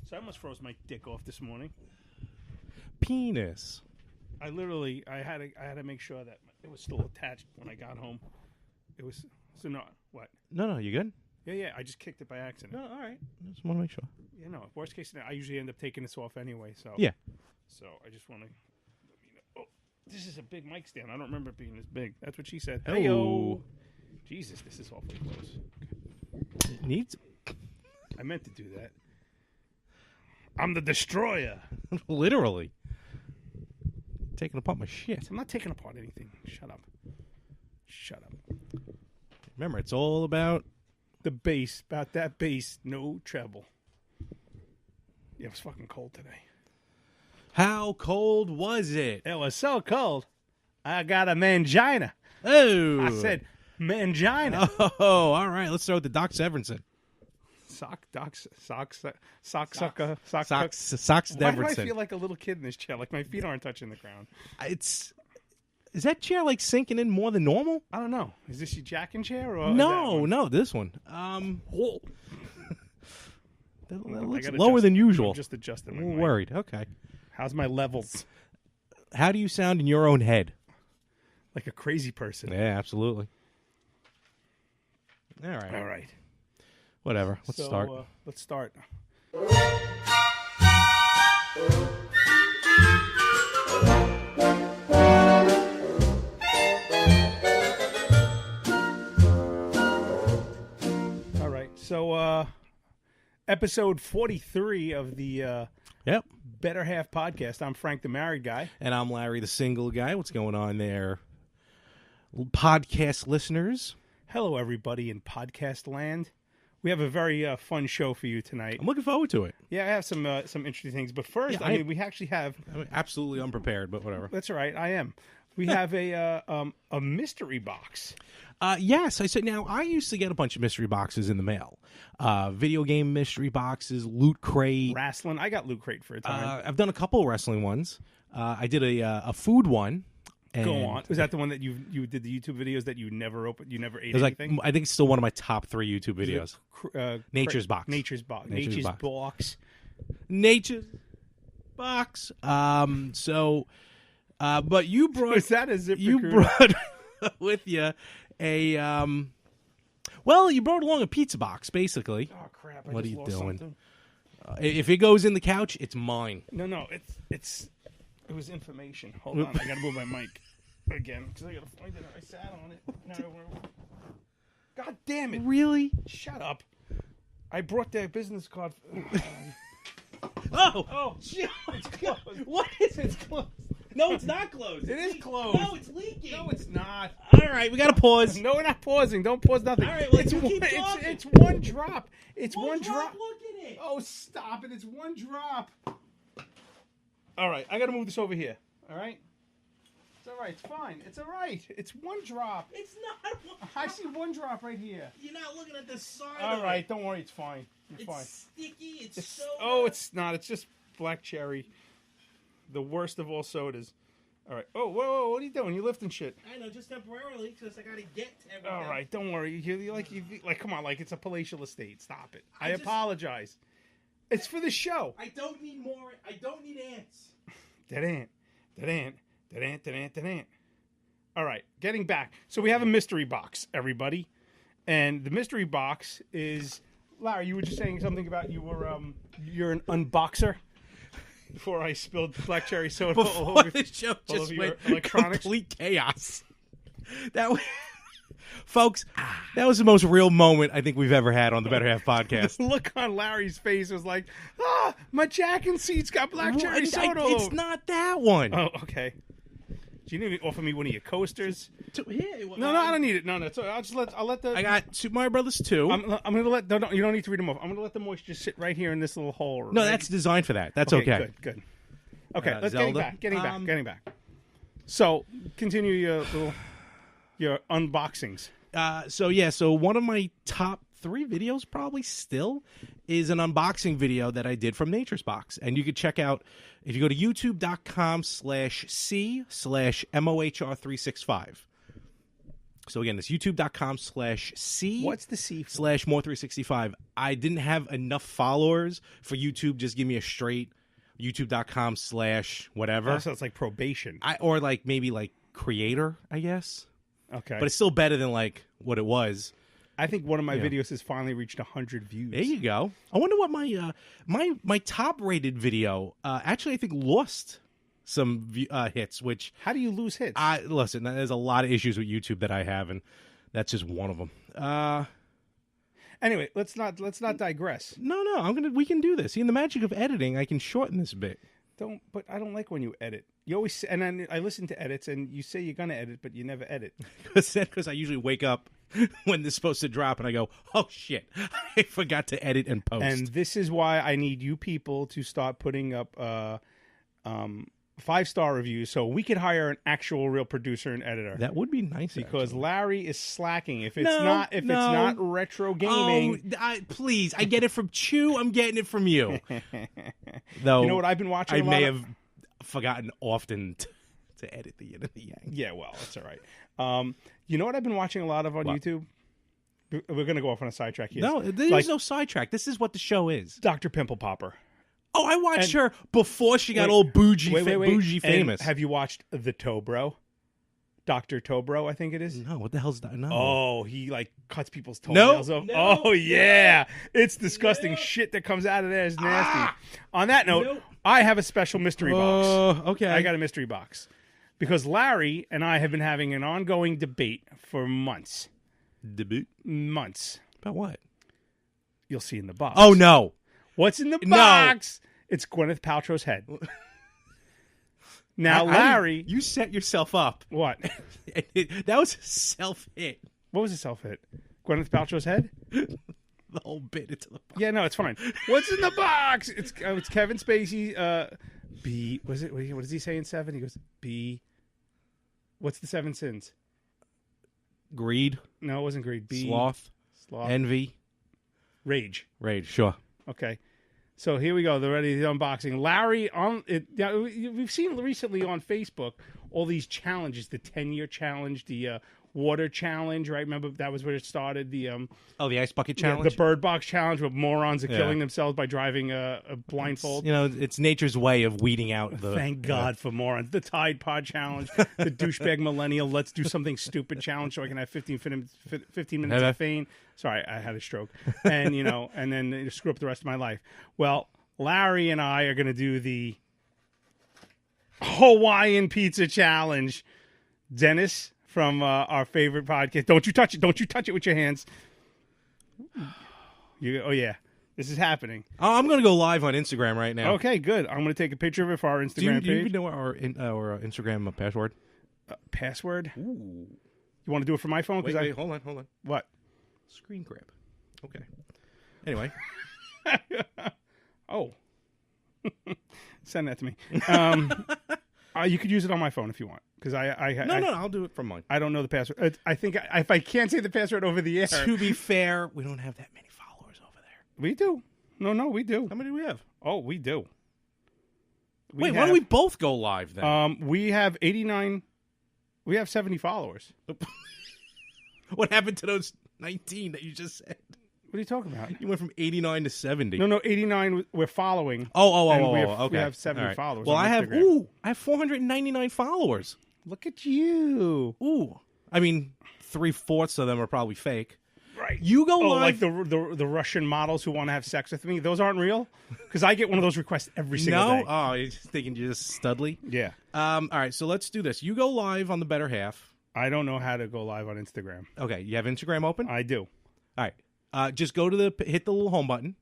So I almost froze my dick off this morning. Penis. I had to make sure that it was still attached when I got home. It was what? No, you good? Yeah. I just kicked it by accident. No, all right. Just want to make sure. You know, worst case scenario, I usually end up taking this off anyway. So Yeah. So I just want to. Oh, this is a big mic stand. I don't remember it being this big. That's what she said. Oh. Hey-o. Jesus, this is awfully close. It needs. I meant to do that. I'm the destroyer. Literally. Taking apart my shit. I'm not taking apart anything. Shut up. Remember, it's all about The bass, about that bass, no treble. Yeah, it was fucking cold today. how cold was it? It was so cold, I got a mangina. Oh. I said mangina. Oh, all right. Let's start with the Doc Severinsen. Socks Socks Why do I Severinsen. feel like a little kid in this chair? Like my feet aren't touching the ground. Is that chair like sinking in more than normal? I don't know. Is this your jacking chair or No, this one. That I looks gotta lower adjust- than usual. I'm just adjusting my I'm mic. worried. Okay. How's my levels? How do you sound in your own head? Like a crazy person. Yeah, absolutely. All right. All right. Whatever. Let's start. Let's start. All right. So, episode 43 of the Yep. Better Half podcast. I'm Frank, the married guy. And I'm Larry, the single guy. What's going on there? Podcast listeners. Hello, everybody in podcast land. We have a very fun show for you tonight. I'm looking forward to it. Yeah, I have some interesting things. But first, Yeah, I mean, we actually have. I'm absolutely unprepared, but whatever. That's all right. I am. We have a mystery box. Yes, I said. Now, I used to get a bunch of mystery boxes in the mail. Video game mystery boxes, Loot Crate. Wrestling. I got Loot Crate for a time. I've done a couple of wrestling ones. I did a food one. Go on. Was that the one that you did the YouTube videos that you never opened? You never ate It was like, anything? I think it's still one of my top 3 YouTube videos. Nature's Box. Nature's Box. Nature's Nature's Box. Nature's Box. But you brought. Was that a ZipRecruiter? You brought with you a. Well, you brought along a pizza box, basically. Oh crap! What just are you lost doing? something. If it goes in the couch, it's mine. No. It was information. Hold on. I gotta move my mic again because I gotta find it. I sat on it. God damn it! Really? Shut up. I brought their business card. Oh, Shit! It's closed. what is it? It's closed. No, it's not closed. It is closed. No, it's leaking. No, it's not. All right, we got to pause. No, we're not pausing. Don't pause nothing. All right, well, it's you keep one, talking. it's one drop. It's one drop. Look at it. Oh, stop it. It's one drop. All right, I got to move this over here. All right? It's all right. It's fine. It's all right. It's one drop. It's not one. I see one drop right here. You're not looking at the side All of right, it. don't worry. It's fine. You're It's fine. sticky. It's It's, so it's not. It's just black cherry. The worst of all sodas. All right. Oh, whoa, what are you doing? You're lifting shit. I know, just temporarily, because I got to get to everything. All right, don't worry. You like, come on, like it's a palatial estate. Stop it. I just- apologize. It's for the show. I don't need more. I don't need ants. That ant. All right, getting back. So we have a mystery box, everybody, and the mystery box is Larry. You were just saying something about you're an unboxer. Before I spilled black cherry soda all Before over the show all just over your went electronics. complete chaos. That was, folks, that was the most real moment I think we've ever had on the Better Half podcast. The look on Larry's face was like, my jacking seat's got black cherry soda all It's over. not that one. Oh, okay. Do you need to offer me one of your coasters? Here, No, I don't need it. No, it's all right. I'll let the. I got Super Mario Brothers 2. I'm gonna let. No, you don't need to read them off. I'm gonna let the moisture sit right here in this little hole. no, right? that's designed for that. That's okay. Good. Okay, let's Zelda. getting back. So continue your unboxings. So one of my top 3 videos probably still is an unboxing video that I did from Nature's Box. And you can check out, if you go to youtube.com/c/MOHR365. So again, it's youtube.com/C. What's the C for? /more365. I didn't have enough followers for YouTube. Just give me a straight youtube.com/whatever. Oh, so it's like probation. Or like maybe like creator, I guess. Okay. But it's still better than like what it was. I think one of my videos has finally reached 100 views. There you go. I wonder what my my top rated video actually I think lost some hits. Which How do you lose hits? listen, there's a lot of issues with YouTube that I have, and that's just one of them. Anyway, let's not digress. No, we can do this. See, in the magic of editing, I can shorten this a bit. But I don't like when you edit. You always and then I listen to edits, and you say you're gonna edit, but you never edit. Because I usually wake up when this is supposed to drop, and I go, "Oh shit, I forgot to edit and post." And this is why I need you people to start putting up 5-star reviews, so we could hire an actual real producer and editor. That would be nice, because actually. Larry is slacking. If it's not retro gaming, please, I get it from Chew. I'm getting it from you. Though, you know what I've been watching? I may have forgotten often to edit the yin and the yang. Yeah, well, that's all right. You know what I've been watching a lot of on YouTube? We're going to go off on a sidetrack here. No, there's no sidetrack. This is what the show is. Dr. Pimple Popper. Oh, I watched her before she got all bougie famous. And have you watched The Tobro? Dr. Tobro, I think it is. No, what the hell's that? No. Oh, he like cuts people's toenails off. No, oh, yeah. It's disgusting shit that comes out of there. It's nasty. On that note, I have a special mystery box. Okay. I got a mystery box. Because Larry and I have been having an ongoing debate for months. Months. About what? You'll see in the box. Oh, no. What's in the box? It's Gwyneth Paltrow's head. Now, Larry... You set yourself up. What? That was a self-hit. What was a self-hit? Gwyneth Paltrow's head? The whole bit into the box. Yeah, no, it's fine. What's in the box? It's Kevin Spacey. B... Was it? What does he say in 7? He goes, B... What's the 7 sins? Greed. No, it wasn't greed. B... Sloth. Envy. Rage. Sure. Okay. So here we go. They're ready. The unboxing. Larry, we've seen recently on Facebook all these challenges. The 10-year challenge, the water challenge, right? Remember that was where it started. The ice bucket challenge? Yeah, the bird box challenge where morons are killing themselves by driving a blindfold. It's nature's way of weeding out the... Thank God for morons. The Tide Pod challenge, the douchebag millennial, let's do something stupid challenge so I can have 15 minutes of fame. Sorry, I had a stroke. And, and then screw up the rest of my life. Well, Larry and I are going to do the Hawaiian Pizza Challenge. Dennis from our favorite podcast. Don't you touch it. Don't you touch it with your hands. Oh, yeah. This is happening. Oh, I'm going to go live on Instagram right now. Okay, good. I'm going to take a picture of it for our Instagram page. Do you know our Instagram password? Password? Ooh. You want to do it for my phone? Wait, hold on. What? Screen grab. Okay. Anyway. Oh. Send that to me. You could use it on my phone if you want. Because No, I'll do it from mine. I don't know the password. I think if I can't say the password over the air. To be fair, we don't have that many followers over there. We do. No, we do. How many do we have? Oh, we do. Why don't we both go live then? We have 89. We have 70 followers. What happened to those 19 that you just said? What are you talking about? You went from 89 to 70. No, 89 we're following. Okay. We have 70 followers. Well, I have 499 followers. Look at you. Ooh. I mean, 3/4 of them are probably fake. Right. You go live. Like the Russian models who want to have sex with me. Those aren't real? Because I get one of those requests every single day. Oh, you're thinking you're just studly? Yeah. All right, so let's do this. You go live on the better half. I don't know how to go live on Instagram. Okay, you have Instagram open? I do. All right. Just go to hit the little home button.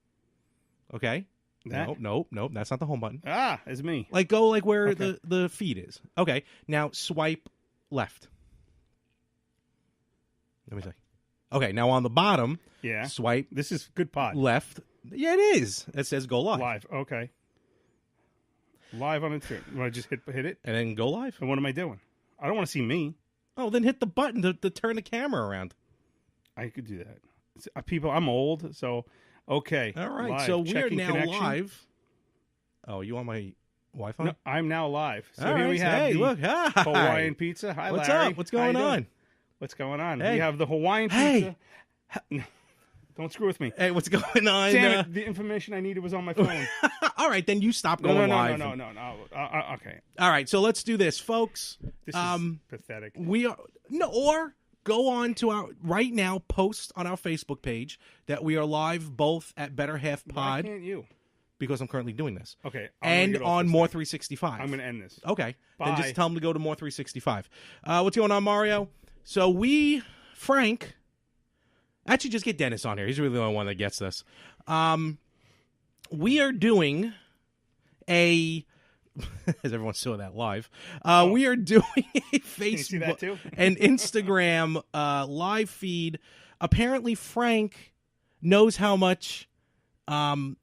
Okay. That? Nope. That's not the home button. It's me. Go where the feed is. Okay. Now swipe left. Let me see. Okay. Now on the bottom. Yeah. Swipe. This is good pod. Left. Yeah, it is. It says go live. Live. Okay. Live on Instagram. You want to just hit it? And then go live. And what am I doing? I don't want to see me. Oh, then hit the button to turn the camera around. I could do that. People, I'm old, so okay. All right, live. so we are Checking now connection. Live. Oh, you on my Wi-Fi? No, I'm now live. So all here right, we have the look. Hawaiian pizza. Hi, What's Larry. up? What's going on? What's going on? Hey. We have the Hawaiian Hey. pizza. Don't screw with me. Hey, what's going on? Damn it, the information I needed was on my phone. All right, then you stop No, going no, live. no. Okay. All right, so let's do this, folks. This is pathetic. We are or go on to our right now. Post on our Facebook page that we are live both at Better Half Why Pod can't you? because I'm currently doing this. Okay. And on More 365. I'm going to end this. Okay. Bye. Then just tell them to go to More 365. What's going on, Mario? So Frank. Actually, just get Dennis on here. He's really the only one that gets this. We are doing as everyone saw that live, we are doing a Facebook and Instagram live feed. Apparently, Frank knows how much I'm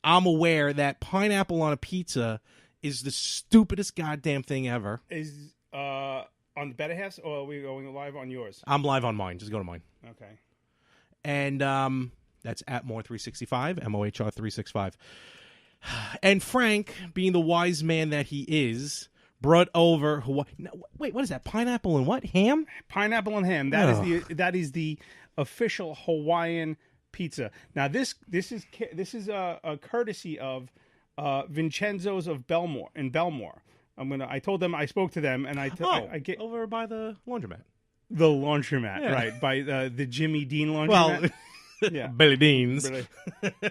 aware that pineapple on a pizza is the stupidest goddamn thing ever. Is on the Better Halves, or are we going live on yours? I'm live on mine. Just go to mine. Okay. And that's at More365, MOHR365. And Frank, being the wise man that he is, brought over Hawaii. No, wait, what is that? Pineapple and what? Ham? Pineapple and ham. That is the official Hawaiian pizza. Now this is a courtesy of Vincenzo's of Belmore in Belmore. I told them, I spoke to them, and I get over by the laundromat. The laundromat, right? By the Jimmy Dean laundromat. Well, yeah, Billy Dean's.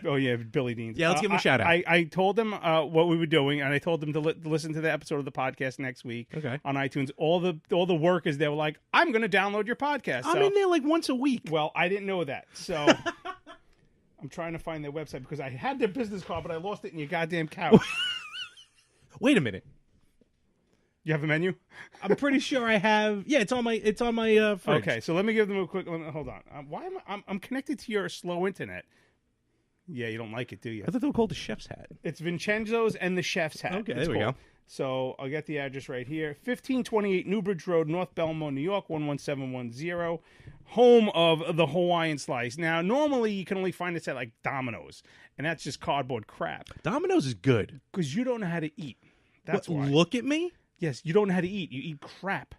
Oh yeah, Billy Dean's. Yeah, let's give him a shout out. I told them what we were doing, and I told them to listen to the episode of the podcast next week. Okay. On iTunes. All the workers, they were like, "I'm going to download your podcast." I'm in there like once a week. Well, I didn't know that, so I'm trying to find their website because I had their business card, but I lost it in your goddamn couch. Wait a minute. You have a menu? I'm pretty sure I have. Yeah, it's on my fridge. Okay, so let me give them a quick. Hold on. Why am I'm connected to your slow internet? Yeah, you don't like it, do you? I thought they were called the Chef's Hat. It's Vincenzo's and the Chef's Hat. Okay, there we go. So I'll get the address right here: 1528 Newbridge Road, North Belmore, New York 11710. Home of the Hawaiian Slice. Now, normally you can only find this at like Domino's, and that's just cardboard crap. Domino's is good because you don't know how to eat. That's why. Look at me. Yes, you don't know how to eat. You eat crap.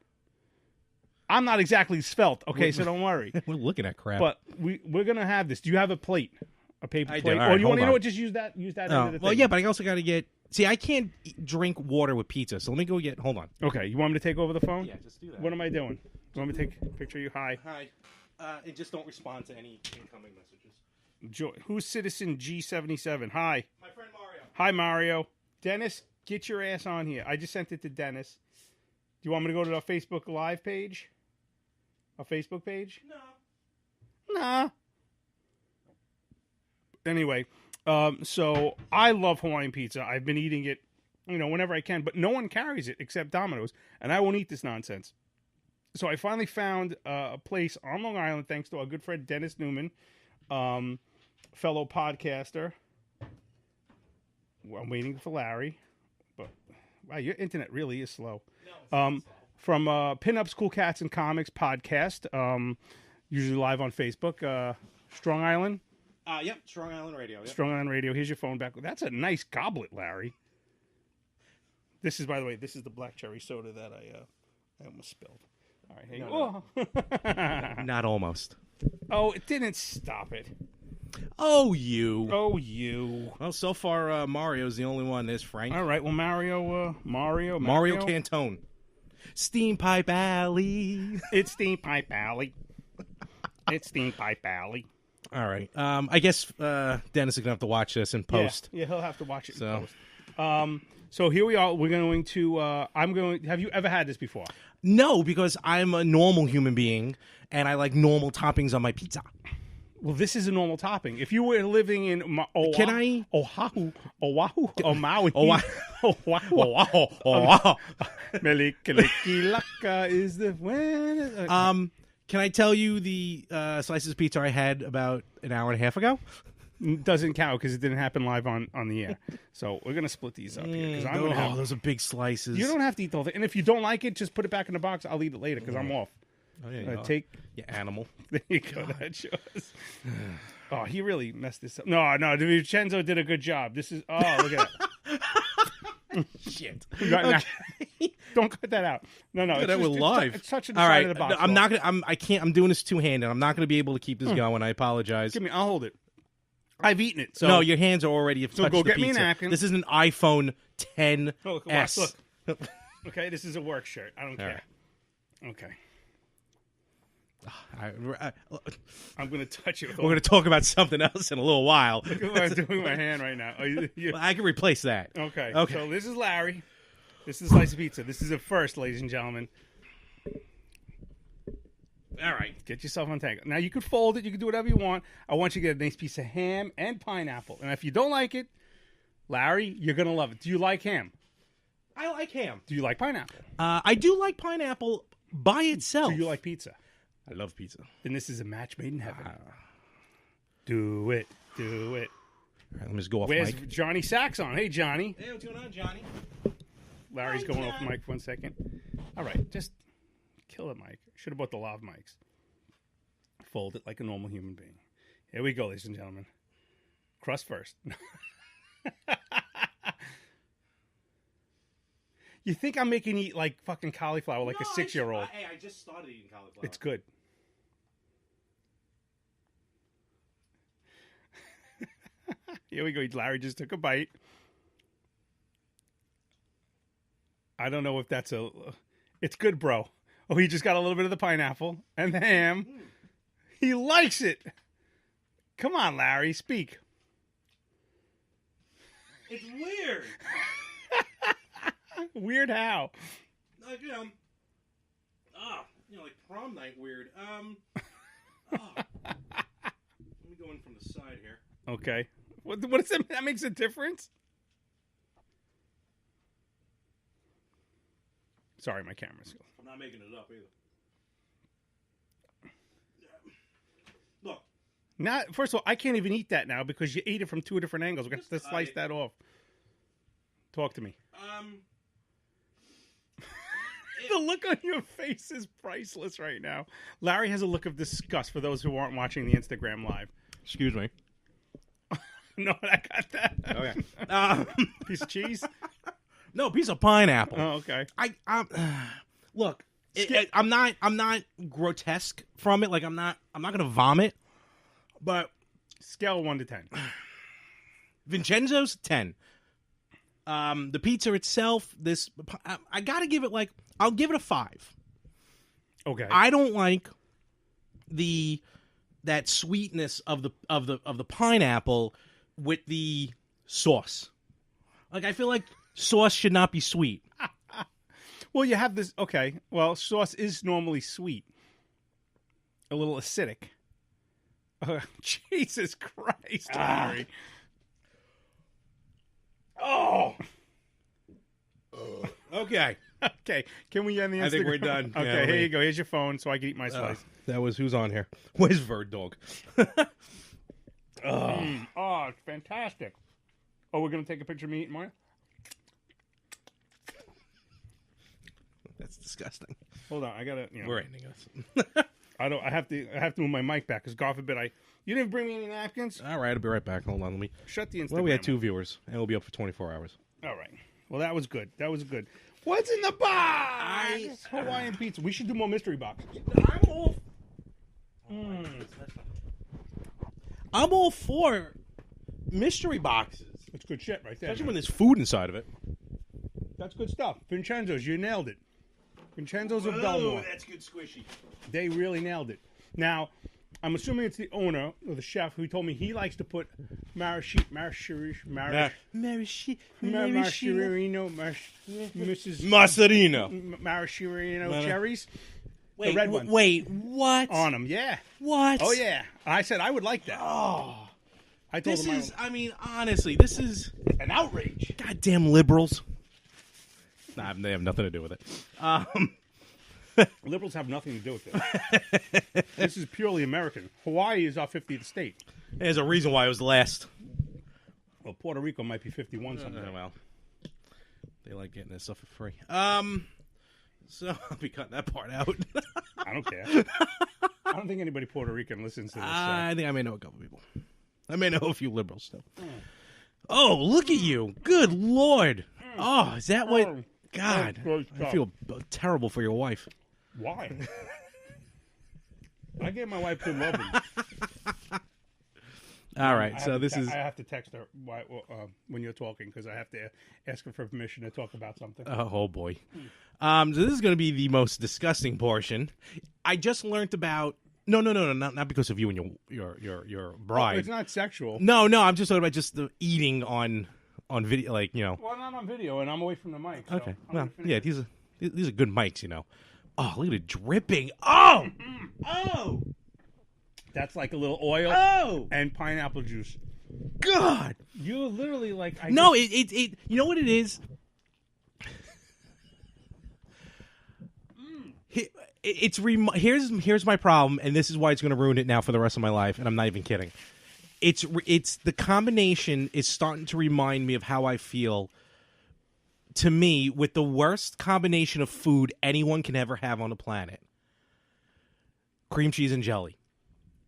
I'm not exactly svelte, okay, so don't worry. We're looking at crap. But we're going to have this. Do you have a plate? A paper plate? Do. Or right, you want to on. just use that end of the well, thing? yeah, but I also got to get... See, I can't drink water with pizza, so let me go get... Hold on. Okay, you want me to take over the phone? Yeah, just do that. What am I doing? You want me to take a picture of you? Hi. Hi. And just don't respond to any incoming messages. Who's Citizen G77? Hi. My friend Mario. Hi, Mario. Dennis, get your ass on here. I just sent it to Dennis. Do you want me to go to our Facebook Live page? Our Facebook page? No. Nah. Anyway, so I love Hawaiian pizza. I've been eating it, whenever I can, but no one carries it except Domino's, and I won't eat this nonsense. So I finally found a place on Long Island, thanks to our good friend Dennis Newman, fellow podcaster. Well, I'm waiting for Larry, but wow, your internet really is slow. From Pinups, Cool Cats, and Comics podcast, usually live on Facebook. Strong Island. Yep, Strong Island Radio. Yep. Strong Island Radio. Here's your phone back. That's a nice goblet, Larry. This is, by the way, the black cherry soda that I almost spilled. All right, hey. No. Not almost. Oh, it didn't stop it. Oh, you. Well, so far, Mario's the only one. There's Frank. All right, well, Mario Cantone. Steam Pipe Alley. It's Steam Pipe Alley. It's Steam Pipe Alley. All right. I guess Dennis is going to have to watch this and post. Yeah, he'll have to watch it and post. So here we are. We're going to... have you ever had this before? No, because I'm a normal human being, and I like normal toppings on my pizza. Well, this is a normal topping. If you were living in Oahu, Maui, Melikilikilaka is the... Can I tell you the slices of pizza I had about an hour and a half ago? Doesn't count because it didn't happen live on the air. So we're gonna split these up here because I'm gonna have those are big slices. You don't have to eat the whole thing, and if you don't like it, just put it back in the box. I'll eat it later because I'm off. Oh, yeah, take your animal. There you go. That shows. Oh, he really messed this up. No, Vincenzo did a good job. This is look at that. Shit. Okay. Don't cut that out. No. That we're live. It's touching the All side right. of the box. I'm not gonna. I can't. I'm doing this two-handed. I'm not gonna be able to keep this going. I apologize. Give me. I'll hold it. I've eaten it. So no, your hands are already touched go the get pizza. me a napkin. This is an iPhone 10s. Look. Okay, this is a work shirt. I don't care. Right. Okay. I'm going to touch it. We're going to talk about something else in a little while. Look at what I'm doing with my hand right now. Well, I can replace that. Okay. So this is Larry. This is a slice of pizza. This is a first, ladies and gentlemen. All right. Get yourself untangled. Now, you could fold it. You can do whatever you want. I want you to get a nice piece of ham and pineapple. And if you don't like it, Larry, you're going to love it. Do you like ham? I like ham. Do you like pineapple? I do like pineapple by itself. Do you like pizza? I love pizza. Then this is a match made in heaven. Do it. Do it. All right, let me just go off Where's mic. Johnny Sacks on? Hey, Johnny. Hey, what's going on, Johnny? Larry's going off mic for 1 second. All right, just kill it, Mike. Should have bought the lav mics. Fold it like a normal human being. Here we go, ladies and gentlemen. Crust first. You think I'm making you eat like fucking cauliflower like a 6-year-old? Hey, I just started eating cauliflower. It's good. Here we go. Larry just took a bite. I don't know if that's a... It's good, bro. Oh, he just got a little bit of the pineapple and the ham. He likes it. Come on, Larry. Speak. It's weird. Weird how? Like, like prom night weird. Let me go in from the side here. Okay. What does that? That makes a difference? Sorry, my camera's. I'm not making it up either. Look. Now, first of all, I can't even eat that now because you ate it from 2 different angles. We're going to have to slice that off. Talk to me. The look on your face is priceless right now. Larry has a look of disgust for those who aren't watching the Instagram live. Excuse me. No, I got that. Okay. Piece of cheese? No, piece of pineapple. Oh, okay. Look, I'm not grotesque from it. Like I'm not gonna vomit. But scale 1 to 10. Vincenzo's 10. The pizza itself, I gotta give it I'll give it a 5. Okay. I don't like that sweetness of the pineapple with the sauce. Like I feel like sauce should not be sweet. Well, you have this. Okay. Well, sauce is normally sweet, a little acidic. Jesus Christ, Larry. Oh. Okay. Okay. Can we end the Instagram? I think we're done. Okay, Yeah, here you go. Here's your phone so I can eat my slice. That was who's on here. Where's Verd Dog? Oh, it's fantastic. Oh, we're going to take a picture of me eating mine? That's disgusting. Hold on. I got to, We're ending this. I have to move my mic back because God forbid you didn't bring me any napkins? All right, I'll be right back. Hold on. Let me shut the Instagram. Well, we had 2 viewers, and we'll be up for 24 hours. All right. Well, that was good. What's in the box? Hawaiian pizza. We should do more mystery boxes. I'm all for mystery boxes. That's good shit right there. Especially when there's food inside of it. That's good stuff. Vincenzo's, you nailed it. Vincenzo's of Belmore. That's good squishy. They really nailed it. Now, I'm assuming it's the owner or the chef who told me he likes to put maraschino, cherries. Wait, what? On them, yeah. What? Oh, yeah. I said I would like that. Oh. I told him honestly, this is an outrage. Goddamn liberals. Nah, they have nothing to do with it. Liberals have nothing to do with this. This is purely American. Hawaii is our 50th state. There's a reason why it was last. Well, Puerto Rico might be 51 someday. Well, they like getting this stuff for free. So I'll be cutting that part out. I don't care. I don't think anybody Puerto Rican listens to this. I think I may know a couple people. I may know a few liberals, though. Oh, look at you. Good Lord. Oh, is that what... God, I feel terrible for your wife. Why? I gave my wife good loving. All right, so this is... I have to text her when you're talking because I have to ask her for permission to talk about something. Oh boy. So this is going to be the most disgusting portion. I just learned about... No, not because of you and your bride. Oh, it's not sexual. No, I'm just talking about just the eating on video, like, you know. Well, not on video, and I'm away from the mic. So okay, well, yeah, these are good mics, you know. Oh, look at it dripping. Oh! Oh! That's like a little oil and pineapple juice. God! You literally like... it you know what it is? Here's my problem, and this is why it's going to ruin it now for the rest of my life, and I'm not even kidding. It's the combination is starting to remind me of how I feel, to me, with the worst combination of food anyone can ever have on the planet. Cream cheese and jelly.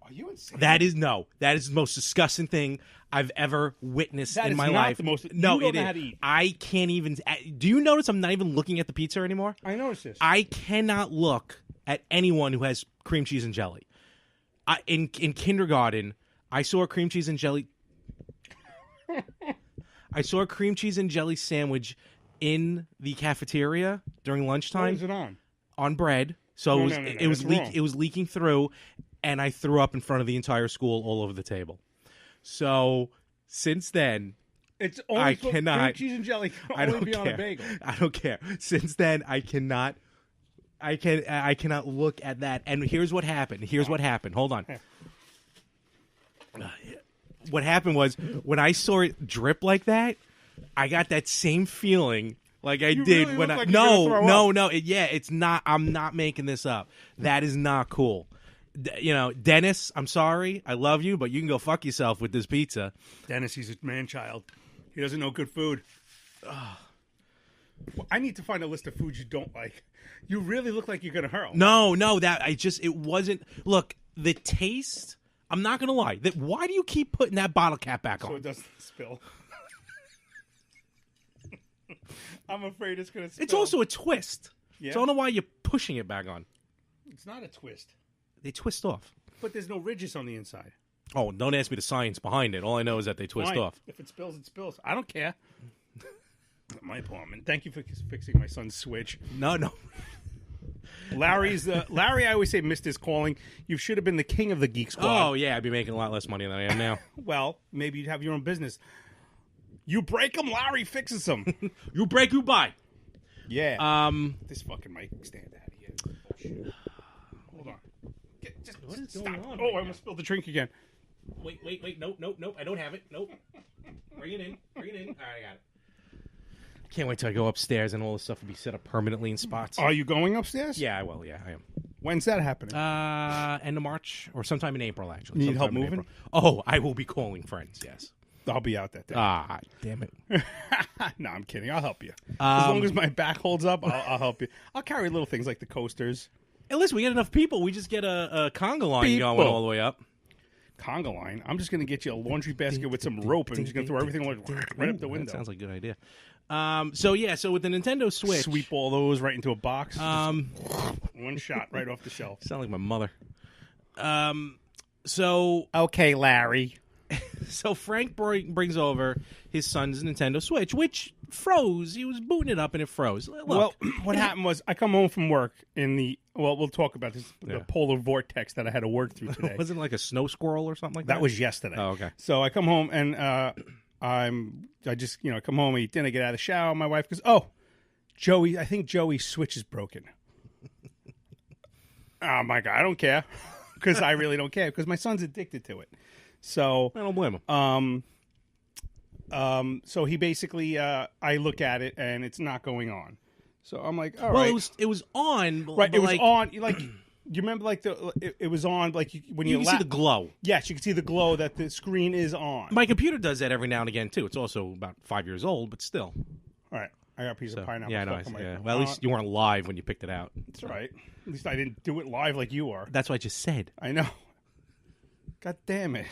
Are you insane? That is the most disgusting thing I've ever witnessed in my life. The most, no, you it don't know is. how to eat. I can't even. Do you notice I'm not even looking at the pizza anymore? I noticed this. I cannot look at anyone who has cream cheese and jelly. In kindergarten, I saw a cream cheese and jelly. I saw a cream cheese and jelly sandwich in the cafeteria during lunchtime. What was it on? On bread. So it was leaking through. And I threw up in front of the entire school all over the table. So since then, it's only I cannot. Cream cheese and jelly can only be on a bagel. I don't care. Since then, I cannot. I cannot look at that. And here's what happened. What happened. Hold on. What happened was when I saw it drip like that, I got that same feeling. Like I did really when look I like no. It's not. I'm not making this up. That is not cool. You know, Dennis, I'm sorry. I love you, but you can go fuck yourself with this pizza. Dennis, he's a man-child. He doesn't know good food. Well, I need to find a list of foods you don't like. You really look like you're going to hurl. No, it wasn't. Look, the taste, I'm not going to lie. Why do you keep putting that bottle cap back on? So it doesn't spill. I'm afraid it's going to spill. It's also a twist. Yeah? So I don't know why you're pushing it back on. It's not a twist. They twist off. But there's no ridges on the inside. Oh, don't ask me the science behind it. All I know is that they twist off. If it spills, it spills. I don't care. My apartment. Thank you for fixing my son's switch. No. Larry, I always say missed his calling. You should have been the king of the Geek Squad. Oh, yeah, I'd be making a lot less money than I am now. Well, maybe you'd have your own business. You break them, Larry fixes them. You break, you buy. Yeah. This fucking mic stand out of here. Bullshit. Hold on. What is stop. going on? Oh, I almost spilled the drink again. Wait. Nope. I don't have it. Nope. Bring it in. All right, I got it. Can't wait till I go upstairs and all this stuff will be set up permanently in spots. Are you going upstairs? Yeah, I will. Yeah, I am. When's that happening? End of March or sometime in April, actually. You need help moving? Oh, I will be calling friends, yes. I'll be out that day. Ah, damn it. No, I'm kidding. I'll help you. As long as my back holds up, I'll help you. I'll carry little things like the coasters. Hey, listen, we get enough people. We just get a conga line going all the way up. Conga line? I'm just going to get you a laundry basket with some rope and just going to throw everything right up the window. That sounds like a good idea. So with the Nintendo Switch. Sweep all those right into a box. One shot right off the shelf. Sound like my mother. Okay, Larry. So Frank brings over his son's Nintendo Switch, which froze. He was booting it up and it froze. Look, well, what happened was I come home from work we'll talk about this, the polar vortex that I had to work through today. Wasn't it like a snow squirrel or something like that? That was yesterday. Oh, okay. So I come home and I come home, eat dinner, get out of the shower. My wife goes, "Oh, I think Joey's Switch is broken." Oh my God, I don't care because I really don't care because my son's addicted to it. So I don't blame him. So he basically, I look at it and it's not going on. So I'm like, all right. Well, it was on. Right, it was on. Like, you remember, like it was on. Like when you can see the glow. Yes, you can see the glow that the screen is on. My computer does that every now and again too. It's also about 5 years old, but still. All right, I got a piece of pineapple. Yeah, Well, at least you weren't live when you picked it out. That's right. At least I didn't do it live like you are. That's what I just said. I know. God damn it.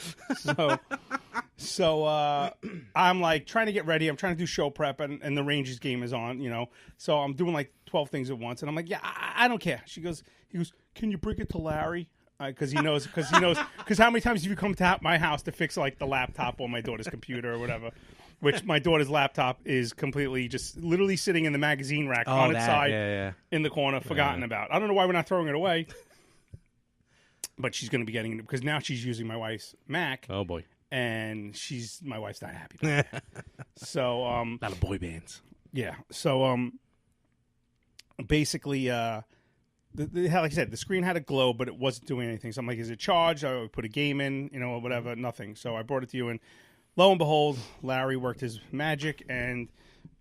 So I'm like trying to get ready. I'm trying to do show prep, and the Rangers game is on, So I'm doing like 12 things at once, and I'm like, yeah, I don't care. He goes, can you bring it to Larry? Because he knows. Because how many times have you come to my house to fix like the laptop or my daughter's computer or whatever? Which my daughter's laptop is completely just literally sitting in the magazine rack on its side in the corner, forgotten about. I don't know why we're not throwing it away. But she's going to be getting it because now she's using my wife's Mac. Oh, boy. And my wife's not happy about it. So, not a boy bands. Yeah. So, basically, like I said, the screen had a glow, but it wasn't doing anything. So I'm like, is it charged? I would put a game in, or whatever. Nothing. So I brought it to you, and lo and behold, Larry worked his magic and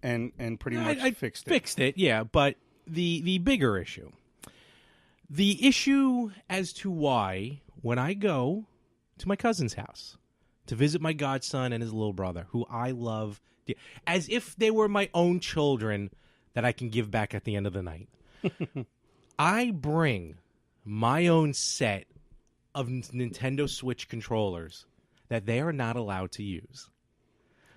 pretty much fixed it. Fixed it, yeah. But the bigger issue. The issue as to why, when I go to my cousin's house to visit my godson and his little brother, who I love, as if they were my own children that I can give back at the end of the night, I bring my own set of Nintendo Switch controllers that they are not allowed to use.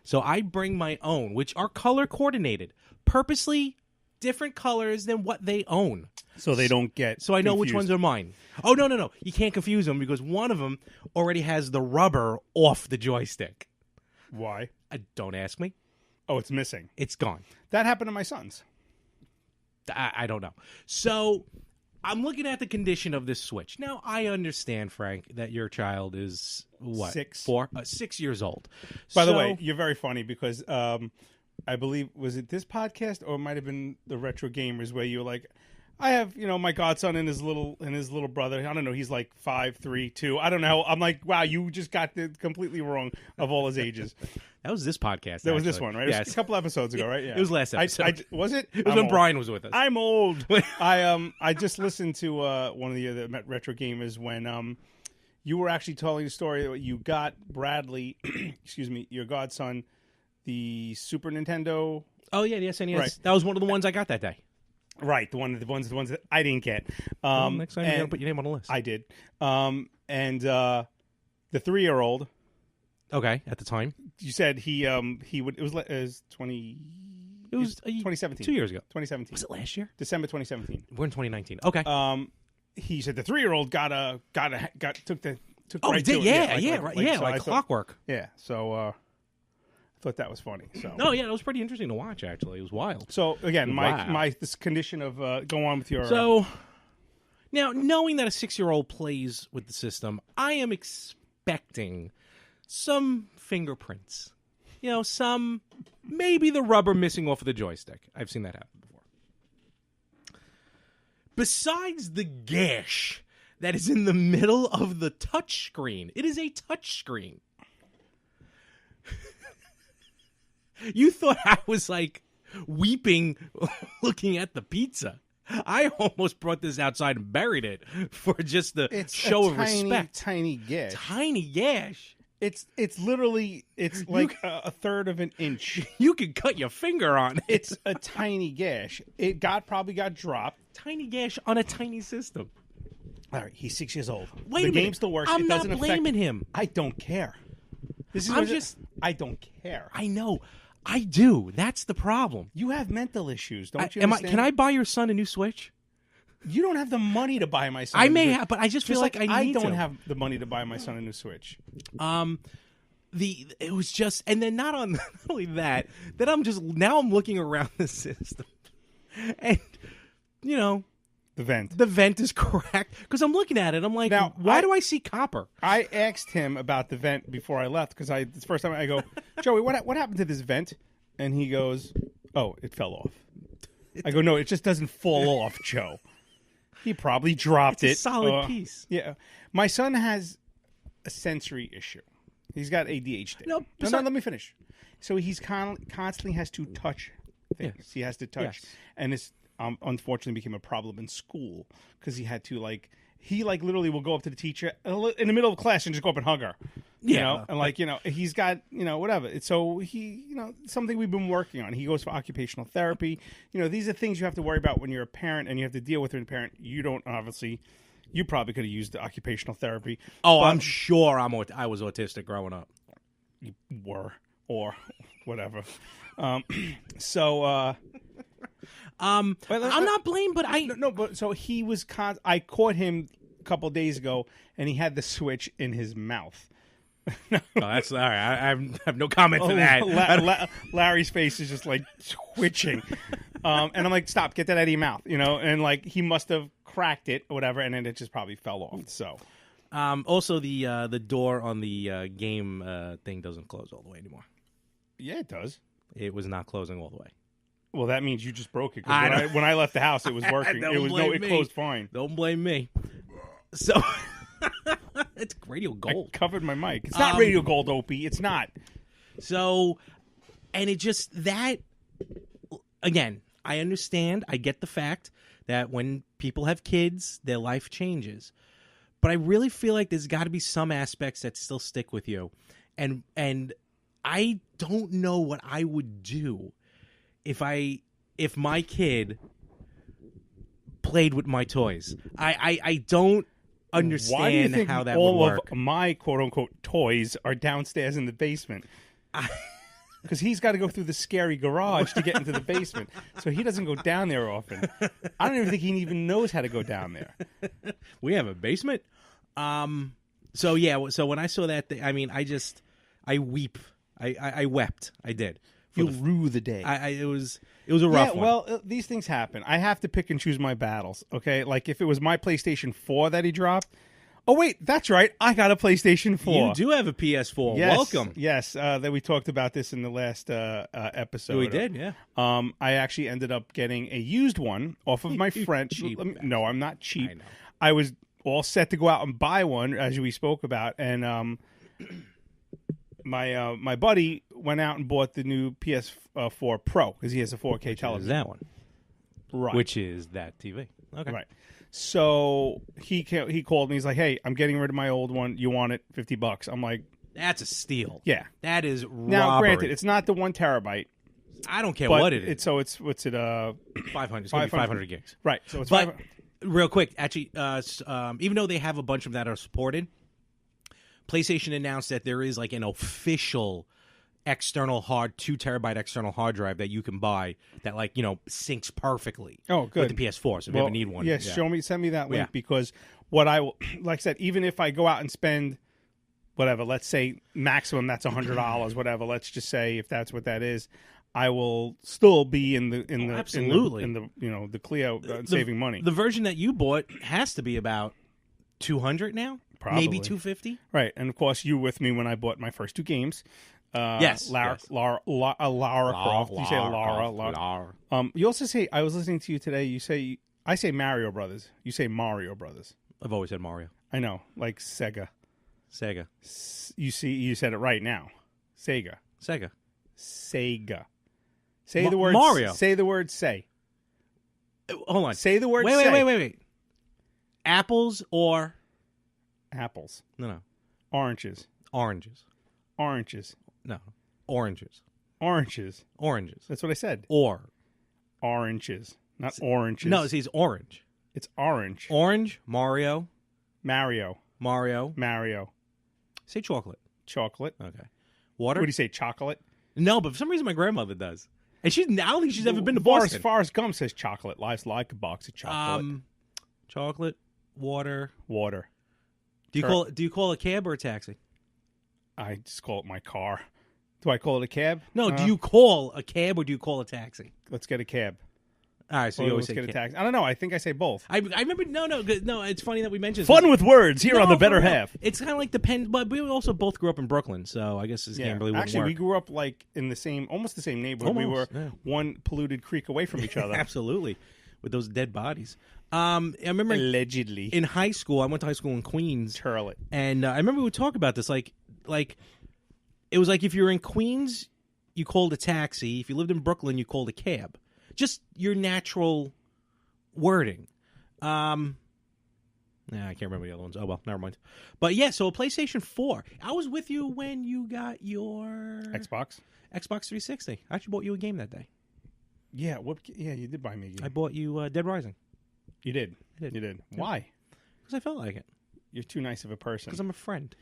So I bring my own, which are color coordinated, purposely different colors than what they own. So they don't get So I know confused. which ones are mine. Oh, no. You can't confuse them because one of them already has the rubber off the joystick. Why? Don't ask me. Oh, it's missing. It's gone. That happened to my sons. I don't know. So I'm looking at the condition of this Switch. Now, I understand, Frank, that your child is, what? 6 years old. By the way, you're very funny because I believe, was it this podcast or it might have been the Retro Gamers where you were like, I have, my godson and his little brother. I don't know. He's like 5, 3, 2. I don't know. I'm like, wow, you just got it completely wrong of all his ages. That was this podcast. That was this one, right? Yes. It was a couple episodes ago, right? Yeah. It was last episode. Was it? It was when Brian was with us. I'm old. I just listened to one of the other Retro Gamers when you were actually telling the story that you got Bradley, excuse me, your godson, the Super Nintendo. Oh yeah, the SNES. Right. That was one of the ones I got that day. Right, the ones that I didn't get. Next time you gotta put your name on the list. I did. And the 3-year-old. Okay, at the time you said he would. It was 20. It was 2017. 2 years ago. 2017. Was it last year? December 2017. We're in 2019. Okay. He said the 3-year-old took oh, right he did. to Yeah, so like clockwork. Yeah. So I thought that was funny. So no, yeah, it was pretty interesting to watch. Actually, it was wild. So again, my this condition of go on with your. So now, knowing that a 6-year-old plays with the system, I am expecting some fingerprints. Some maybe the rubber missing off of the joystick. I've seen that happen before. Besides the gash that is in the middle of the touch screen, it is a touch screen. You thought I was like weeping looking at the pizza. I almost brought this outside and buried it for just the show of respect. Tiny gash. Tiny gash. It's literally like a third of an inch. You could cut your finger on it. It's a tiny gash. It probably got dropped. Tiny gash on a tiny system. All right, he's 6 years old. Wait a minute. The game still works. I'm it doesn't not blaming him. I don't care. I don't care. I know. I do. That's the problem. You have mental issues, don't you? Understand? Can I buy your son a new Switch? You don't have the money to buy my son. I may have, but I just feel like I need to. I don't have the money to buy my son a new Switch. It was just, and then not only that, that I'm looking around the system, and the vent is cracked because I'm looking at it. I'm like, now, why do I see copper? I asked him about the vent before I left because it's the first time I go, Joey, what happened to this vent? And he goes, oh, it fell off. I go, no, it just doesn't fall off, Joe. He probably dropped it. It's a solid piece. Yeah. My son has a sensory issue. He's got ADHD. No, let me finish. So he's constantly has to touch things. Yes. He has to touch. Yes. And it's unfortunately became a problem in school because he had to literally will go up to the teacher in the middle of class and just go up and hug her. And he's got, whatever. So he, something we've been working on. He goes for occupational therapy. These are things you have to worry about when you're a parent and you have to deal with when you're a parent. You don't obviously, you probably could have used the occupational therapy. Oh, I'm sure I was autistic growing up. were or whatever. So. I'm not blamed, but but so he was. I caught him a couple days ago, and he had the switch in his mouth. Oh, that's all right. I have no comment to that. Larry's face is just like twitching, and I'm like, "Stop! Get that out of your mouth!" And like he must have cracked it or whatever, and then it just probably fell off. So, also the door on the game thing doesn't close all the way anymore. Yeah, it does. It was not closing all the way. Well, that means you just broke it. When I left the house, it was working. It closed fine. Don't blame me. So it's Radio Gold. I covered my mic. It's not Radio Gold, Opie. It's not. So, and it just that again. I understand. I get the fact that when people have kids, their life changes. But I really feel like there's got to be some aspects that still stick with you, and I don't know what I would do if my kid played with my toys. I don't understand Why do you think how that all would work. Of my quote unquote toys are downstairs in the basement. Because he's got to go through the scary garage to get into the basement, so he doesn't go down there often. I don't even think he even knows how to go down there. We have a basement. So yeah. So when I saw that, I weep. I wept. I did. You rue the day. It was a rough one. Well, these things happen. I have to pick and choose my battles. Okay, like if it was my PlayStation 4 that he dropped. Oh wait, that's right. I got a PlayStation 4. You do have a PS4. Yes, Welcome. Yes, that we talked about this in the last episode. We did, yeah. I actually ended up getting a used one off of my friend. No, I'm not cheap. I know. I was all set to go out and buy one, as we spoke about, and my buddy went out and bought the new PS4 Pro because he has a 4K television. Is that one? Right. Which is that TV? Okay. Right. So he called me. He's like, "Hey, I'm getting rid of my old one. You want it? $50." I'm like, "That's a steal." Yeah. That is robbery. Now, granted, it's not the 1 terabyte. I don't care what it is. So it's what's it? 500. It's 500 gigs. Right. So it's. But real quick, actually, even though they have a bunch of that are supported, PlayStation announced that there is like an official external 2 terabyte external hard drive that you can buy that syncs perfectly. Oh, good. With the PS4. So if you ever need one, yes, send me that link because what I will, like I said, even if I go out and spend whatever, let's say maximum that's $100, whatever. Let's just say if that's what that is, I will still be in the the Clio saving money. The version that you bought has to be about $200 now. Probably. Maybe $250. Right, and of course you were with me when I bought my first 2 games. Yes, Lara Croft. You say Lara. You also say, I was listening to you today. I say Mario Brothers. You say Mario Brothers. I've always said Mario. I know, like Sega. You said it right now. Sega. Say the word Mario. Say the word say. Hold on. Say the word say. Wait. Apples or apples? No. Oranges. No. Oranges. That's what I said. Oranges. Not oranges. No, it's orange. It's orange. Orange, Mario. Say chocolate. Okay. Water? What do you say, chocolate? No, but for some reason my grandmother does. And I don't think she's ever been to Boston. Forrest Gump says chocolate. Life's like a box of chocolate. Chocolate, water. Do you call a cab or a taxi? I just call it my car. Do I call it a cab? No, do you call a cab or do you call a taxi? Let's get a cab. All right, so you always say get a taxi. I don't know. I think I say both. I remember. No. It's funny that we mentioned fun with words here on the Better Half. It's kind of like but we also both grew up in Brooklyn, so I guess this game really wouldn't work. We grew up like in almost the same neighborhood. We were one polluted creek away from each other. Absolutely, with those dead bodies. I remember allegedly in high school. I went to high school in Queens, Turlet, and I remember we would talk about this. Like it was like if you were in Queens, you called a taxi. If you lived in Brooklyn, you called a cab. Just your natural wording. I can't remember the other ones. Oh, well, never mind. But yeah, so a PlayStation 4. I was with you when you got your Xbox 360. I actually bought you a game that day. Yeah, you did buy me a game. I bought you Dead Rising. You did. You did. Yeah. Why? Because I felt like it. You're too nice of a person. Because I'm a friend.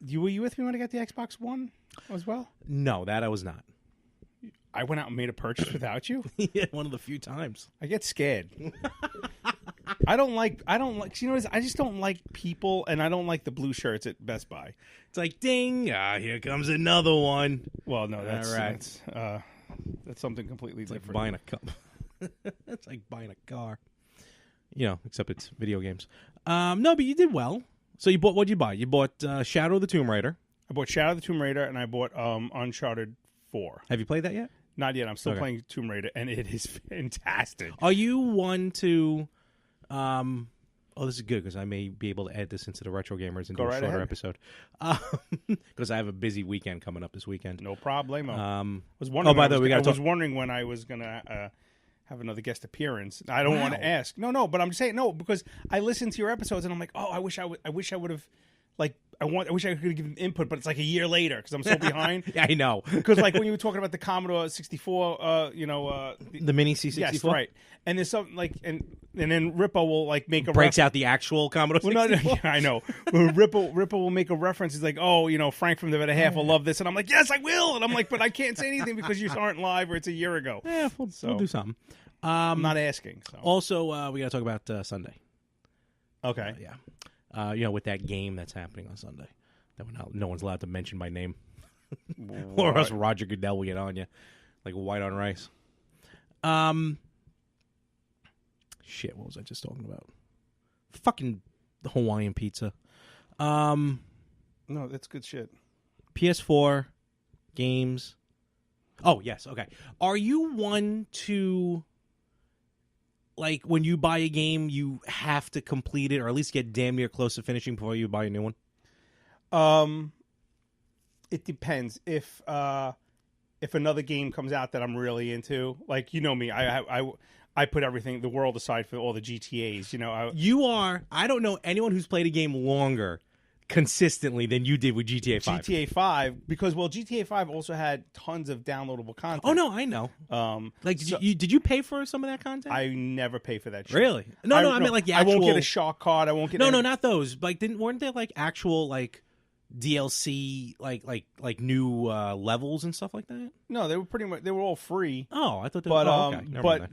Were you with me when I got the Xbox One as well? No, that I was not. I went out and made a purchase without you? Yeah, one of the few times. I get scared. I don't like, you know what it is? I just don't like people, and I don't like the blue shirts at Best Buy. It's like, ding, here comes another one. Well, no, that's, all right. That's something completely different. Like buying a cup. It's like buying a car. You know, except it's video games. No, but you did well. So what'd you buy? You bought Shadow of the Tomb Raider. I bought Shadow of the Tomb Raider, and I bought Uncharted 4. Have you played that yet? Not yet. I'm still playing Tomb Raider, and it is fantastic. Are you one to... this is good because I may be able to add this into the Retro Gamers and do a shorter episode. Because I have a busy weekend coming up this weekend. No problemo. I was wondering when I was going to have another guest appearance. I don't want to ask. No, but I'm just saying no because I listen to your episodes and I'm like, I wish I would have. Like I wish I could give them input, but it's like a year later because I'm so behind. Yeah, I know. Because like when you were talking about the Commodore 64, the Mini C64. Yes, right. And there's something like and then Rippo will like make a breaks out the actual Commodore 64. No, I know. Rippo will make a reference. He's like, Frank from the Better Half will love this, and I'm like, yes, I will. And I'm like, but I can't say anything because you aren't live or it's a year ago. Yeah, we'll do something. I'm not asking. So. Also, we got to talk about Sunday. Okay. Yeah. With that game that's happening on Sunday, that no one's allowed to mention my name, or else Roger Goodell will get on you, like white on rice. Shit, what was I just talking about? Fucking Hawaiian pizza. No, that's good shit. PS4 games. Oh yes, okay. Are you one to? Like, when you buy a game, you have to complete it, or at least get damn near close to finishing before you buy a new one? It depends. If another game comes out that I'm really into, like, you know me, I put everything, the world aside for all the GTAs, I don't know anyone who's played a game longer consistently than you did with GTA 5. GTA 5, because, GTA 5 also had tons of downloadable content. Oh, no, I know. Did you pay for some of that content? I never pay for that shit. Really? No, I meant like the actual... I won't get a shark card. I won't get... No, not those. Like, weren't there like actual like DLC, like new levels and stuff like that? No, they were pretty much, they were all free. Oh, I thought they were. Okay.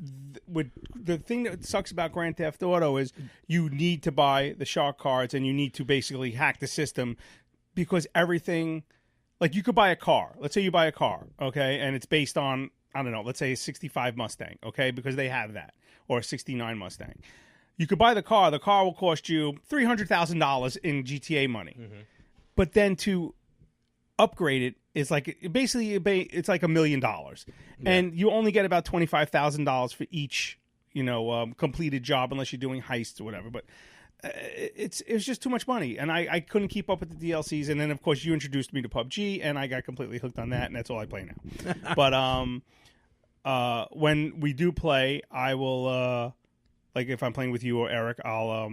With the thing that sucks about Grand Theft Auto is you need to buy the shark cards and you need to basically hack the system because everything, like you could buy a car. Let's say you buy a car, okay, and it's based on, I don't know, let's say a 65 Mustang, okay, because they have that, or a 69 Mustang. You could buy the car. The car will cost you $300,000 in GTA money. Mm-hmm. But then to upgrade it is like basically it's like $1 million, and you only get about $25,000 for each completed job unless you're doing heists or whatever. But it was just too much money, and I couldn't keep up with the DLCs. And then of course you introduced me to PUBG, and I got completely hooked on that, and that's all I play now. But when we do play, I will like if I'm playing with you or Eric, I'll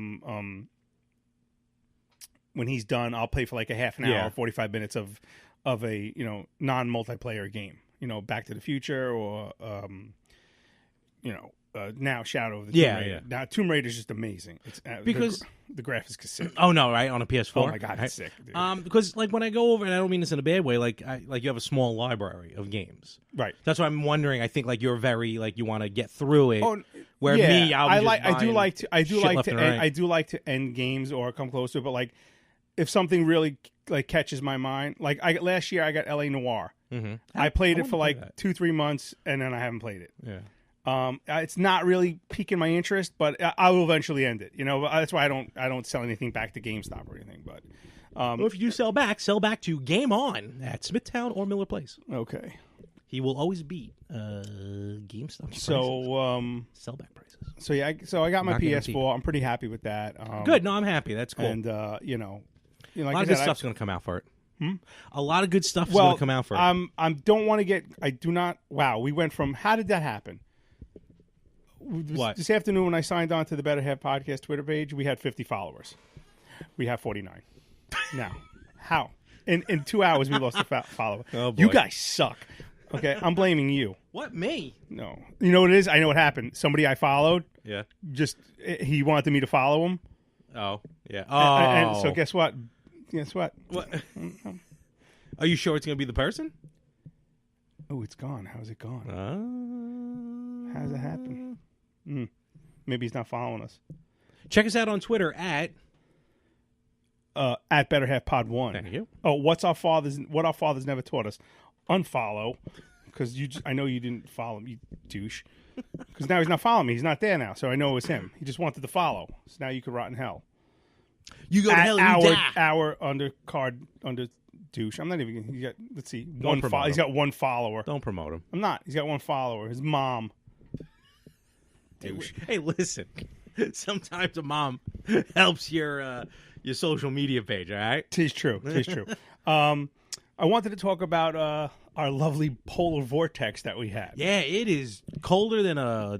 when he's done, I'll play for like a half an hour, 45 minutes of a non-multiplayer game. Back to the Future or now Shadow of the Tomb Raider. Now Tomb Raider is just amazing. It's because the graphics is sick. Oh no, right on a PS4. Oh my god, it's sick. Dude. Because like when I go over, and I don't mean this in a bad way, like you have a small library of games. Right. That's why I'm wondering. I think like you're very like you want to get through it. Where me, I do like to end games or come close to it, but like. If something really like catches my mind, like last year I got LA Noire. Mm-hmm. I played it for like 2-3 months and then I haven't played it. Yeah, it's not really piquing my interest, but I will eventually end it. That's why I don't sell anything back to GameStop or anything. But well, if you do sell back to Game On at Smithtown or Miller Place. Okay, he will always beat GameStop prices. So sell back prices. So I got my PS4. I'm pretty happy with that. Good. No, I'm happy. That's cool. And like a lot of good stuff's going to come out for it. A lot of good stuff is going to come out for it. I do not. Wow, we went from. How did that happen? What? This afternoon when I signed on to the Better Half Podcast Twitter page, we had 50 followers. We have 49 now. How? In 2 hours we lost a follower. Oh boy. You guys suck. Okay, I'm blaming you. What, me? No. You know what it is? I know what happened. Somebody I followed. Yeah. He wanted me to follow him. Oh, yeah. And so guess what? Guess what? What? Are you sure it's going to be the person? Oh, it's gone. How's it gone? How's it happen? Maybe he's not following us. Check us out on Twitter at Better Half Pod 1. Thank you. Oh, what our fathers never taught us. Unfollow, because I know you didn't follow me, you douche. Because now he's not following me. He's not there now, so I know it was him. He just wanted to follow. So now you could rot in hell. You go to hell and you die. Our undercard under douche. I'm not even. He got. Let's see. He's got one follower. Don't promote him. I'm not. He's got one follower. His mom. Douche. Hey, listen. Sometimes a mom helps your social media page. All right. Tis true. I wanted to talk about our lovely polar vortex that we had. Yeah, it is colder than a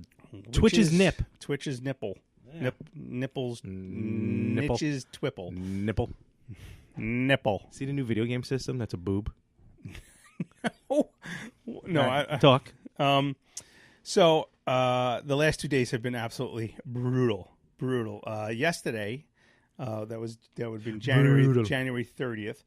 Twitch's nip. Twitch's nipple. Yeah. Nipples. Nipple. Nitches twipple. Nipple. See the new video game system? That's a boob. No, right, talk. So the last 2 days have been absolutely brutal. Yesterday, that would have been January 30th.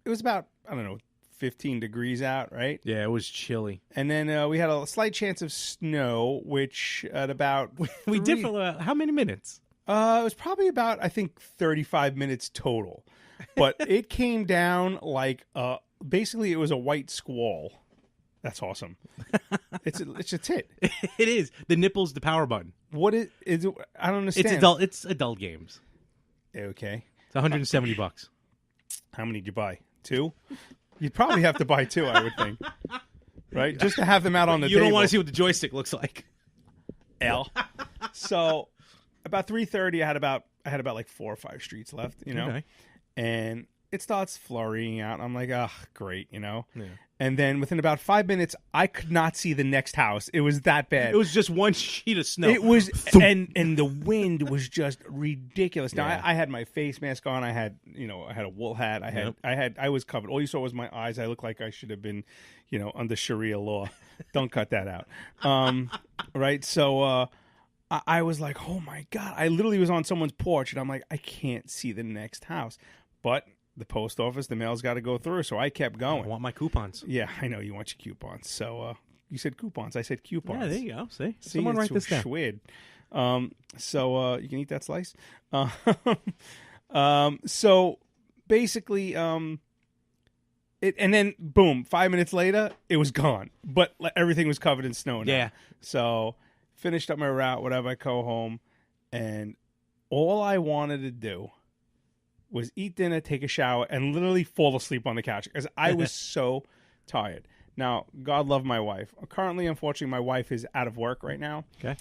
It was about, I don't know, 15 degrees out, right? Yeah, it was chilly. And then we had a slight chance of snow, which at about... we did for how many minutes? It was probably about, I think, 35 minutes total. But it came down like, basically it was a white squall. That's awesome. It's a tit. It is. The nipple's the power button. What is it? I don't understand. It's adult games. Okay. It's $170. How many did you buy? 2? You'd probably have to buy 2, I would think. Right? Just to have them out on the table. You don't want to see what the joystick looks like. L. So about 3:30, I had about like 4 or 5 streets left, Okay. And it starts flurrying out. I'm like, great, Yeah. And then within about 5 minutes, I could not see the next house. It was that bad. It was just one sheet of snow. It was, and the wind was just ridiculous. Now I had my face mask on. I had a wool hat. I was covered. All you saw was my eyes. I looked like I should have been, under Sharia law. Don't cut that out. Right. So I was like, oh my God! I literally was on someone's porch, and I'm like, I can't see the next house, but. The post office, the mail's got to go through, so I kept going. I want my coupons. Yeah, I know you want your coupons. So you said coupons. I said coupons. Yeah, there you go. See? Someone write this down. Schwid. So you can eat that slice. So basically, and then boom, 5 minutes later, it was gone. But everything was covered in snow now. Yeah. So finished up my route, whatever. I go home, and all I wanted to do was eat dinner, take a shower, and literally fall asleep on the couch because I was so tired. Now, God love my wife. Currently, unfortunately, my wife is out of work right now. Okay.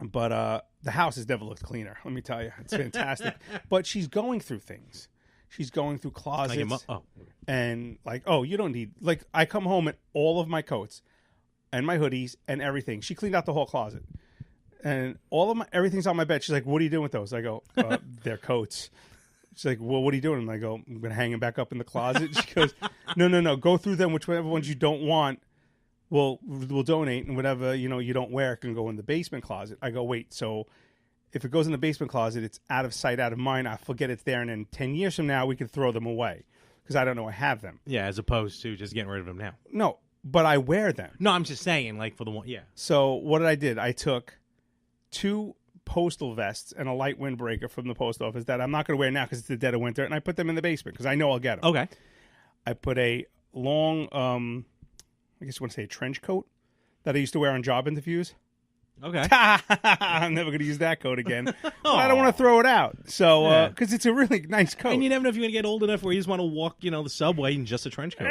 But the house has never looked cleaner. Let me tell you, it's fantastic. But she's going through things. She's going through closets, and you don't need I come home and all of my coats and my hoodies and everything. She cleaned out the whole closet. And everything's on my bed. She's like, what are you doing with those? I go, they're coats. She's like, well, what are you doing? And I go, I'm going to hang them back up in the closet. She goes, no. Go through them. Whichever ones you don't want, we'll donate. And whatever, you don't wear can go in the basement closet. I go, wait, so if it goes in the basement closet, it's out of sight, out of mind. I forget it's there. And then 10 years from now, we can throw them away because I don't know I have them. Yeah, as opposed to just getting rid of them now. No, but I wear them. No, I'm just saying, for the one, yeah. So what did I did? I took 2 postal vests and a light windbreaker from the post office that I'm not going to wear now because it's the dead of winter, and I put them in the basement because I know I'll get them. Okay. I put a long, I guess you want to say a trench coat that I used to wear on job interviews. Okay. I'm never going to use that coat again. But I don't want to throw it out. So, because it's a really nice coat. And you never know if you're going to get old enough where you just want to walk, the subway in just a trench coat.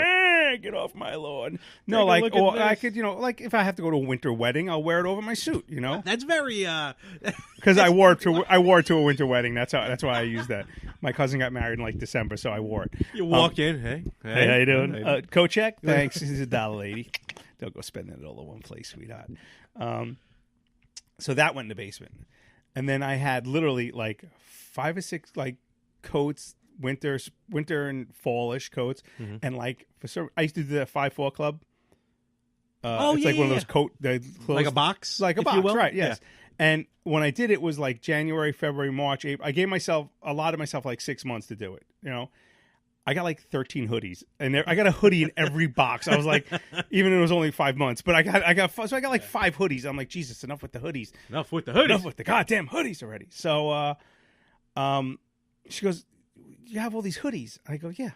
Get off my lawn. No, I could, if I have to go to a winter wedding, I'll wear it over my suit, That's very, because I wore it to a winter wedding. That's why I used that. My cousin got married in December, so I wore it. You walk in, hey, how you doing? Coat check? Thanks. This is a $1 lady. Don't go spending it all in one place, sweetheart. So that went in the basement. And then I had literally 5 or 6 coats, winter and fallish coats, and I used to do the 5-4 club. It's one of those coat, like a box, like a box, right? Yes. And when I did it was like January, February, March, April. I gave myself like 6 months to do it. I got like 13 hoodies, and I got a hoodie in every box. I was like, even if it was only 5 months, but I got like 5 hoodies. I'm like, Jesus, enough with the hoodies. Enough with the hoodies. Enough with the goddamn hoodies already. So, she goes, you have all these hoodies. I go, yeah,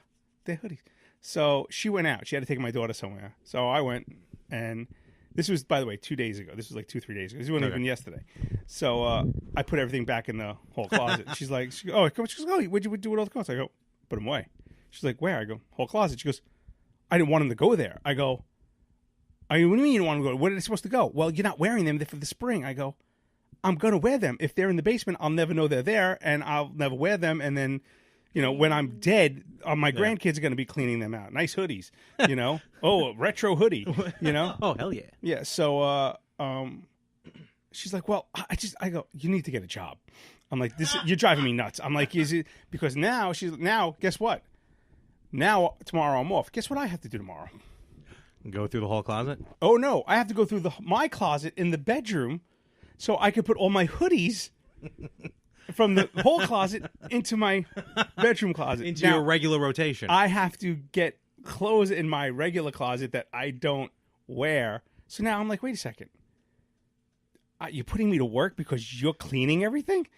they're hoodies. So she went out. She had to take my daughter somewhere. So I went, and this was, by the way, 2 days ago. This was like 2-3 days ago. This wasn't even yesterday. So I put everything back in the whole closet. She goes, what'd you do with all the clothes? I go, put them away. She's like, where? I go, whole closet. She goes, I didn't want them to go there. I go, what do you mean you don't want them to go? Where are they supposed to go? Well, you're not wearing them for the spring. I go, I'm going to wear them. If they're in the basement, I'll never know they're there, and I'll never wear them. And then, when I'm dead, my grandkids are going to be cleaning them out. Nice hoodies, Oh, a retro hoodie, Oh, hell yeah. Yeah, so she's like, well, I go, you need to get a job. I'm like, you're driving me nuts. I'm like, is it because now guess what? Now tomorrow I'm off. Guess what I have to do tomorrow? Go through the whole closet? Oh no, I have to go through my closet in the bedroom so I could put all my hoodies from the whole closet into my bedroom closet. Into your regular rotation. I have to get clothes in my regular closet that I don't wear. So now I'm like, wait a second. You're putting me to work because you're cleaning everything?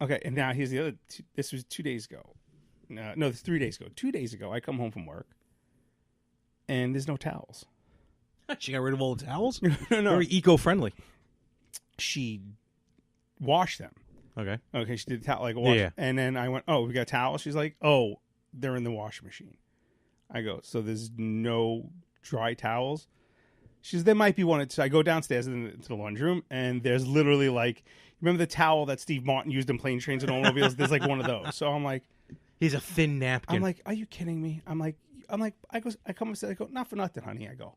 Okay, and now here's the other. This was 2 days ago. No, it's 3 days ago. 2 days ago, I come home from work, and there's no towels. She got rid of all the towels? No. Very eco-friendly. She washed them. Okay, she did the towel, wash. Yeah. And then I went, oh, we got towels? She's like, oh, they're in the washing machine. I go, so there's no dry towels? She says, there might be one. So I go downstairs into the laundry room, and there's literally remember the towel that Steve Martin used in Plane, Trains, and Automobiles? There's one of those. So I'm like, he's a thin napkin. I'm like, are you kidding me? I come upstairs, I go, not for nothing, honey. I go,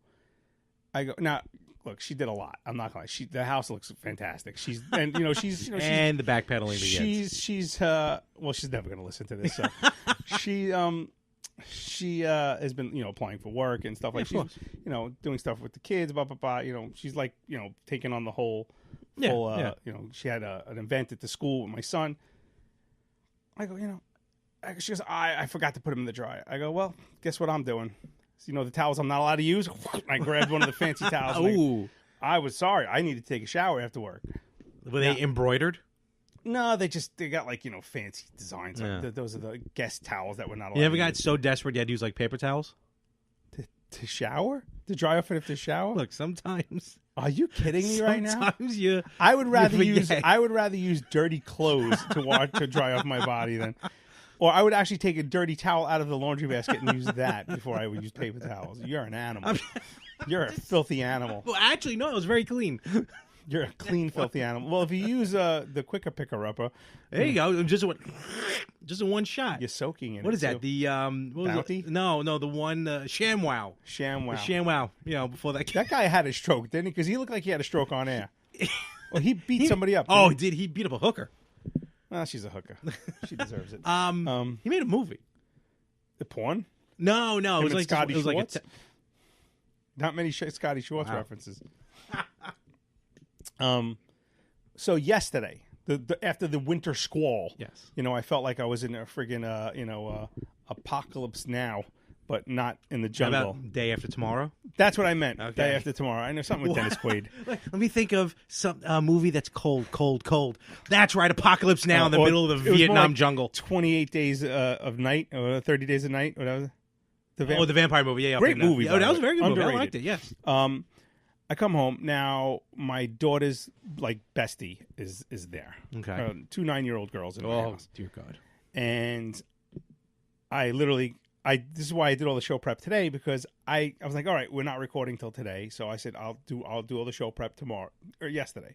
now, look, she did a lot. I'm not gonna lie. The house looks fantastic. She's and the backpedaling begins. She's never gonna listen to this. So she has been applying for work and stuff like she's doing stuff with the kids, blah blah blah. She's taking on the whole she had an event at the school with my son. I go, she goes, I forgot to put them in the dryer. I go, well, guess what I'm doing? So, the towels I'm not allowed to use. I grabbed one of the fancy towels. Ooh. I was sorry. I needed to take a shower after work. Were they embroidered? No, they got fancy designs. Yeah. Those are the guest towels that were not allowed. You ever got so desperate you had to use paper towels? To shower? To dry off it after shower? Look, sometimes. Are you kidding me right now? Sometimes you. I would rather use dirty clothes to dry off my body than. Or I would actually take a dirty towel out of the laundry basket and use that before I would use paper towels. You're an animal. You're a filthy animal. Well, actually, no, it was very clean. You're a clean, filthy animal. Well, if you use the quicker picker-upper... There you go. Just in one shot. You're soaking in What it, is that? too. The, Bounty? No, the one, ShamWow. ShamWow. ShamWow. Before that... That guy had a stroke, didn't he? Because he looked like he had a stroke on air. Well, he beat somebody up. Oh, did he beat up a hooker? Well, she's a hooker. She deserves it. He made a movie. The porn? No. It was like Scotty it was Schwartz? like Not many Scotty Schwartz references. So yesterday, after the winter squall, yes, I felt like I was in a friggin' apocalypse now, but not in the jungle. How about day after tomorrow? That's what I meant. Okay. Day after tomorrow. I know something with Dennis Quaid. Let me think of some movie that's cold. That's right, apocalypse now in the middle of the Vietnam jungle. 28 Days of Night or 30 Days of Night. Whatever. The vampire movie. Yeah, great movie. Oh, that was a very good Underrated. movie. I liked it. Yes. I come home now. My daughter's bestie is there. Okay. 2 9-year-old girls in my house. Dear God. And I literally. This is why I did all the show prep today, because I was like, all right, we're not recording till today, so I said I'll do all the show prep tomorrow or yesterday.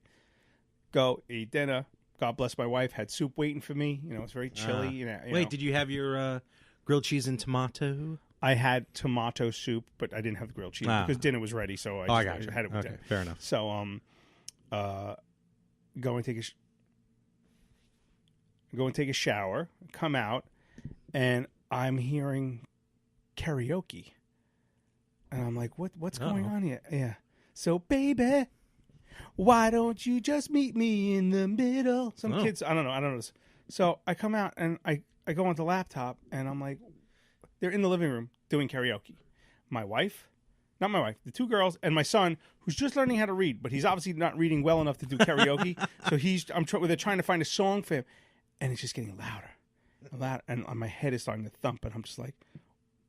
Go eat dinner. God bless my wife. Had soup waiting for me. It's very chilly. Wait, did you have your grilled cheese and tomato? I had tomato soup, but I didn't have the grilled cheese because dinner was ready. So I had it with dinner. Fair enough. So go and take a shower. Come out, and I'm hearing karaoke, and I'm like, "What's going on here?" Yeah. So, baby, why don't you just meet me in the middle? Some kids, I don't know. So I come out and I go on the laptop and I'm like, they're in the living room doing karaoke. Not my wife, the two girls, and my son, who's just learning how to read, but he's obviously not reading well enough to do karaoke. So they're trying to find a song for him, and it's just getting louder, and my head is starting to thump, and I'm just like,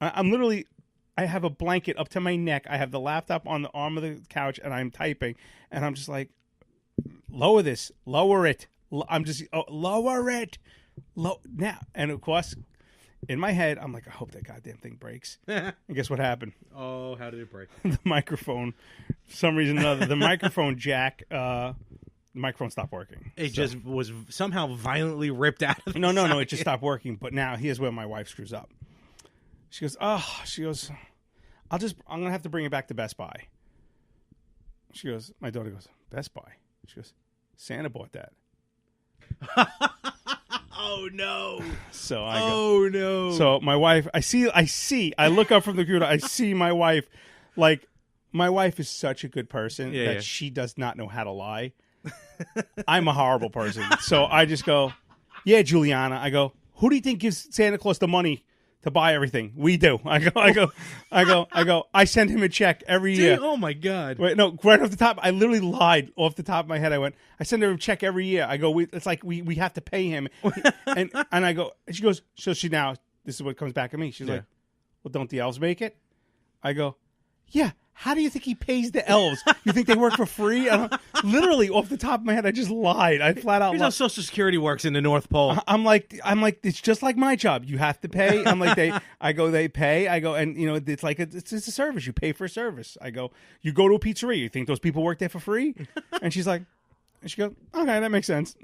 I'm literally, I have a blanket up to my neck, I have the laptop on the arm of the couch, and I'm typing, and I'm just like, lower it. I'm just, lower it, now, and of course. In my head, I'm like, I hope that goddamn thing breaks. And guess what happened? Oh, how did it break? The microphone, for some reason or another, the microphone jack, the microphone stopped working. It just was somehow violently ripped out of the No, socket. it just stopped working. But now, here's where my wife screws up. She goes, I'm going to have to bring it back to Best Buy. She goes, my daughter goes, Best Buy? She goes, Santa bought that. Oh no! So I go. Oh no! So my wife, I look up from the computer. I see my wife. Like, my wife is such a good person that she does not know how to lie. I'm a horrible person, so I just go, yeah, Juliana. I go, who do you think gives Santa Claus the money to buy everything? We do. I go. I send him a check every year. Oh my God! Wait, no, right off the top, I literally lied off the top of my head. I send her a check every year. I go, it's like we have to pay him, and I go. And she goes, so she now. This is what comes back at me. She's like, well, don't the elves make it? I go, yeah. How do you think he pays the elves? You think they work for free? Literally, off the top of my head, I just lied. I flat out Here's lied. how Social Security works in the North Pole. I'm like, it's just like my job. You have to pay. I'm like, they pay. I go, and it's like it's a service. You pay for a service. I go, you go to a pizzeria. You think those people work there for free? And she goes, okay, that makes sense.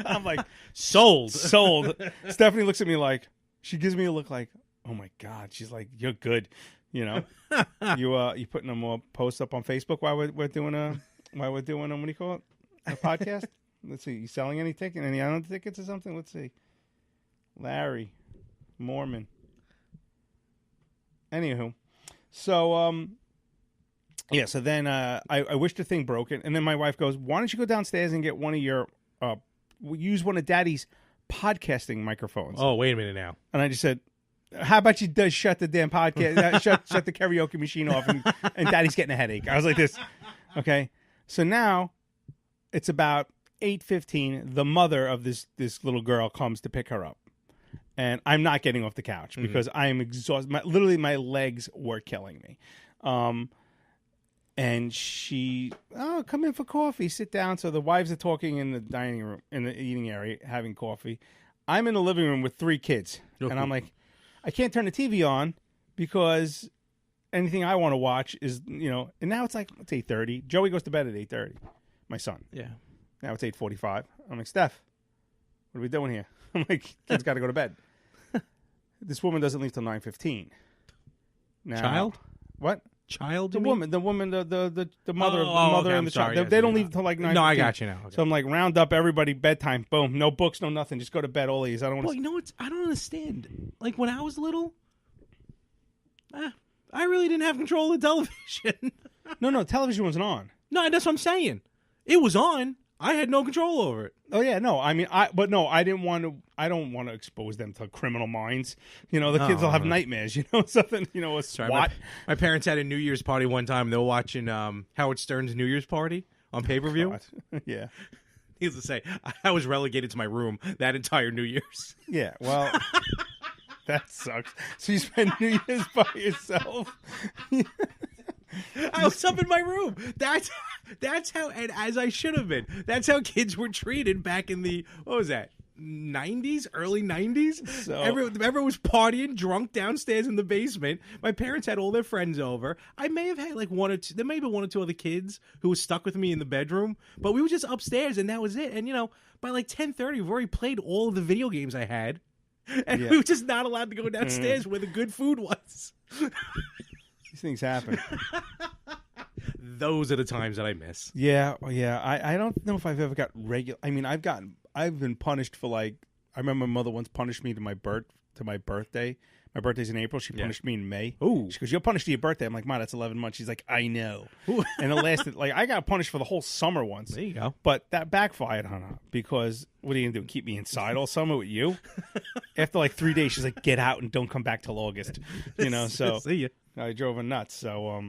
I'm like, sold. Stephanie looks at me like, she gives me a look like, oh my God. She's like, you're good. You putting a more posts up on Facebook while we're doing what do you call it, a podcast? Let's see, you selling any island tickets or something? Let's see, Larry Mormon. Anywho, so so then I wish the thing broke it, and then my wife goes, why don't you go downstairs and get one of your use one of Daddy's podcasting microphones? Oh, wait a minute now. And I just said, how about you shut the damn podcast, shut the karaoke machine off, and Daddy's getting a headache. I was like this. Okay. So now it's about 8:15. The mother of this little girl comes to pick her up. And I'm not getting off the couch because I am exhausted. Literally, my legs were killing me. And she, come in for coffee, sit down. So the wives are talking in the dining room, in the eating area, having coffee. I'm in the living room with 3 kids. And I'm like, I can't turn the TV on because anything I want to watch is, and now it's like, it's 8:30. Joey goes to bed at 8:30, my son. Yeah. Now it's 8:45. I'm like, Steph, what are we doing here? I'm like, kids got to go to bed. This woman doesn't leave till 9:15. Now, Child? What? Child? The woman, the mother, the mother okay, and the sorry, child. They don't leave till like 9:15. No, I got you now. Okay. So I'm like, round up everybody, bedtime, boom, no books, no nothing, just go to bed, all these. I don't want to. Well, I don't understand. Like when I was little, I really didn't have control of the television. No, television wasn't on. No, that's what I'm saying. It was on. I had no control over it. Oh yeah, no. I mean, I didn't want to. I don't want to expose them to criminal minds. The kids will have nightmares. Something. A SWAT. My parents had a New Year's party one time. They were watching Howard Stern's New Year's party on pay-per-view. Yeah. Needless to say, I was relegated to my room that entire New Year's. Yeah. Well, that sucks. So you spend New Year's by yourself. I was up in my room. That's how, and as I should have been. That's how kids were treated back in the, what was that, 90s, early 90s? So, everyone was partying, drunk downstairs in the basement. My parents had all their friends over. I may have had like there may have been 1 or 2 other kids who were stuck with me in the bedroom, but we were just upstairs and that was it. And by like 10:30, we've already played all of the video games I had. And we were just not allowed to go downstairs where the good food was. These things happen. Those are the times that I miss. Yeah. I don't know if I've ever got regular. I mean, I've been punished for like I remember my mother once punished me to my birthday. My birthday's in April. She punished me in May. Ooh. She goes, "You're punished to your birthday." I'm like, "Ma, that's 11 months." She's like, "I know." And it lasted, like, I got punished for the whole summer once. There you go. But that backfired on her because what are you going to do? Keep me inside all summer with you? After like 3 days, she's like, "Get out and don't come back till August." You know, so See ya. I drove her nuts. So,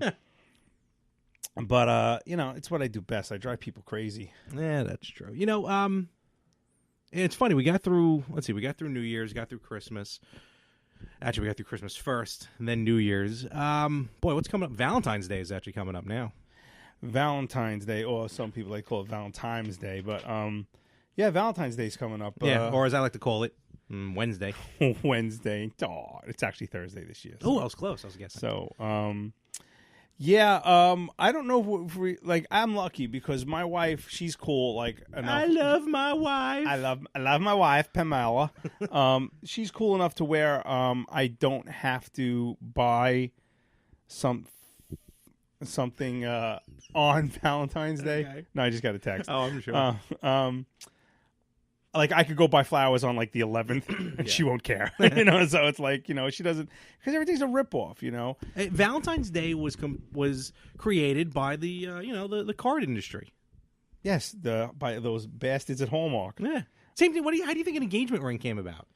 but, you know, it's what I do best. I drive people crazy. Yeah, that's true. You know, it's funny. We got through, we got through New Year's, got through Christmas. Actually, we got through Christmas first, and then New Year's. Boy, what's coming up? Valentine's Day is actually coming up now. Valentine's Day, or some people call it Valentine's Day, but yeah, Valentine's Day's coming up. Yeah, or as I like to call it, Wednesday. Wednesday. Oh, it's actually Thursday this year. So. Oh, I was close. I was guessing. So, yeah, I don't know if we, like, I'm lucky because my wife, she's cool, like, enough. I love my wife. I love my wife, Pamela. She's cool enough to where I don't have to buy something on Valentine's Day. Okay. No, I just got a text. Oh, I'm sure. Like, I could go buy flowers on, like, the 11th, and she won't care. You know, so it's like, you know, she doesn't, because everything's a ripoff, you know. Valentine's Day was created by the the card industry. Yes, by those bastards at Hallmark. Yeah. Same thing. How do you think an engagement ring came about?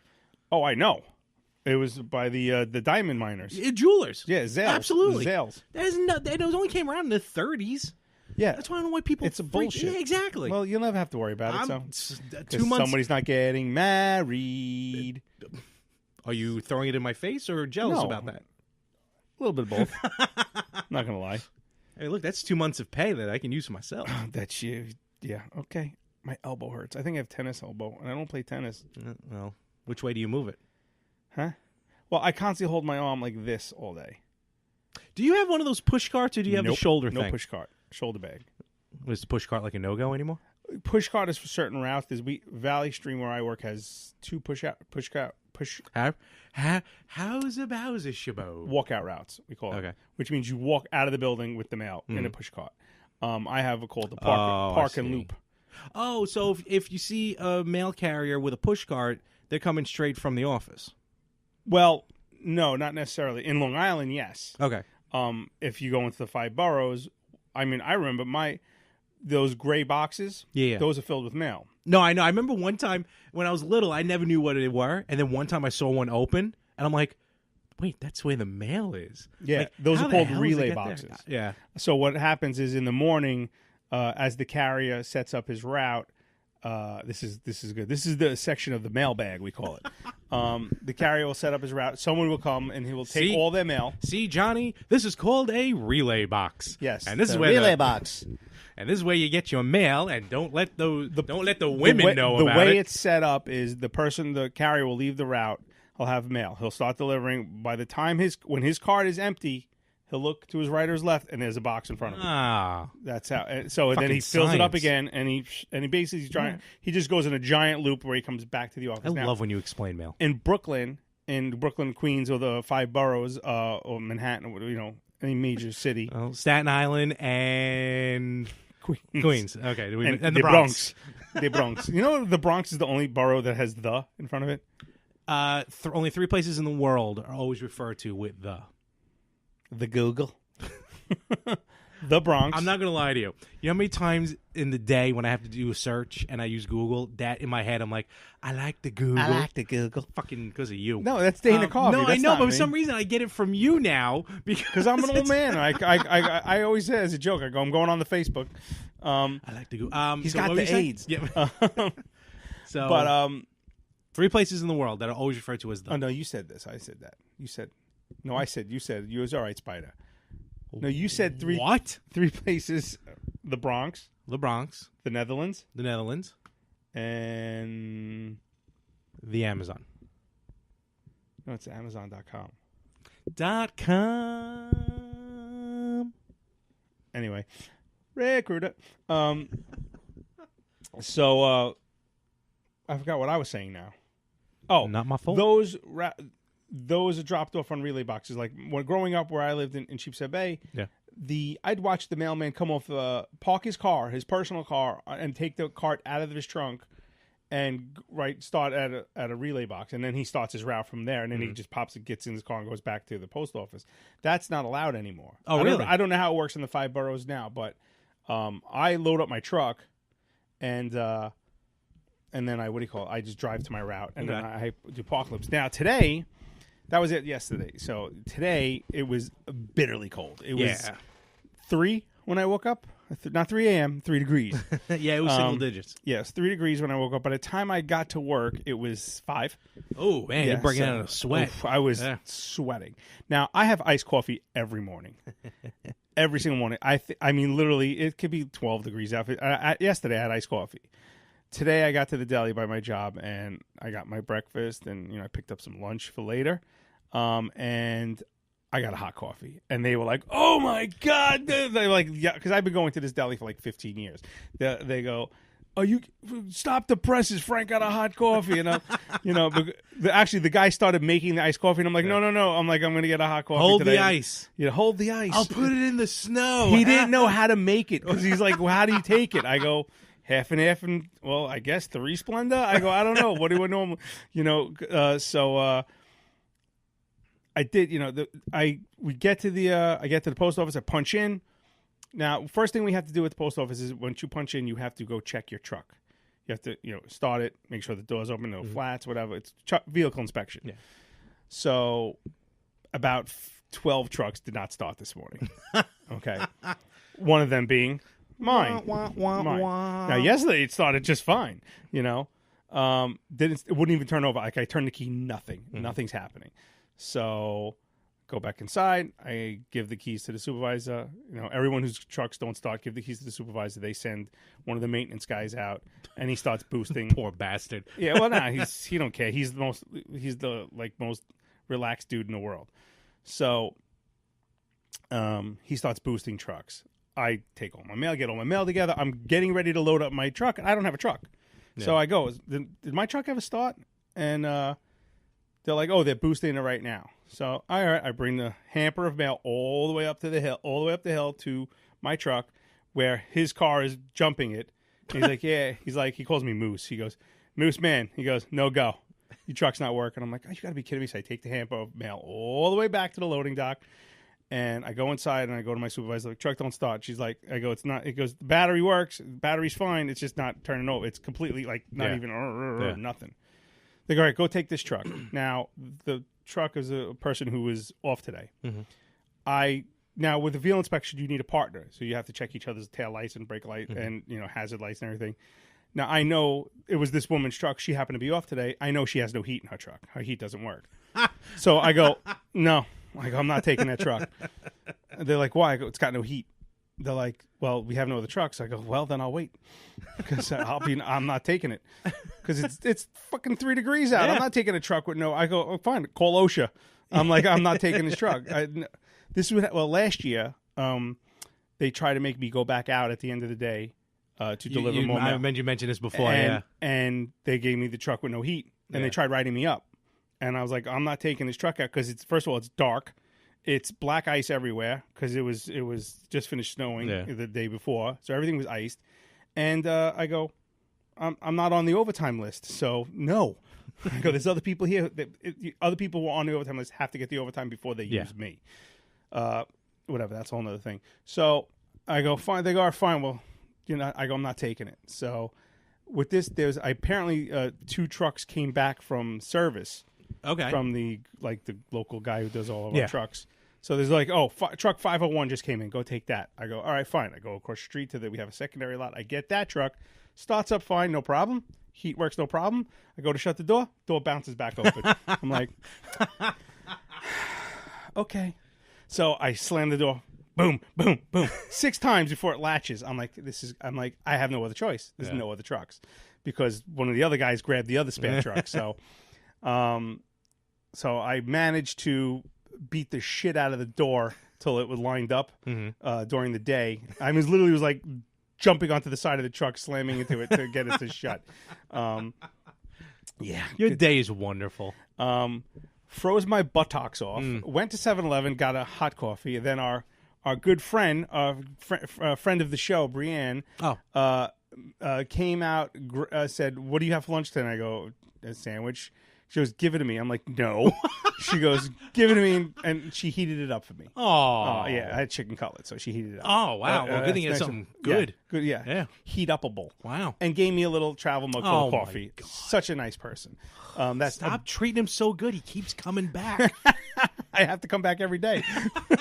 Oh, I know. It was by the diamond miners. Jewelers. Yeah, Zales. Absolutely. Zales. It only came around in the 30s. Yeah. That's why I don't know why people... It's a bullshit. Yeah, exactly. Well, you'll never have to worry about it, so... 2 months... Somebody's not getting married. Are you throwing it in my face or jealous about that? A little bit of both. Not going to lie. Hey, look, that's 2 months of pay that I can use for myself. That's you. Yeah, okay. My elbow hurts. I think I have tennis elbow, and I don't play tennis. Well, which way do you move it? Huh? Well, I constantly hold my arm like this all day. Do you have one of those push carts, or do you have the shoulder thing? No push cart. Shoulder bag. Was the push cart like a no-go anymore? Push cart is for certain routes. Valley Stream, where I work, has 2 push. How's about a shabo? Walkout routes, we call it. Okay. Which means you walk out of the building with the mail in a push cart. I have it called the park and loop. Oh, so if you see a mail carrier with a push cart, they're coming straight from the office. Well, no, not necessarily. In Long Island, yes. Okay. If you go into the 5 boroughs, I mean, I remember those gray boxes. Yeah. Those are filled with mail. No, I know. I remember one time when I was little, I never knew what they were, and then one time I saw one open, and I'm like, wait, that's where the mail is. Yeah, like, those are called relay boxes. Yeah. So what happens is in the morning, as the carrier sets up his route, this is good. This is the section of the mailbag, we call it. The carrier will set up his route. Someone will come and he will take all their mail. See, Johnny, this is called a relay box. Yes, and this is where relay box. And this is where you get your mail, and don't let the women know about it. The way it's set up is the carrier will leave the route. He'll have mail. He'll start delivering. By the time when his cart is empty, he'll look to his right or his left, and there's a box in front of him. Ah, that's how. So then he fills it up again, and he basically he just goes in a giant loop where he comes back to the office. I love when you explain mail. In Brooklyn, Queens, or the 5 boroughs, or Manhattan, or, you know, any major city. Oh, Staten Island and Queens. Okay, and the Bronx. The Bronx. You know, the Bronx is the only borough that has "the" in front of it. Only 3 places in the world are always referred to with "the." The Google. The Bronx. I'm not going to lie to you. You know how many times in the day when I have to do a search and I use Google, that in my head I'm like, I like the Google. I like the Google. Fucking because of you. No, that's Dana Coffee. No, that's I know, but me. for some reason I get it from you now because I'm an old man. I always say as a joke, I'm going on the Facebook. I like the Google. He's got the AIDS. Yeah. But 3 places in the world that are always referred to as "the." Oh no, you said this. I said that. You said. No, I said. You said. You was all right, Spider. No, you said 3. What? 3 places: the Bronx, the Netherlands, and the Amazon. No, it's Amazon.com. .com. Anyway, recruiter. So I forgot what I was saying now. Oh, not my fault. Those are dropped off on relay boxes. Like when growing up where I lived in Sheepshead Bay, I'd watch the mailman come off, park his car, his personal car, and take the cart out of his trunk and start at a relay box, and then he starts his route from there, and then he just gets in his car and goes back to the post office. That's not allowed anymore. Oh, really? I don't know how it works in the 5 boroughs now, but I load up my truck, and then I just drive to my route, and then I do parklips. Now today, that was it yesterday. So today it was bitterly cold. It was 3 when I woke up. Not 3 a.m., 3 degrees. Yeah, it was single digits. Yes, 3 degrees when I woke up. By the time I got to work, it was 5. Oh, man, you're breaking out of sweat. I was sweating. Now, I have iced coffee every morning. Every single morning. I mean, literally, it could be 12 degrees out. Yesterday, I had iced coffee. Today, I got to the deli by my job, and I got my breakfast, and I picked up some lunch for later. And I got a hot coffee, and they were like, "Oh my god!" They're like, "Yeah," because I've been going to this deli for like 15 years. They go, "Oh, you stop the presses! Frank got a hot coffee," and actually the guy started making the iced coffee, and I'm like, "No!" I'm like, "I'm going to get a hot coffee." Hold today. the ice. Yeah, hold the ice. I'll put it in the snow. He didn't know how to make it because he's like, "Well, how do you take it?" I go, half and half, and well, I guess 3 Splenda. I go, I don't know. What do I normally, I did, I get to the post office. I punch in. Now, first thing we have to do at the post office is once you punch in, you have to go check your truck. You have to, start it, make sure the door's open, no flats, whatever. It's vehicle inspection. Yeah. So, about 12 trucks did not start this morning. Okay, one of them being mine. Mine. Now, yesterday it started just fine. It wouldn't even turn over. Like I turned the key, nothing's happening. So, go back inside. I give the keys to the supervisor. Everyone whose trucks don't start, give the keys to the supervisor. They send one of the maintenance guys out, and he starts boosting. Poor bastard. Yeah, well, he don't care. He's the most relaxed dude in the world. So, he starts boosting trucks. I take all my mail, get all my mail together. I'm getting ready to load up my truck, and I don't have a truck. Yeah. So I go, did my truck have a start? And they're like, oh, they're boosting it right now. So, all right, I bring the hamper of mail all the way up the hill to my truck where his car is jumping it. And he's like, yeah. He's like, he calls me Moose. He goes, Moose man. He goes, no go. Your truck's not working. I'm like, oh, you got to be kidding me. So I take the hamper of mail all the way back to the loading dock. And I go inside and I go to my supervisor, like, truck don't start. She's like, I go, it's not. It goes, the battery works. The battery's fine. It's just not turning over. It's completely not even nothing. They go, all right, go take this truck. Now, the truck is a person who is off today. Mm-hmm. Now, with the vehicle inspection, you need a partner. So you have to check each other's tail lights and brake light and, hazard lights and everything. Now, I know it was this woman's truck. She happened to be off today. I know she has no heat in her truck. Her heat doesn't work. So I go, no. I go, I'm not taking that truck. They're like, why? I go, it's got no heat. They're like, well, we have no other trucks. I go, well, then I'll wait because I'm not taking it because it's fucking 3 degrees out. Yeah. I'm not taking a truck with no. I go, oh, fine, call OSHA. I'm like, I'm not taking this truck. Last year, they tried to make me go back out at the end of the day to deliver more mail. You mentioned this before, and they gave me the truck with no heat, and they tried writing me up, and I was like, I'm not taking this truck out because first of all, it's dark. It's black ice everywhere because it was just finished snowing the day before, so everything was iced. And I go, I'm not on the overtime list, so no. I go, there's other people here. Other people who are on the overtime list have to get the overtime before they use me. Whatever, that's a whole other thing. So I go, fine. They go, all right, fine. Well, I go, I'm not taking it. So with this, there's apparently 2 trucks came back from service. Okay. From the local guy who does all of our trucks. So there's like, truck 501 just came in. Go take that. I go, all right, fine. I go across the street we have a secondary lot. I get that truck. Starts up fine, no problem. Heat works, no problem. I go to shut the door. Door bounces back open. I'm like, okay. So I slam the door. Boom, boom, boom. 6 times before it latches. I'm like, I have no other choice. There's no other trucks because one of the other guys grabbed the other spare truck. So, so I managed to beat the shit out of the door till it was lined up during the day. I was literally jumping onto the side of the truck, slamming into it to get it to shut. Your day is wonderful. Froze my buttocks off. Went to 7-Eleven, got a hot coffee. And then our good friend, friend of the show, Brienne, came out, said, "What do you have for lunch today?" And I go, "A sandwich." She goes, "Give it to me." I'm like, "No." She goes, "Give it to me," and she heated it up for me. Oh, yeah, I had chicken cutlet, so she heated it up. Oh, wow. Well, good thing you had something good. Yeah, good, yeah. Yeah. Heat upable. Wow. And gave me a little travel mug full of coffee. Such a nice person. Stop treating him so good. He keeps coming back. I have to come back every day.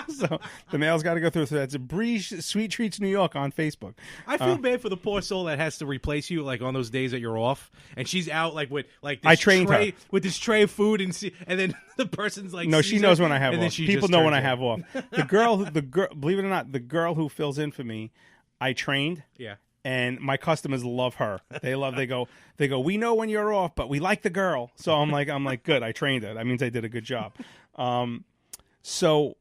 So the mail's got to go through. So that's a Breeze Sweet Treats New York on Facebook. I feel bad for the poor soul that has to replace you, like on those days that you're off, and she's out like with like this tray, with this tray of food, and then the person's like, no, she knows when I have off. People know when I have off. The girl, believe it or not, the girl who fills in for me, I trained. Yeah. And my customers love her. They go, "We know when you're off, but we like the girl." So I'm like, good. I trained her. That means I did a good job. So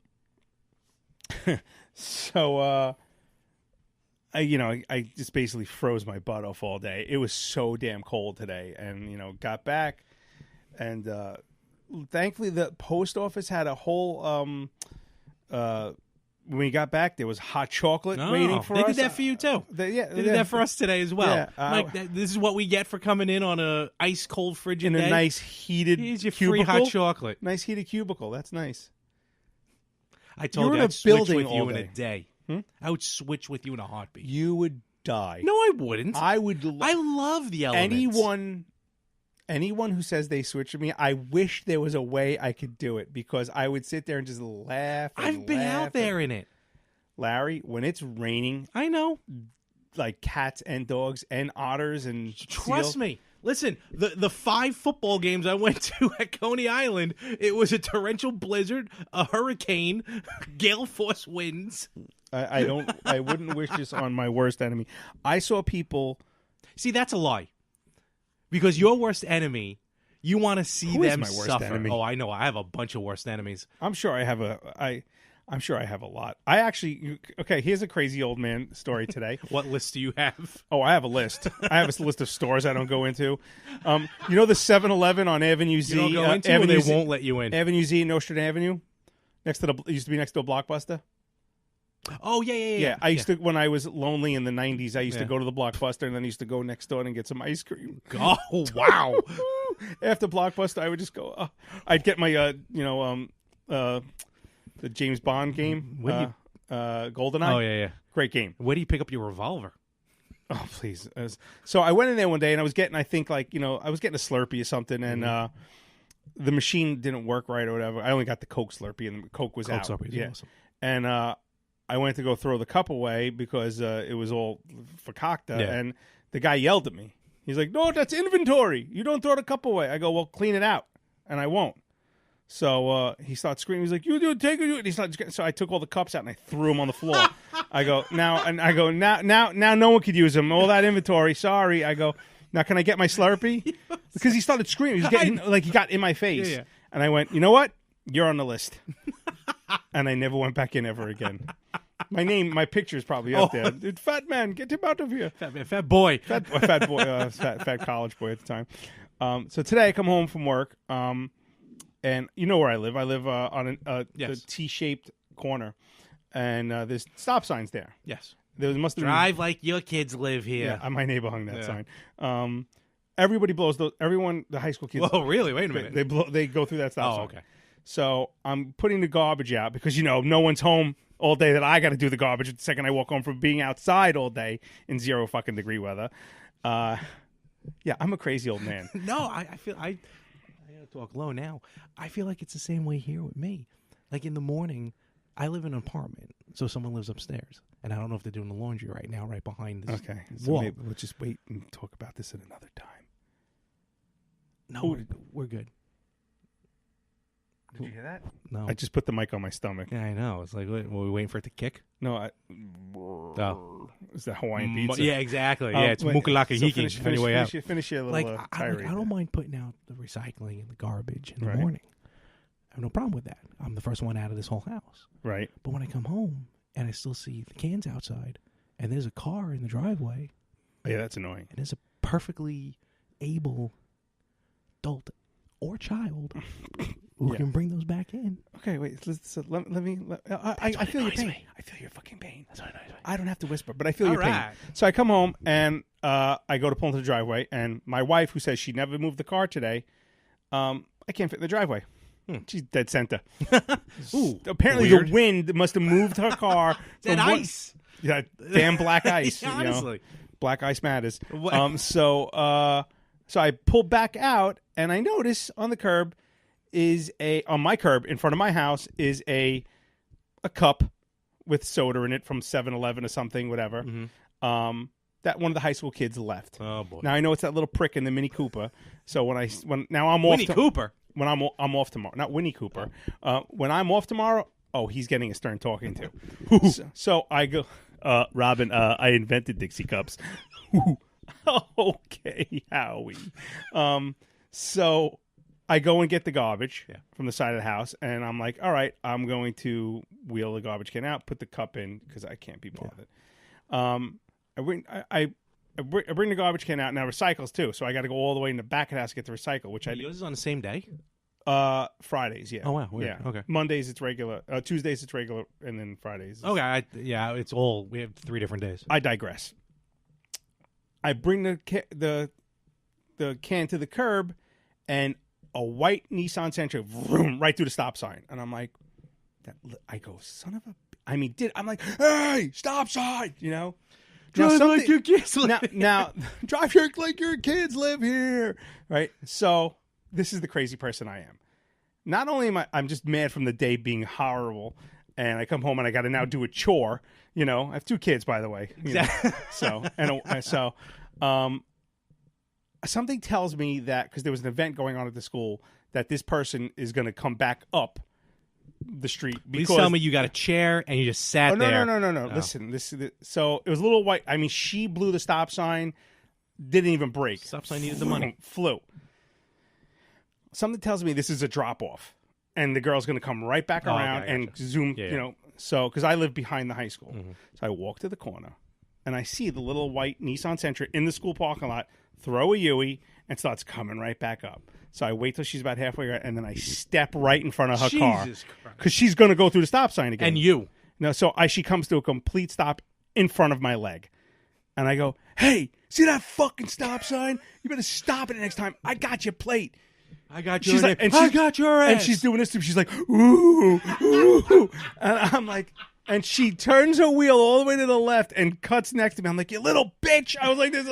I just basically froze my butt off all day. It was so damn cold today, and got back, and thankfully the post office had a whole when we got back, there was hot chocolate waiting for us. They did that for you, too. They did that for us today as well. Yeah, Mike, this is what we get for coming in on a ice-cold frigid day. In a nice heated Here's your cubicle. Free hot chocolate. Nice heated cubicle. That's nice. I told you I'd switch with you in a day. I would switch with you in a heartbeat. You would die. No, I wouldn't. I would. I love the elements. Anyone who says they switch with me, I wish there was a way I could do it, because I would sit there and just laugh. I've been out there in it. Larry, when it's raining, I know, like cats and dogs and otters and trust me. Listen, the 5 football games I went to at Coney Island, it was a torrential blizzard, a hurricane, gale force winds. I wouldn't wish this on my worst enemy. I saw people. See, that's a lie. Because your worst enemy, you want to see them is my worst suffer. enemy? Oh, I know. I have a bunch of worst enemies. I'm sure I have a lot. I actually, okay, here's a crazy old man story today. What list do you have? Oh, I have a list. I have a list of stores I don't go into. The 7-Eleven on Avenue Z? You don't go into, Avenue or they Z, won't let you in? Avenue Z, Nostrand Avenue? It used to be next to a Blockbuster. Oh, yeah. I used to, when I was lonely in the 90s, I used to go to the Blockbuster, and then I used to go next door and get some ice cream. Oh, wow. After Blockbuster, I would just go, I'd get my, the James Bond game, GoldenEye. Oh, yeah. Great game. Where do you pick up your revolver? Oh, please. So I went in there one day, and I was getting, I was getting a Slurpee or something, and the machine didn't work right or whatever. I only got the Coke Slurpee, and the Coke was out. Slurpee is awesome. And I went to go throw the cup away because it was all fakakta, and the guy yelled at me. He's like, "No, that's inventory. You don't throw the cup away." I go, "Well, clean it out," and I won't. So he starts screaming. He's like, "You do, take it." So I took all the cups out and I threw them on the floor. I go, now no one could use them. All that inventory. Sorry. I go, now can I get my Slurpee? Because he started screaming. He was getting he got in my face. Yeah. And I went, you know what? You're on the list. And I never went back in ever again. My picture is probably up there. Fat man, get him out of here. Fat boy. Fat boy. Fat college boy at the time. So today I come home from work. And you know where I live. I live on a T-shaped corner, and there's stop signs there. Yes. There must have Drive like your kids live here. Yeah, my neighbor hung that sign. Everybody blows those. Everyone, the high school kids. Whoa, really? Wait a minute. They go through that stop sign. Oh, okay. So I'm putting the garbage out because no one's home all day. That I got to do the garbage the second I walk home from being outside all day in 0 fucking degree weather. Yeah, I'm a crazy old man. No, I feel I gotta talk low now. I feel like it's the same way here with me. Like in the morning, I live in an apartment, so someone lives upstairs, and I don't know if they're doing the laundry right now, right behind this wall. Maybe we'll just wait and talk about this at another time. No, we're good. Did you hear that? No. I just put the mic on my stomach. Yeah, I know. It's like, were we waiting for it to kick? No, Is that Hawaiian pizza? Yeah, exactly. Yeah, it's mukalaka hiki on your way out. Finish your little tirade. I don't mind putting out the recycling and the garbage in the morning. I have no problem with that. I'm the first one out of this whole house. Right. But when I come home and I still see the cans outside and there's a car in the driveway. Yeah, that's annoying. And there's a perfectly able adult or child who can bring those back in. Okay, wait. Let me. I feel your pain. I feel your fucking pain. That's what annoys me. I don't have to whisper, but I feel your pain. So I come home and I go to pull into the driveway, and my wife, who says she never moved the car today, I can't fit in the driveway. She's dead center. Ooh, apparently weird. the wind must have moved her car. That ice. Yeah, damn black ice. Yeah, honestly. Black ice matters. So I pull back out, and I notice on the curb on my curb in front of my house is a cup with soda in it from 7-Eleven or something, whatever. Mm-hmm. That one of the high school kids left. Oh boy! Now I know it's that little prick in the Mini Cooper. So when now I'm off. Winnie Cooper. When I'm off tomorrow, not Winnie Cooper. When I'm off tomorrow, he's getting a stern talking to. So I go, Robin. I invented Dixie cups. Okay, Howie. So I go and get the garbage from the side of the house, and I'm like, all right, I'm going to wheel the garbage can out, put the cup in because I can't be bothered. I bring the garbage can out, now recycles too, so I got to go all the way in the back of the house to get the recycle, which Yours is on the same day? Fridays, yeah. Oh, wow. Weird. Yeah. Okay. Mondays it's regular, Tuesdays it's regular, and then Fridays. Okay, it's all, we have 3 different days. I digress. I bring the can to the curb, and a white Nissan Sentra vroom, right through the stop sign, and I'm like, I go, son of a, I'm like, hey, stop sign, you know. Drive like your kids live now drive like your kids live here, right? So this is the crazy person I am. Not only am I'm just mad from the day being horrible, and I come home and I got to now do a chore. You know, I have 2 kids, by the way. Exactly. Something tells me that because there was an event going on at the school that this person is going to come back up the street. Please tell me you got a chair and you just sat there. No. Oh. Listen, so it was a little white. She blew the stop sign, didn't even break. Stop sign needed the money. Flew. Something tells me this is a drop off, and the girl's going to come right back around and zoom. Yeah. You know, so because I live behind the high school, so I walk to the corner, and I see the little white Nissan Sentra in the school parking lot. Throw a Yui and starts coming right back up. So I wait till she's about halfway, and then I step right in front of her car because she's going to go through the stop sign again. And you, no, so she comes to a complete stop in front of my leg, and I go, "Hey, see that fucking stop sign? You better stop it next time. I got your plate. I got your. I got your ass." And she's doing this to me. She's like, "Ooh, ooh," and I'm like. And she turns her wheel all the way to the left and cuts next to me. I'm like, "You little bitch!" I was like, "This."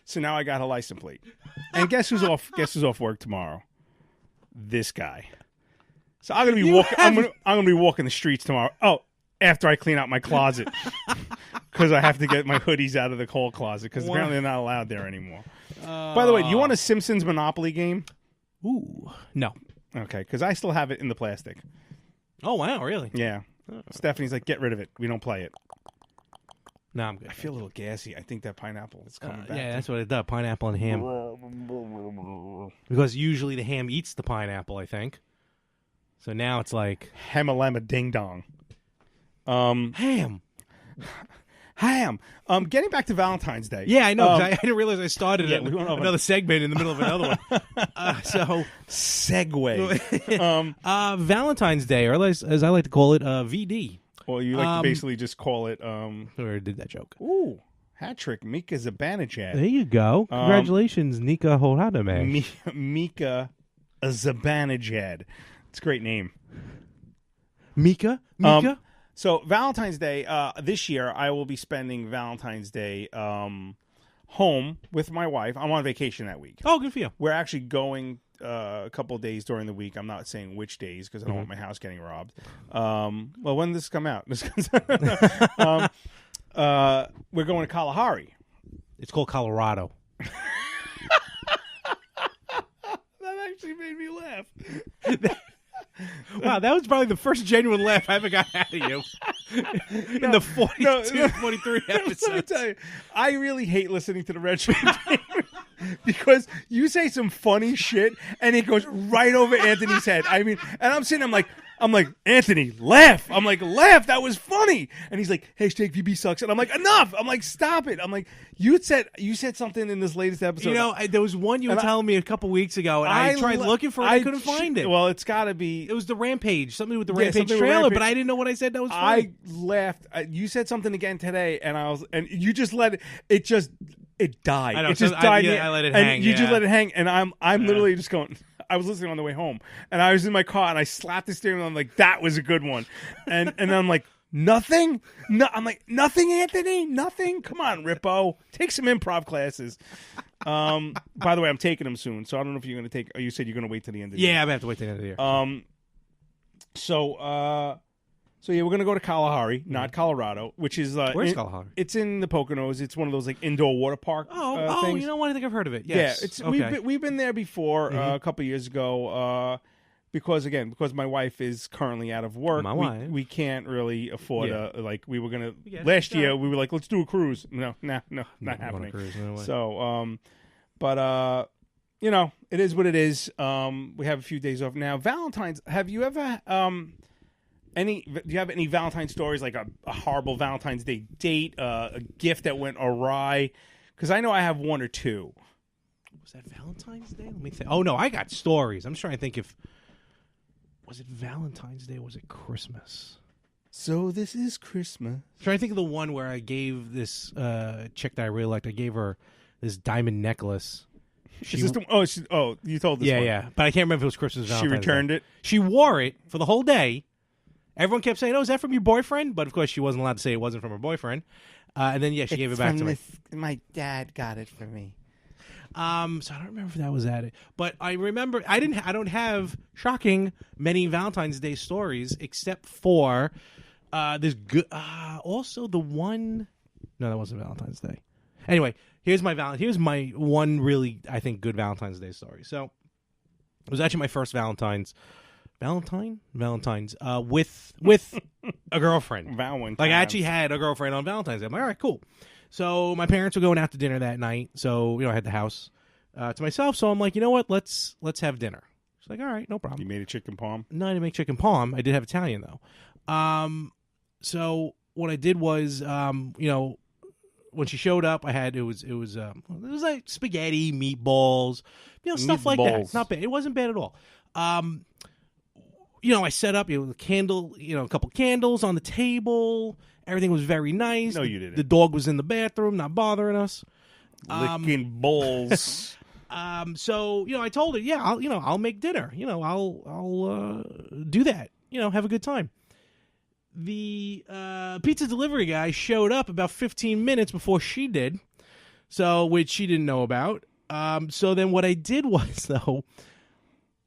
So now I got her license plate. And guess who's off? Guess who's off work tomorrow? This guy. So I'm gonna be walking. I'm gonna be walking the streets tomorrow. Oh, after I clean out my closet because I have to get my hoodies out of the coal closet because apparently they're not allowed there anymore. By the way, do you want a Simpsons Monopoly game? Ooh, no. Okay, because I still have it in the plastic. Oh wow, really? Yeah. Stephanie's like, get rid of it. We don't play it. No, I'm good. I feel a little gassy. I think that pineapple is coming back. Yeah, that's what it does. Pineapple and ham. Because usually the ham eats the pineapple, I think. So now it's like Hamalama ding dong. Ham. Getting back to Valentine's Day. Yeah, I know. I didn't realize I started another segment in the middle of another one. Segue. Valentine's Day, or as I like to call it, VD. Well, you like to basically just call it. I already did that joke. Ooh, hat trick. Mika Zibanejad. There you go. Congratulations, Nika Horadame. Mika Zibanejad. It's a great name. Mika? So Valentine's Day, this year, I will be spending Valentine's Day home with my wife. I'm on vacation that week. Oh, good for you. We're actually going a couple of days during the week. I'm not saying which days because I don't want my house getting robbed. Well, when does this come out? We're going to Kalahari. It's called Colorado. That actually made me laugh. Wow, that was probably the first genuine laugh I ever got out of you in the 43 episodes. Let me tell you, I really hate listening to the Retro Game because you say some funny shit and it goes right over Anthony's head. I mean, and I'm sitting, I'm like, Anthony, laugh. I'm like, laugh. That was funny. And he's like, hashtag VB sucks. And I'm like, enough. I'm like, stop it. I'm like, you said something in this latest episode. You know, there was one you were telling me a couple weeks ago, and I tried looking for it. I couldn't find it. Well, it's got to be. It was the Rampage, something with the Rampage trailer, but I didn't know what I said that was funny. I laughed. You said something again today, and you just let it. it died. I know, it just died. I let it and hang. You just let it hang, and I'm literally just going. I was listening on the way home, and I was in my car, and I slapped the steering wheel. I'm like, that was a good one, and I'm like, nothing. No, I'm like, nothing, Anthony, nothing. Come on, Rippo, take some improv classes. By the way, I'm taking them soon, so I don't know if you're going to take. You said you're going to wait till the end of the year. Yeah, I'm gonna have to wait till the end of the year. So yeah, we're gonna go to Kalahari, not Colorado, which is where's Kalahari? It's in the Poconos. It's one of those like indoor water park. Things. You know what? I think I've heard of it. Yes. Yeah, it's okay. we've been there before a couple years ago. Because my wife is currently out of work, we can't really afford we were gonna last year we were like, let's do a cruise. No, not happening. Cruise, no way. So but you know, it is what it is. We have a few days off now. Valentine's. Have you ever do you have any Valentine's stories, like a horrible Valentine's Day date, a gift that went awry? Because I know I have one or two. Was that Valentine's Day? Let me think. Oh no, I got stories. I'm trying to think if was it Valentine's Day or was it Christmas? So this is Christmas. I'm trying to think of the one where I gave this chick that I really liked. I gave her this diamond necklace. You told this one. Yeah. But I can't remember if it was Christmas or Valentine's She returned Day. it? She wore it for the whole day. Everyone kept saying, "Oh, is that from your boyfriend?" But of course, she wasn't allowed to say it wasn't from her boyfriend. And then, she gave it back to me. My dad got it for me. So I don't remember if that was at it, but I remember I don't have shocking many Valentine's Day stories except for this good. Also, the one. No, that wasn't Valentine's Day. Anyway, here's my one really I think good Valentine's Day story. So it was actually my first Valentine's with a girlfriend. Valentine's. Like I actually had a girlfriend on Valentine's Day. I'm like, all right, cool. So my parents were going out to dinner that night. So I had the house to myself. So I'm like, you know what? Let's have dinner. She's like, all right, no problem. You made a chicken parm? No, I didn't make chicken parm. I did have Italian though. So what I did was, when she showed up, it was like spaghetti, meatballs, stuff like that. Not bad. It wasn't bad at all. I set up a candle, a couple candles on the table. Everything was very nice. No, you didn't. The dog was in the bathroom, not bothering us. Licking bowls. So I told her, yeah, I'll make dinner. I'll do that. Have a good time. The pizza delivery guy showed up about 15 minutes before she did, which she didn't know about. So then what I did was, though,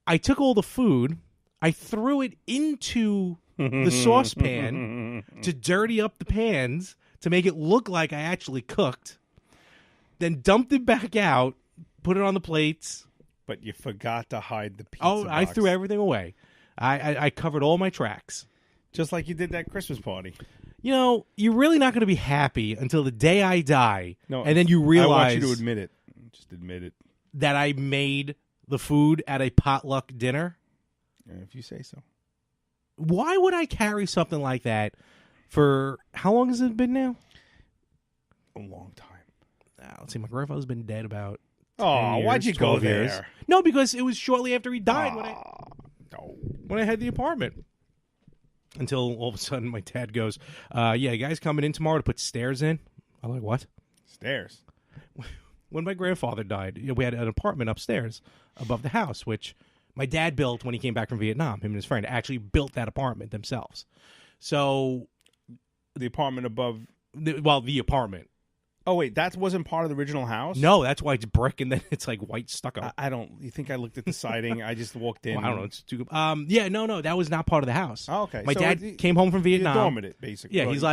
I took all the food, I threw it into the saucepan to dirty up the pans to make it look like I actually cooked, then dumped it back out, put it on the plates. But you forgot to hide the pizza box. I threw everything away. I covered all my tracks. Just like you did that Christmas party. You're really not going to be happy until the day I die. No, and then you realize... I want you to admit it. Just admit it. That I made the food at a potluck dinner. If you say so. Why would I carry something like that for... How long has it been now? A long time. Let's see. My grandfather's been dead about 10 years, why'd you go there? Years. No, because it was shortly after he died when I had the apartment. Until all of a sudden my dad goes, yeah, guys coming in tomorrow to put stairs in. I'm like, what? Stairs? When my grandfather died, we had an apartment upstairs above the house, which my dad built when he came back from Vietnam. Him and his friend actually built that apartment themselves. So... The apartment above... the apartment. Oh, wait, that wasn't part of the original house? No, that's why it's brick and then it's like white stucco. I don't... You think I looked at the siding? I just walked in. Well, I don't know. It's too... yeah, no, that was not part of the house. Oh, okay. My dad came home from Vietnam. You dormed it, basically. Yeah, he's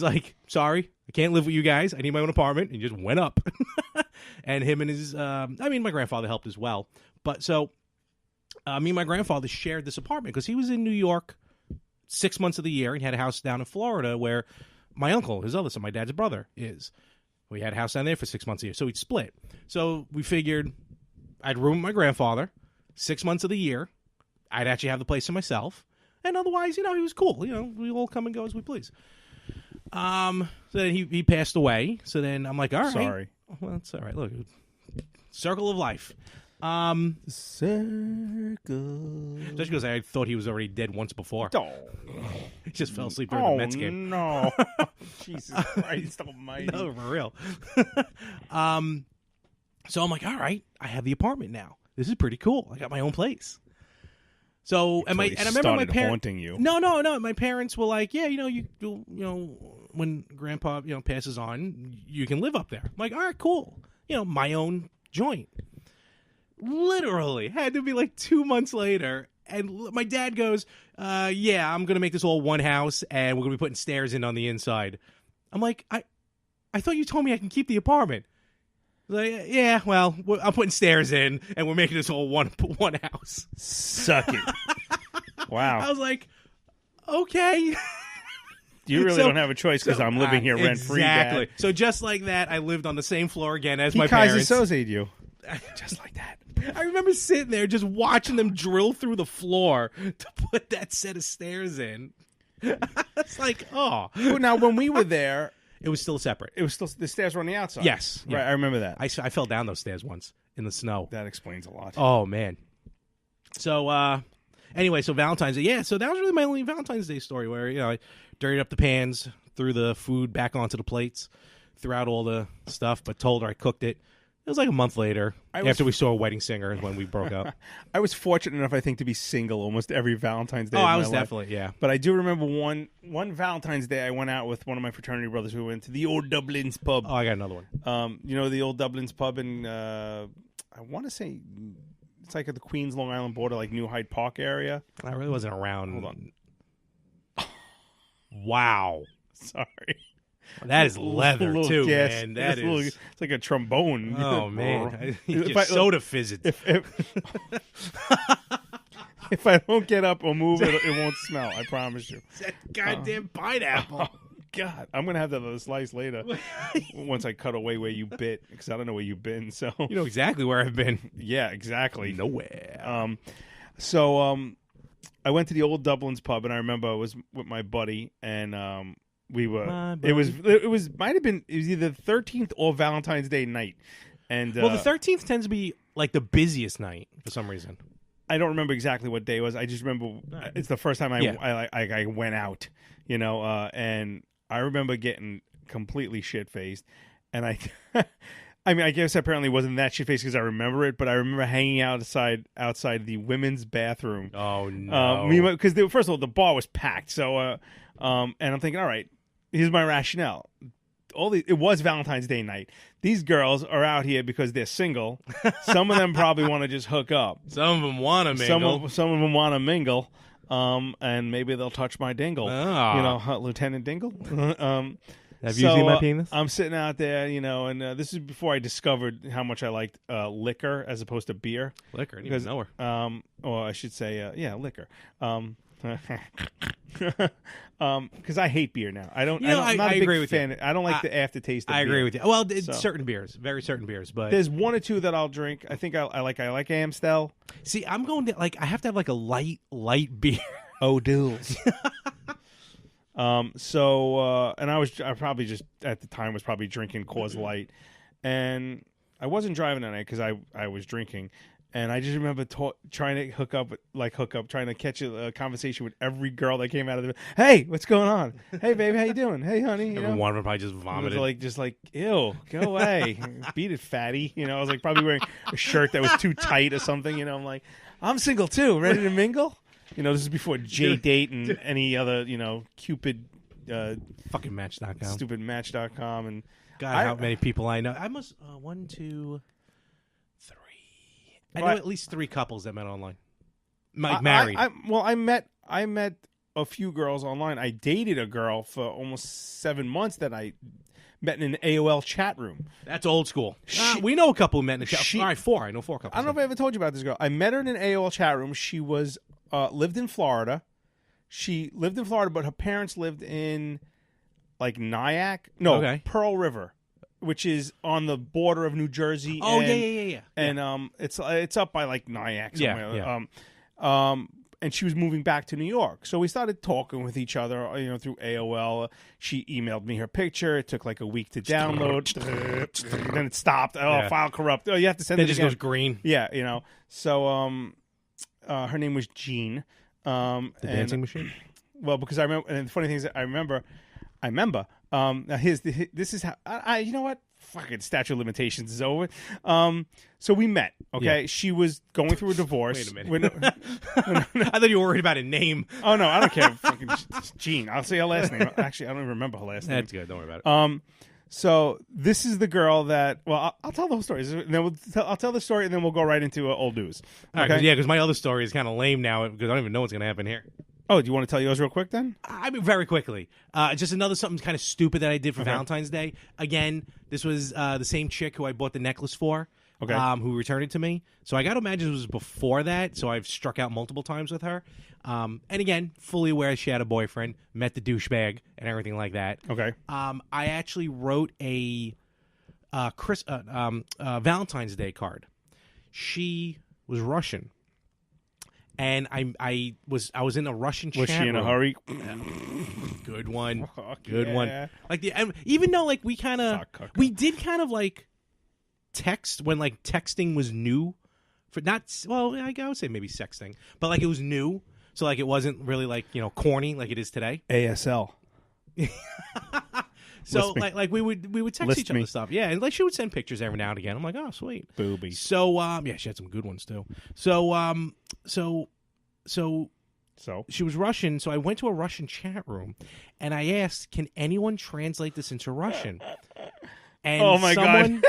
like, sorry, I can't live with you guys. I need my own apartment. And he just went up. And him and his... my grandfather helped as well. But so, me and my grandfather shared this apartment because he was in New York 6 months of the year and had a house down in Florida where my uncle, his other son, my dad's brother, is. We had a house down there for 6 months a year, so we'd split. So we figured I'd room with my grandfather 6 months of the year. I'd actually have the place to myself. And otherwise, he was cool. We all come and go as we please. So then he passed away. So then I'm like, all right. Sorry. Well, that's all right. Look, circle of life. Circle. Just because I thought he was already dead once before. Oh. He just fell asleep during the Mets game. No. Jesus Christ almighty. No, for real. So I'm like, all right, I have the apartment now. This is pretty cool. I got my own place. So and I remember my parents haunting you. No. My parents were like, yeah, when Grandpa passes on, you can live up there. I'm like, all right, cool. My own joint. Literally had to be like 2 months later, and my dad goes, yeah, I'm gonna make this all one house, and we're gonna be putting stairs in on the inside. I'm like, I thought you told me I can keep the apartment. Like, yeah, well, I'm putting stairs in, and we're making this all one house. Suck it. Wow. I was like, okay. You really don't have a choice because I'm living here rent-free, Exactly. Dad. So just like that, I lived on the same floor again as my parents. He associated you. Just like that. I remember sitting there just watching them drill through the floor to put that set of stairs in. It's like, oh. Well, now, when we were there... It was still separate. It was still the stairs were on the outside. Yes, right. I remember that. I fell down those stairs once in the snow. That explains a lot. Oh man. So anyway, so Valentine's Day. Yeah, so that was really my only Valentine's Day story where I dirtied up the pans, threw the food back onto the plates, threw out all the stuff, but told her I cooked it. It was like a month later after we saw Wedding Singer when we broke up. I was fortunate enough, I think, to be single almost every Valentine's Day. Oh, I was definitely, yeah. But I do remember one Valentine's Day I went out with one of my fraternity brothers who went to the Old Dublin's pub. Oh, I got another one. The Old Dublin's pub in, I want to say, it's like at the Queens, Long Island border, like New Hyde Park area. I really wasn't around. Hold on. Wow. Sorry. That is leather too, gas. Man. That is it's like a trombone. Oh man, soda fizz it. If I don't get up or move, it won't smell. I promise you. That goddamn pineapple. Oh, God, I'm gonna have that other slice later once I cut away where you bit because I don't know where you've been. So you know exactly where I've been. Yeah, exactly. Nowhere. I went to the Old Dublin's pub, and I remember I was with my buddy, and we were. It was either the 13th or Valentine's Day night, and well, the 13th tends to be like the busiest night for some reason. I don't remember exactly what day it was. I just remember it's the first time I went out, and I remember getting completely shit faced, and I mean, I guess apparently it wasn't that shit faced because I remember it, but I remember hanging outside the women's bathroom. Oh no! Because first of all, the bar was packed, so and I'm thinking, all right, here's my rationale. It was Valentine's Day night. These girls are out here because they're single. Some of them probably want to just hook up. Some of them want to mingle. Some of them want to mingle. And maybe they'll touch my dingle. Oh. Lieutenant Dingle. Have you seen my penis? I'm sitting out there, and this is before I discovered how much I liked liquor as opposed to beer. Liquor, I didn't even know her. Or I should say, liquor. Because I hate beer now. I'm not a big fan. I don't like the aftertaste of beer. I agree with you. Well, certain beers, very certain beers, but there's one or two that I'll drink. I think I like Amstel. See, I'm going to I have to have like a light beer. O'Doul's. And I probably just at the time was probably drinking Coors Light, and I wasn't driving that night because I was drinking. And I just remember trying to hook up, trying to catch a conversation with every girl that came out of the. Hey, what's going on? Hey, baby, how you doing? Hey, honey. One of them probably just vomited. Just like, ew, go away, beat it, fatty. I was like probably wearing a shirt that was too tight or something. I'm like, I'm single too, ready to mingle. This is before JDate and any other, Cupid, fucking Match.com, stupid Match.com, and God, how many people I know? I must 1, 2, 3. I know at least 3 couples that met online. Married. I met a few girls online. I dated a girl for almost 7 months that I met in an AOL chat room. That's old school. We know a couple who met in a chat. All right, 4. I know 4 couples. I don't know if I ever told you about this girl. I met her in an AOL chat room. She was lived in Florida. She lived in Florida, but her parents lived in like Nyack. No, okay. Pearl River, which is on the border of New Jersey. Oh, yeah. And it's up by like Nyack somewhere. Yeah. and she was moving back to New York. So we started talking with each other, through AOL. She emailed me her picture. It took like a week to download. Then it stopped. File corrupt. You have to send it again. It just goes green. Yeah, So her name was Jean. The dancing machine? Well, because I remember, and the funny thing is, I remember. Now this is how you know what? Fucking statute of limitations is over. So we met. Okay, she was going through a divorce. Wait a minute. I thought you were worried about a name. Oh no, I don't care. Fucking Jean. I'll say her last name. Actually, I don't even remember her last name. That's good. Don't worry about it. So this is the girl that. Well, I'll tell the whole story. And then I'll tell the story, and then we'll go right into old news. Okay? Because my other story is kind of lame now because I don't even know what's going to happen here. Oh, do you want to tell yours real quick then? I mean, very quickly. Just something kind of stupid that I did for Valentine's Day. Again, this was the same chick who I bought the necklace for, who returned it to me. So I got to imagine it was before that, so I've struck out multiple times with her. And again, fully aware she had a boyfriend, met the douchebag, and everything like that. Okay. I actually wrote a Valentine's Day card. She was Russian. And I was in a Russian chat room. Was she in a hurry? Good one. Good one. Like even though like we did kind of like text when like texting was new for I would say maybe sexting, but like it was new, so like it wasn't really like corny like it is today. ASL. So like we would text each other stuff, and like she would send pictures every now and again. I'm like, oh sweet, boobies. So she had some good ones too. So she was Russian. So I went to a Russian chat room, and I asked, "Can anyone translate this into Russian?" And oh my god,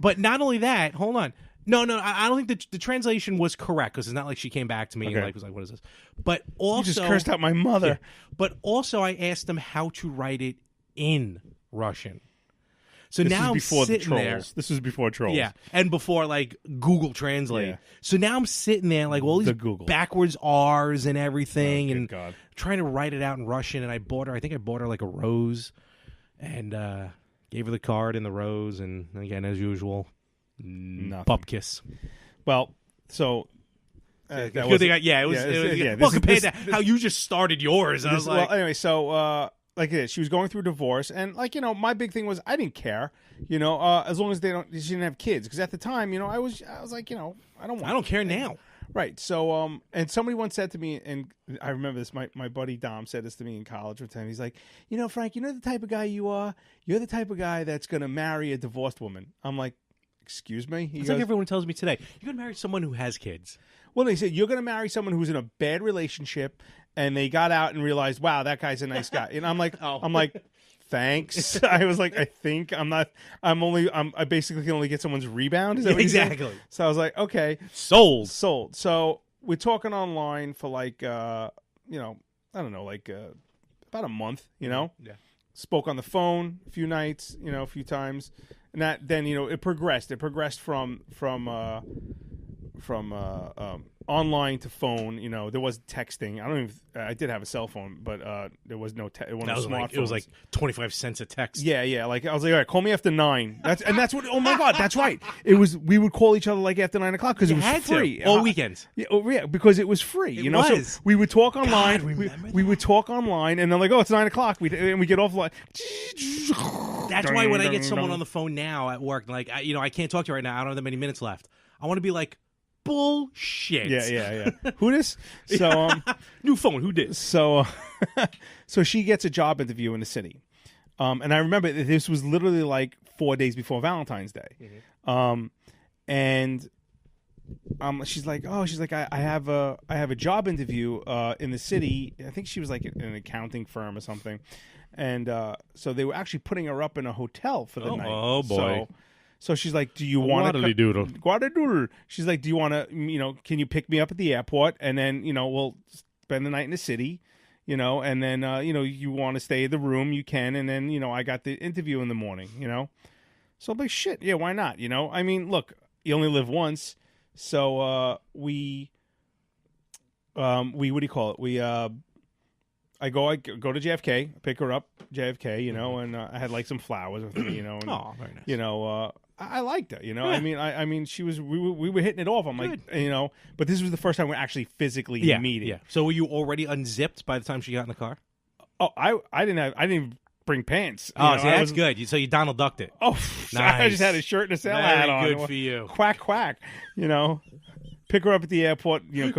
but not only that. Hold on. No, I don't think the translation was correct because it's not like she came back to me and was like, "What is this?" But also, you just cursed out my mother. Yeah, but also, I asked them how to write it in Russian. So this now was before I'm sitting the trolls. there. This was before trolls. Yeah, and before like Google Translate. Yeah. So now I'm sitting there like all these backwards R's and everything, and trying to write it out in Russian. And I think I bought her like a rose, and gave her the card and the rose, and again as usual. Nothing. Pup kiss. Well, so it was well compared to how you just started yours. I was like, well, anyway, so she was going through a divorce, and my big thing was I didn't care, as long as she didn't have kids, because at the time, I was like, I don't care now. Right. So, and somebody once said to me, and I remember this, my buddy Dom said this to me in college one time. He's like, Frank, the type of guy you are. You're the type of guy that's going to marry a divorced woman. I'm like, excuse me? It's like everyone tells me today. You're going to marry someone who has kids. Well, they said, you're going to marry someone who's in a bad relationship, and they got out and realized, wow, that guy's a nice guy. And I'm like, thanks. I was like, I basically can only get someone's rebound. Is that what exactly. So I was like, okay. Sold. So we're talking online for like, I don't know, like about a month, Yeah. Spoke on the phone a few nights, a few times. And that then, it progressed. It progressed from online to phone. There was texting. I did have a cell phone, but there was no. It wasn't it was like 25 cents a text. Yeah. Like I was like, all right, call me after 9. That's what. Oh my god, that's right. It was. We would call each other like after 9 o'clock because it was free all weekends. Yeah, because it was free. It was. So we would talk online. God, we would talk online, and then like, oh, it's 9 o'clock. We get off like. That's why when I get someone on the phone now at work, like I can't talk to you right now. I don't have that many minutes left. I want to be like, bullshit. Yeah. Who this? So new phone. Who did? So so she gets a job interview in the city, and I remember this was literally like 4 days before Valentine's Day, and she's like, I have a job interview in the city. I think she was like in an accounting firm or something, and so they were actually putting her up in a hotel for the night. Oh boy. So she's like, do you want to... Guadadoodle. She's like, do you want to, can you pick me up at the airport? And then, we'll spend the night in the city, and then, you want to stay in the room, you can. And then, I got the interview in the morning, So I'm like, shit, yeah, why not? I mean, look, you only live once. So we what do you call it? I go to JFK, pick her up, JFK, and I had like some flowers with me, and, oh, very nice. I liked her, you know. I mean, she was. We were hitting it off. I'm Good. like, you know, but this was the first time we're actually physically meeting. Yeah. So were you already unzipped by the time she got in the car? Oh, I didn't even bring pants. Oh, see, that's good. So you Donald ducked it. Oh, nice. I just had a shirt and a sailor hat on. Very good for you. Quack quack. You know, pick her up at the airport. You know,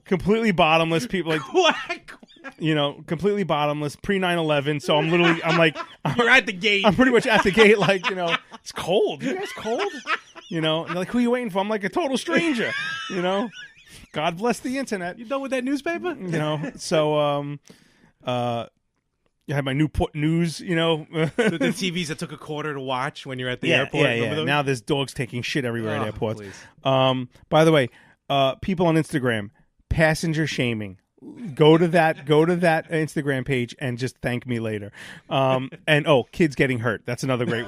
completely bottomless. People like Quack. You know, completely bottomless, pre 9/11. So I'm like, you're at the gate. I'm pretty much at the gate, like, you know, it's cold. You guys cold? You know, and they're like, who are you waiting for? I'm like a total stranger. You know, God bless the internet. You done with that newspaper? You know, so I had my Newport News. You know, the TVs that took a quarter to watch when you're at the airport. Yeah. Now there's dogs taking shit everywhere at airports. Please. By the way, people on Instagram, passenger shaming. Go to that Instagram page and just thank me later. And kids getting hurt. That's another great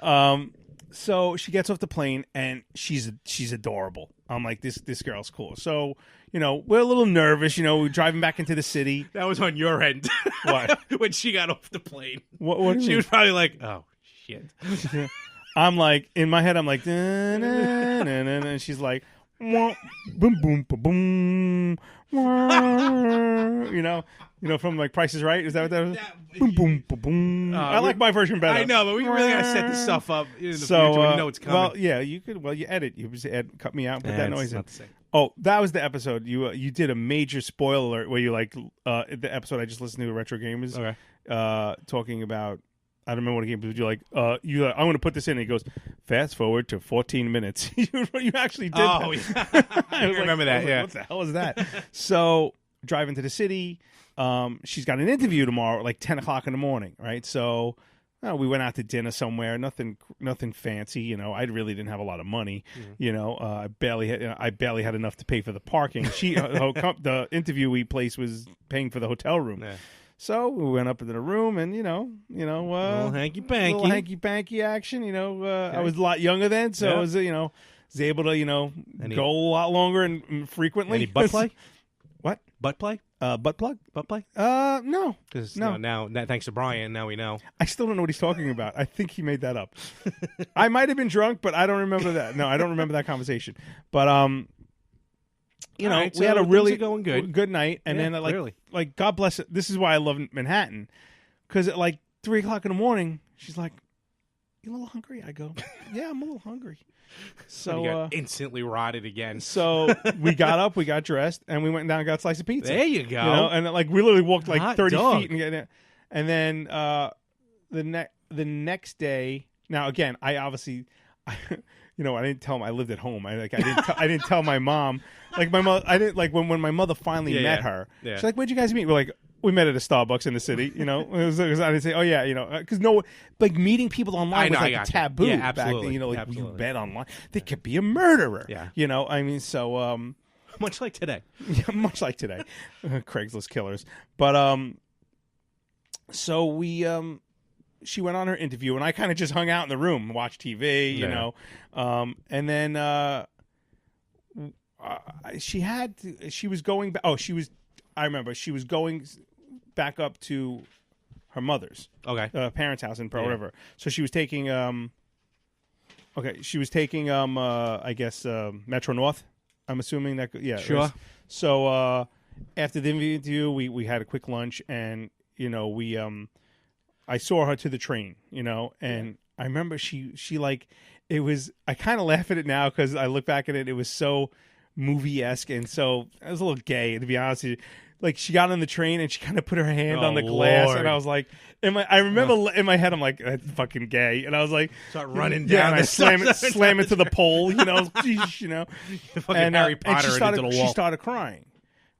one. So she gets off the plane and she's adorable. I'm like, this girl's cool. So, you know, we're a little nervous, you know, we're driving back into the city. That was on your end. What? When she got off the plane. What do you she mean? was probably like, oh shit. I'm like, in my head I'm like, and she's like, boom, boom, boom, boom, you know, from like Price is Right. Is that what that was? Boom, boom, boom, boom. I like my version better. I know, but we really gotta set this stuff up in the future. You know it's coming. Well, yeah, you could. Well, you edit. You just cut me out, put that noise in. Not the same. Oh, that was the episode. You did a major spoiler alert where you like the episode I just listened to, Retro Gamers, talking about. I don't remember what it came, but you're like, I'm going to put this in. And he goes, fast forward to 14 minutes. You actually did that. Oh, yeah. I remember that, yeah. What the hell is that? So, driving to the city, she's got an interview tomorrow at like 10 o'clock in the morning, right? So, we went out to dinner somewhere, nothing fancy, you know. I really didn't have a lot of money, you know. I barely had enough to pay for the parking. The interviewee place was paying for the hotel room. Yeah. So we went up into the room, and little hanky panky action. You know, I was a lot younger then, so I was was able to go a lot longer and frequently. Any butt play? What? Butt play? Butt plug? Butt play? No. Because no. Now thanks to Brian, now we know. I still don't know what he's talking about. I think he made that up. I might have been drunk, but I don't remember that. No, I don't remember that conversation. But we had a really going good night, and then like God bless it. This is why I love Manhattan, because at like 3 o'clock in the morning, she's like, "You a little hungry?" I go, "Yeah, I'm a little hungry." So you got instantly rotted again. So we got up, we got dressed, and we went down and got a slice of pizza. There you go. And like we literally walked like Hot 30 dog. feet and get it. And then the next day. Now again, I obviously. I didn't tell him I lived at home. I didn't tell my mom. Like my mother, I didn't like when my mother finally met her. Yeah. She's like, "Where'd you guys meet?" We're like, "We met at a Starbucks in the city." You know, I didn't say, "Oh yeah," because like meeting people online was like a taboo back then. Like you met online, they could be a murderer. Yeah, I mean, so much like today. Yeah, much like today, Craigslist killers. But so we she went on her interview, and I kind of just hung out in the room and watched TV, you know. And then she was going back. I remember she was going back up to her mother's parents' house in Pearl River. So she was taking I guess Metro North. I'm assuming that sure. So after the interview, we had a quick lunch, and we I saw her to the train, and I remember she like, it was, I kind of laugh at it now because I look back at it, it was so movie-esque, and so it was a little gay, to be honest with you. Like, she got on the train and she kind of put her hand on the glass, Lord. And I was like, I remember in my head, I'm like, that's fucking gay, and I was like, start running down, and I slam it to the pole, and Harry Potter into the wall. She started crying,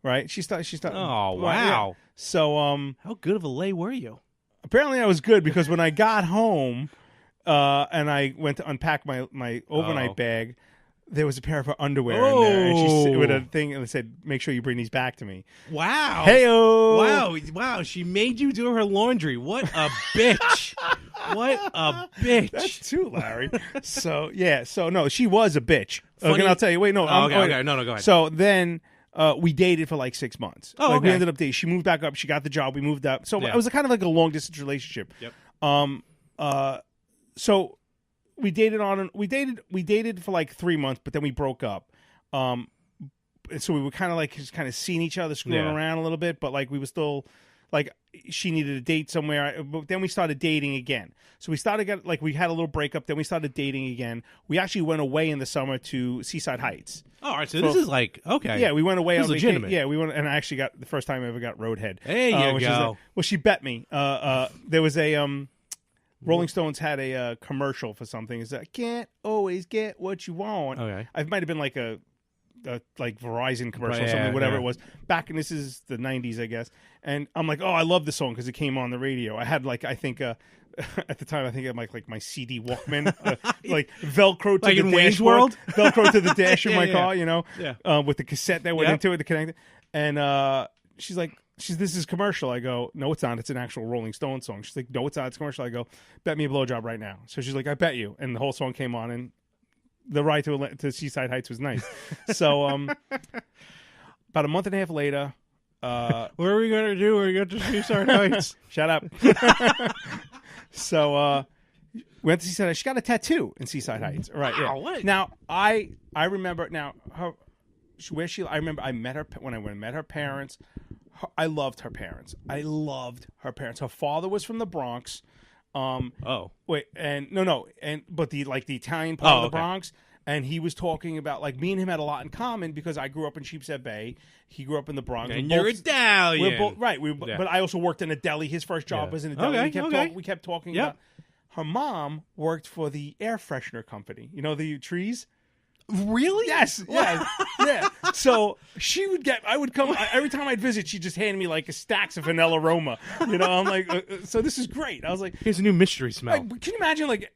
right? She started. Oh wow! Yeah. So how good of a lay were you? Apparently I was good, because when I got home and I went to unpack my overnight bag, there was a pair of her underwear in there, and she with a thing, and it said, "Make sure you bring these back to me." Wow! Heyo! Wow! She made you do her laundry. What a bitch! What a bitch! That's true, Larry. So no, she was a bitch. Okay, I'll tell you. Wait, no. Okay. No, go ahead. So then. We dated for like 6 months. Oh, okay. We ended up dating. She moved back up. She got the job. We moved up. So it was kind of like a long distance relationship. Yep. So we dated for like 3 months, but then we broke up. So we were kind of like just kind of seeing each other, screwing around a little bit, but like we were still like she needed a date somewhere. But then we started dating again. So we had a little breakup. Then we started dating again. We actually went away in the summer to Seaside Heights. Oh, all right, so this is like okay. Yeah, we went away. This is legitimate. Yeah, we went, and I actually got the first time I ever got roadhead. There you go. Well, she bet me. There was a Rolling Stones had a commercial for something. It's like, can't always get what you want. Okay, it might have been like a like Verizon commercial or something, whatever it was. Back in this is the 90s, I guess. And I'm like, oh, I love the song because it came on the radio. I had like I think at the time I think I had like my CD Walkman, like Velcro to like the in dashboard, Wayne's World, Velcro to the dash of my car, yeah. with the cassette that went into it, the connector. And she's like, this is commercial. I go, no, it's not. It's an actual Rolling Stone song. She's like, no, it's not. It's commercial. I go, bet me a blowjob right now. So she's like, I bet you. And the whole song came on, and the ride to Seaside Heights was nice. So about a month and a half later, what are we gonna do when we get to Seaside Heights? Shut up. So we went to Seaside Heights. She got a tattoo in Seaside Heights. Right. Wow, Yeah. what? Now I remember now I remember I met her when I met her parents. I loved her parents. Her father was from the Bronx. Wait, and no, but the Italian part of the Bronx, and he was talking about like me and him had a lot in common because I grew up in Sheepshead Bay. He grew up in the Bronx. And you're Italian. We're both right. But I also worked in a deli. His first job was in a deli. We kept talking about. Her mom worked for the air freshener company. You know the trees. Really? Yes. Yeah. Yeah. So I would come every time I'd visit. She'd just hand me like a stacks of vanilla Roma. I'm like, so this is great. I was like, here's a new mystery smell. Like, can you imagine like,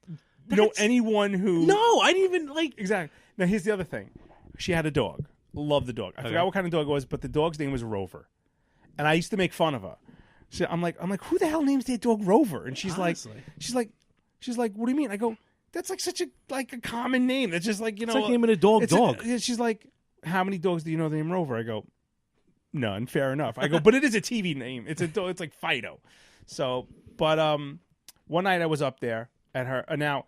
anyone who? No, I didn't even like. Exactly. Now here's the other thing. She had a dog. Loved the dog. I forgot what kind of dog it was, but the dog's name was Rover, and I used to make fun of her. So I'm like, who the hell names their dog Rover? And she's like, what do you mean? I go, that's like such a common name. That's just like, it's like naming a dog. She's like, how many dogs do you know the name Rover? I go, none. Fair enough. I go, but it is a TV name. It's a dog. It's like Fido. So, but one night I was up there at her. Now,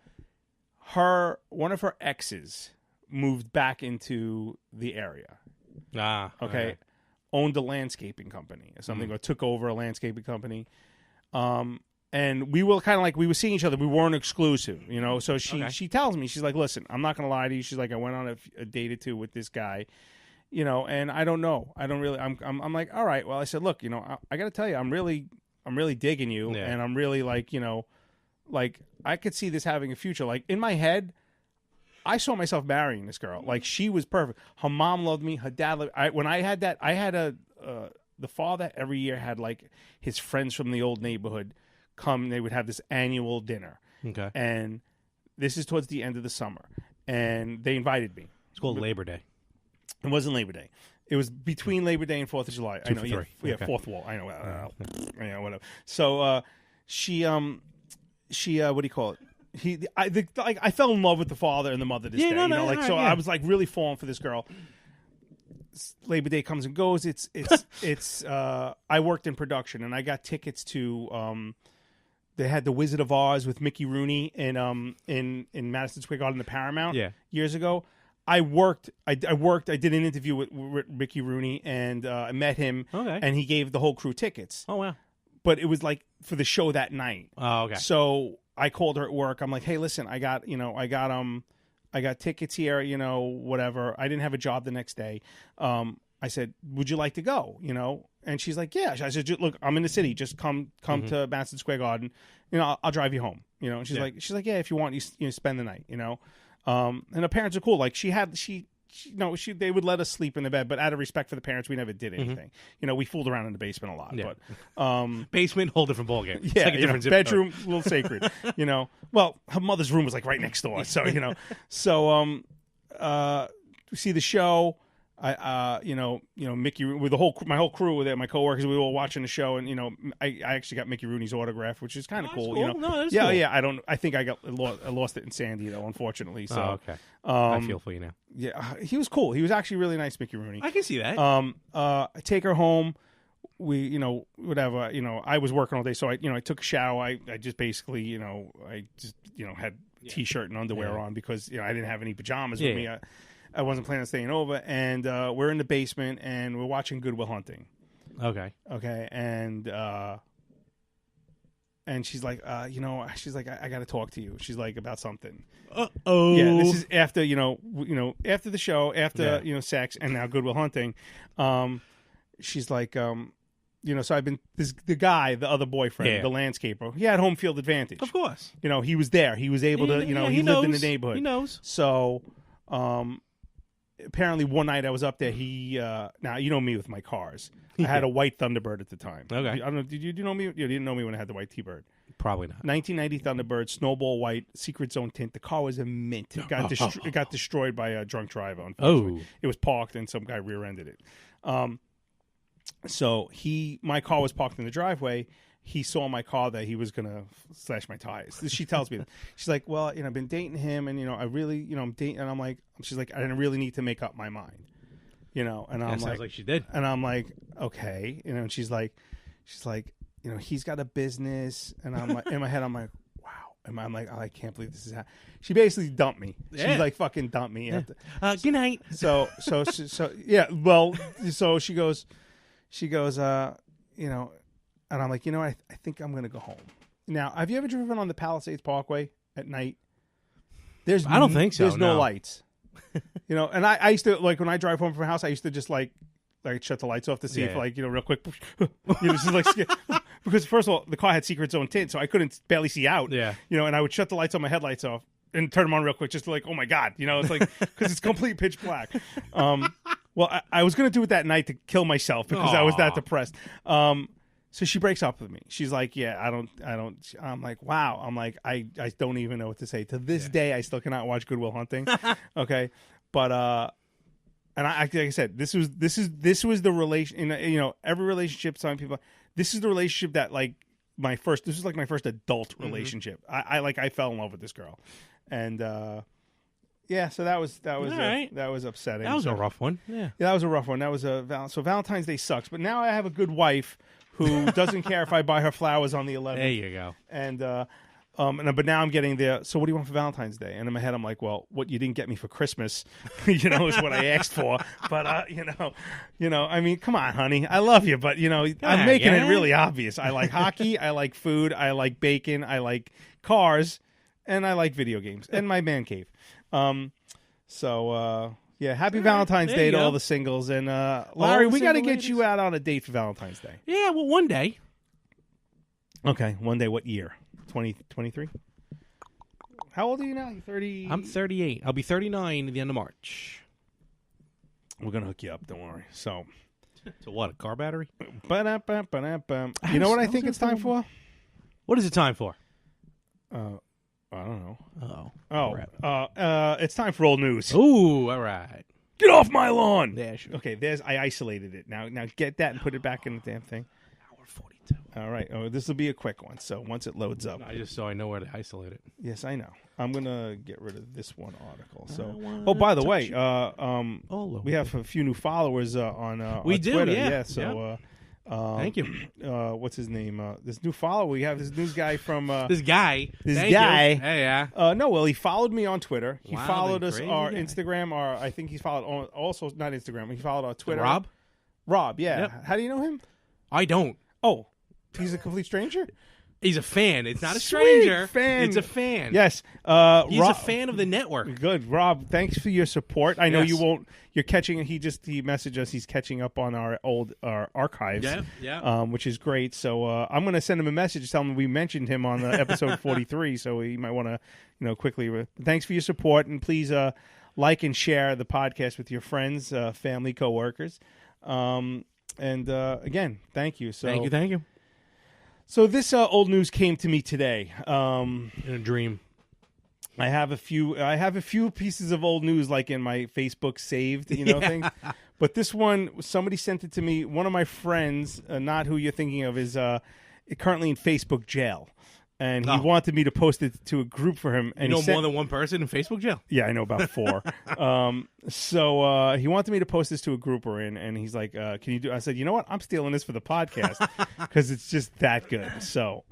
one of her exes moved back into the area. Okay. Owned a landscaping company or something, or took over a landscaping company. And we were kind of like, we were seeing each other. We weren't exclusive, So she tells me, she's like, listen, I'm not going to lie to you. She's like, I went on a date or two with this guy, and I don't know. I don't really, I'm like, all right. Well, I said, look, I got to tell you, I'm really digging you. Yeah. And I'm really like, like I could see this having a future. Like in my head, I saw myself marrying this girl. Like she was perfect. Her mom loved me. Her dad loved me. When I had that, I had the father every year had like his friends from the old neighborhood come. They would have this annual dinner. Okay. And this is towards the end of the summer. And they invited me. It's called Labor Day. It wasn't Labor Day. It was between Labor Day and 4th of July. I know. Yeah, okay. Fourth wall. I know. Whatever. So she what do you call it? I fell in love with the father and the mother this day. I was like really falling for this girl. Labor Day comes and goes. It's I worked in production and I got tickets to they had the Wizard of Oz with Mickey Rooney in Madison Square Garden, the Paramount years ago. I did an interview with Mickey Rooney and I met him and he gave the whole crew tickets. Oh wow. But it was like for the show that night. Oh okay. So I called her at work. I'm like, hey, listen, I got tickets here, whatever. I didn't have a job the next day. I said, would you like to go? And she's like, yeah. I said, look, I'm in the city. Just come to Madison Square Garden. I'll drive you home. And she's like, yeah, if you want, you spend the night. And her parents are cool. Like they would let us sleep in the bed, but out of respect for the parents, we never did anything. We fooled around in the basement a lot. Yeah. But basement, whole different ballgame. Yeah, like a different bedroom, a little sacred. Well, her mother's room was like right next door, so So we see the show. Mickey with my whole crew with it, my coworkers, we were all watching the show, and I actually got Mickey Rooney's autograph, which is kind of cool. Cool. No, that is cool. Yeah. I think I lost it in Sandy though, unfortunately. So okay. I feel for you now. Yeah, he was cool. He was actually really nice, Mickey Rooney. I can see that. I take her home. We, whatever. I was working all day, so I took a shower. I just basically, had t-shirt and underwear on because I didn't have any pajamas with me. I wasn't planning on staying over, and we're in the basement and we're watching Good Will Hunting. Okay, and she's like, she's like, I got to talk to you. She's like about something. Oh, yeah. This is after after the show, after sex, and now Good Will Hunting. She's like, so I've been the guy, the other boyfriend, the landscaper. He had home field advantage, of course. He was there. He was able to, he lived in the neighborhood. He knows. So, apparently one night I was up there. He now you know me with my cars. I had a white Thunderbird at the time. Okay. I don't know. Did you know me? You didn't know me when I had the white T-Bird. Probably not. 1990 Thunderbird, Snowball White, Secret Zone tint. The car was a mint. It got destroyed by a drunk driver. Unfortunately, it was parked and some guy rear-ended it. So my car was parked in the driveway. He saw my car that he was gonna slash my tires. She tells me that. She's like, well, I've been dating him, and I really, I'm dating, and I'm like, she's like, I didn't really need to make up my mind, and I'm sounds like she did, and I'm like, okay, and she's like, he's got a business, and I'm like, in my head, I'm like, wow, and I'm like, oh, I can't believe this is happening. She basically dumped me. Yeah. She like fucking dumped me. Yeah. Good night. So yeah, well, so she goes, and I'm like, I think I'm going to go home. Now, have you ever driven on the Palisades Parkway at night? I don't think so. There's no lights. And I used to, like, when I drive home from the house, I used to just, like shut the lights off to see if, like, real quick. Just like, because, first of all, the car had Secret Zone tint, so I couldn't barely see out. Yeah. And I would shut the lights on my headlights off and turn them on real quick just to, like, oh, my God. It's like, because it's complete pitch black. Well, I was going to do it that night to kill myself because I was that depressed. So she breaks up with me. She's like, yeah, I don't. I'm like, wow. I'm like, I don't even know what to say. To this day, I still cannot watch Good Will Hunting. Okay. But, and like I said, this was the relation, every relationship, some people, this is the relationship that this was like my first adult relationship. I fell in love with this girl. And, yeah, so that was right. That was upsetting. That was a rough one. Yeah, that was a rough one. That was so Valentine's Day sucks. But now I have a good wife who doesn't care if I buy her flowers on the 11th. There you go. And but now I'm getting there. So what do you want for Valentine's Day? And in my head I'm like, well, what you didn't get me for Christmas, is what I asked for. But I mean, come on, honey, I love you, but I'm making it really obvious. I like hockey, I like food, I like bacon, I like cars, and I like video games and my man cave. Yeah, happy Valentine's Day to all the singles. And Larry, we got to get you out on a date for Valentine's Day. Yeah, well, one day. Okay, one day. What year? 2023? How old are you now? You 30? I'm 38. I'll be 39 at the end of March. We're going to hook you up, don't worry. So what, a car battery? You know what I think it's time for? What is it time for? I don't know. Oh. It's time for old news. Ooh, all right. Get off my lawn. Yeah, sure. Okay, I isolated it. Now get that and put it back in the damn thing. Hour 42. All right. Oh, this will be a quick one. So once it loads up. I just so I know where to isolate it. Yes, I know. I'm going to get rid of this one article. So, by the way, we have a few new followers on Twitter. Yeah. So thank you. What's his name? This new follower. We have this new guy from this guy. Hey, yeah. No, well, he followed me on Twitter. He followed us our guy. Instagram. I think he's followed also not Instagram. He followed our Twitter. Rob, yeah. Yep. How do you know him? I don't. Oh, he's a complete stranger. He's a fan. It's not a stranger. Fan. It's a fan. Yes. He's a fan of the network. Good. Rob, thanks for your support. I know Yes. you won't. You're catching. He messaged us. He's catching up on our archives. Yeah. Which is great. So I'm going to send him a message, tell him we mentioned him on episode 43. So he might want to, quickly. Thanks for your support, and please like and share the podcast with your friends, family, coworkers. And again, thank you. So Thank you. So this old news came to me today. In a dream. I have a few pieces of old news like in my Facebook saved, things. But this one, somebody sent it to me. One of my friends, not who you're thinking of, is currently in Facebook jail. And he wanted me to post it to a group for him. And you know more than one person in Facebook jail? Yeah, I know about 4. So he wanted me to post this to a group we're in, and he's like, can you do? I said, you know what? I'm stealing this for the podcast because it's just that good. So,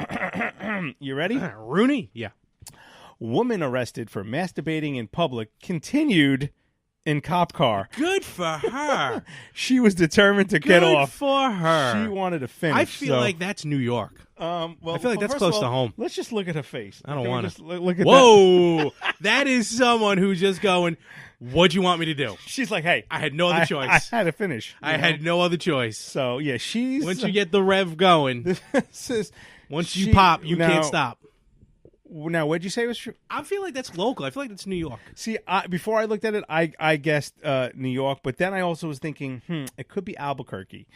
you ready? Rooney? Yeah. Woman arrested for masturbating in public continued in cop car. Good for her. She was determined to get off. Good for her. She wanted to finish. I feel like that's New York. Well, I feel like that's close to home. Let's just look at her face. I don't want to. Look at Whoa. That is someone who's just going, what'd you want me to do? She's like, hey. I had no other choice. I had to finish. I had no other choice. So, yeah, she's... Once you get the rev going, once you pop, you can't stop. Now, what'd you say was true? I feel like that's local. I feel like that's New York. See, before I looked at it, I guessed New York, but then I also was thinking, it could be Albuquerque.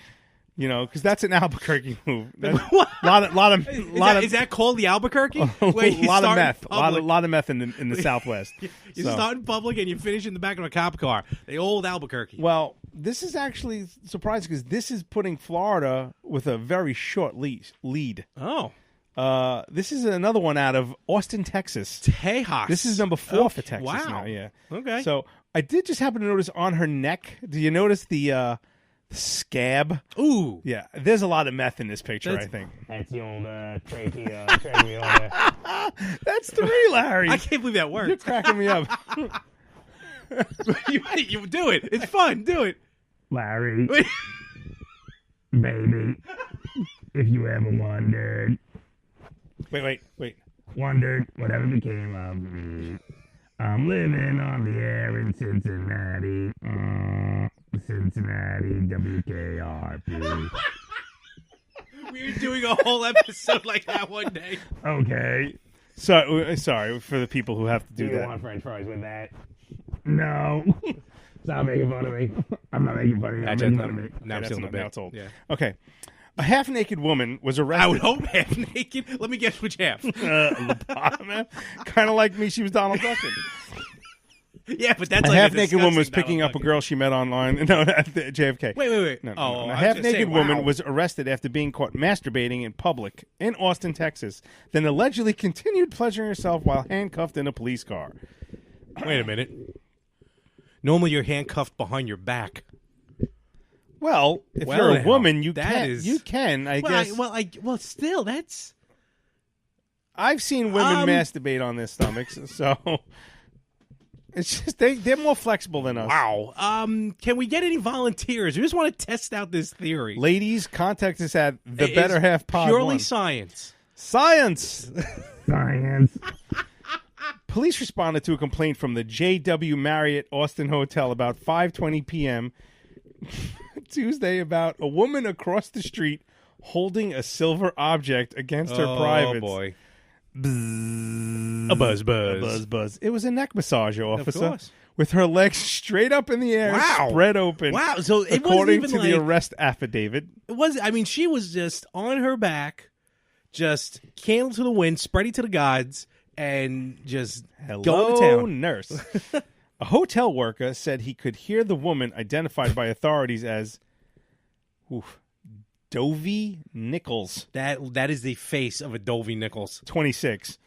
You know, because that's an Albuquerque move. What? Is that called the Albuquerque? A lot of meth. A lot of meth in the Southwest. You start in public and you finish in the back of a cop car. The old Albuquerque. Well, this is actually surprising because this is putting Florida with a very short lead. Oh. This is another one out of Austin, Texas. Tejas. This is number 4 for Texas wow. now. Yeah. Okay. So I did just happen to notice on her neck. Do you notice the scab? Ooh. Yeah. There's a lot of meth in this picture, I think. That's the old tracheotomy. That's 3, Larry. I can't believe that worked. You're cracking me up. you do it. It's fun. Do it. Larry. Baby. If you ever wondered. Wait. Wondered whatever became of me. I'm living on the air in Cincinnati. Cincinnati, WKRP. We were doing a whole episode like that one day. Okay. So, sorry for the people who have to do you that. Want French fries with that? No. Stop making fun of me. I'm not making fun of you. I'm making fun of me. Now it's old. Yeah. Okay. A half-naked woman was arrested. I would hope half-naked. Let me guess which half. The bottom half. Kind of like me, she was Donald Ducking. Yeah, but that's a like half-naked woman was picking up a girl she met online. No, at the JFK. Wait. No. Oh, A half-naked woman was arrested after being caught masturbating in public in Austin, Texas, then allegedly continued pleasuring herself while handcuffed in a police car. Wait a minute. Normally you're handcuffed behind your back. Well, if you're a woman, you can. I guess. Well, still, that's. I've seen women masturbate on their stomachs, so it's just they're more flexible than us. Wow. Can we get any volunteers? We just want to test out this theory. Ladies, contact us at the Better Half Pod. Purely science. Science. Science. Police responded to a complaint from the JW Marriott Austin Hotel about 5:20 p.m. Tuesday about a woman across the street holding a silver object against her privates. Oh, boy. Bzzz. A buzz. A buzz. It was a neck massager, officer. Of course. With her legs straight up in the air, spread open. Wow. So it according wasn't even to the arrest affidavit. It was. I mean, she was just on her back, just candle to the wind, spreading to the gods, and just going to town. Nurse. A hotel worker said he could hear the woman identified by authorities as Dovey Nichols. That is the face of a Dovey Nichols. 26.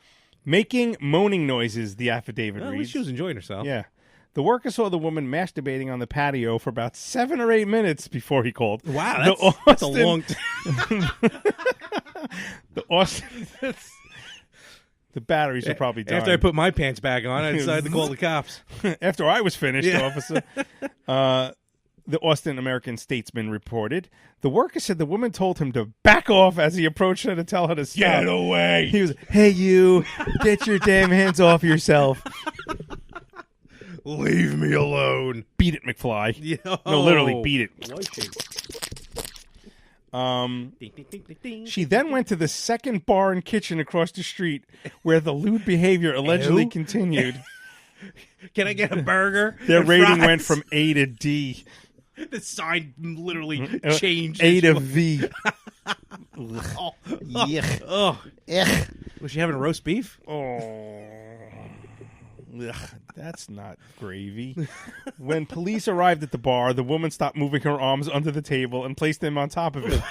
Making moaning noises, the affidavit Well, at reads. least she was enjoying herself. Yeah. The worker saw the woman masturbating on the patio for about 7 or 8 minutes before he called. Wow, that's a long time. The Austin... The batteries are probably dying. After I put my pants back on, I decided to call the cops. After I was finished, officer. The Austin American-Statesman reported. The worker said the woman told him to back off as he approached her to tell her to stop. Get away. He was, hey, you, get your damn hands off yourself. Leave me alone. Beat it, McFly. Yeah. No, literally, beat it. Ding, ding, ding, ding, She then went to the second bar and kitchen across the street where the lewd behavior allegedly continued. Can I get a burger? Their rating fries? went from A to D. The sign literally changed. A to V. Oh. Yuck. Oh. Ugh. Was she having roast beef? Oh. Ugh, that's not gravy. When police arrived at the bar, the woman stopped moving her arms under the table and placed them on top of it.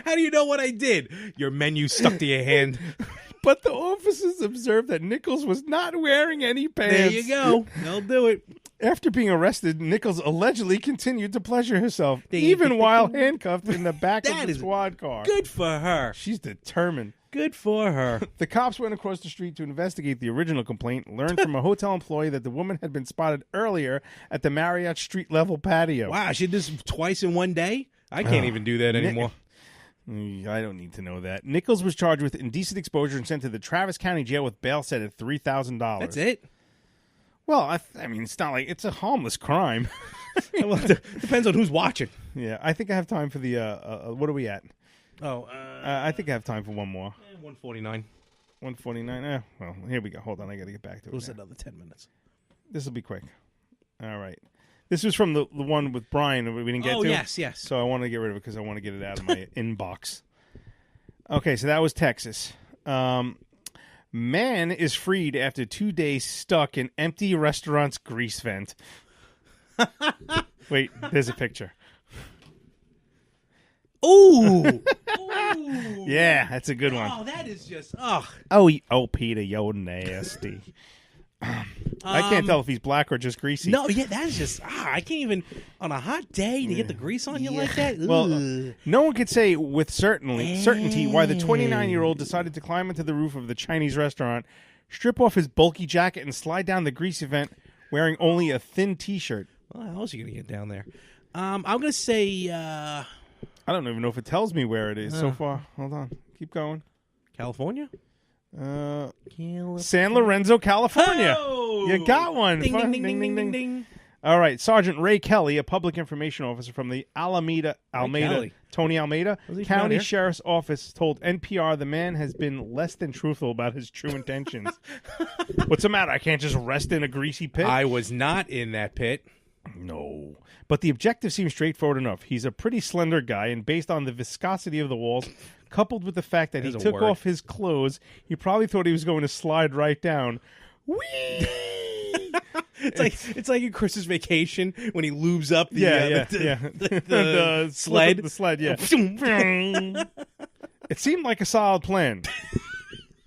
How do you know what I did? Your menu stuck to your hand. But the officers observed that Nichols was not wearing any pants. There you go. They'll do it. After being arrested, Nichols allegedly continued to pleasure herself, even while handcuffed in the back of the squad car. Good for her. She's determined. Good for her. The cops went across the street to investigate the original complaint, learned from a hotel employee that the woman had been spotted earlier at the Marriott street-level patio. Wow, she did this twice in one day? I can't even do that anymore. I don't need to know that. Nichols was charged with indecent exposure and sent to the Travis County Jail with bail set at $3,000. That's it? Well, I mean, it's not like it's a harmless crime. Well, depends on who's watching. Yeah, I think I have time for the, what are we at? Oh, I think I have time for one more. 149. 149. Well, here we go. Hold on, I got to get back to it. It was another 10 minutes. This will be quick. All right. This was from the one with Brian we didn't get to. Oh, yes. So I want to get rid of it because I want to get it out of my inbox. Okay, so that was Texas. Man is freed after 2 days stuck in empty restaurant's grease vent. Wait, there's a picture. Ooh. Yeah, that's a good one. Oh, that is just, ugh. Oh, Peter, you're nasty. I can't tell if he's black or just greasy. No, yeah, that is just, I can't even, on a hot day, to get the grease on you like that. Well, no one could say with certainty why the 29-year-old decided to climb into the roof of the Chinese restaurant, strip off his bulky jacket, and slide down the greasy vent wearing only a thin T-shirt. Well, how else are you going to get down there? I'm going to say... I don't even know if it tells me where it is so far. Hold on. Keep going. California? San Lorenzo, California. Oh! You got one. Ding, ding, ding, ding, ding, ding, ding. All right. Sergeant Ray Kelly, a public information officer from the Tony Almeida County Sheriff's Office, told NPR the man has been less than truthful about his true intentions. What's the matter? I can't just rest in a greasy pit? I was not in that pit. No. But the objective seems straightforward enough. He's a pretty slender guy, and based on the viscosity of the walls, coupled with the fact that he took off his clothes, he probably thought he was going to slide right down. Whee! It's like in Christmas Vacation when he lubes up the sled. The sled, yeah. It seemed like a solid plan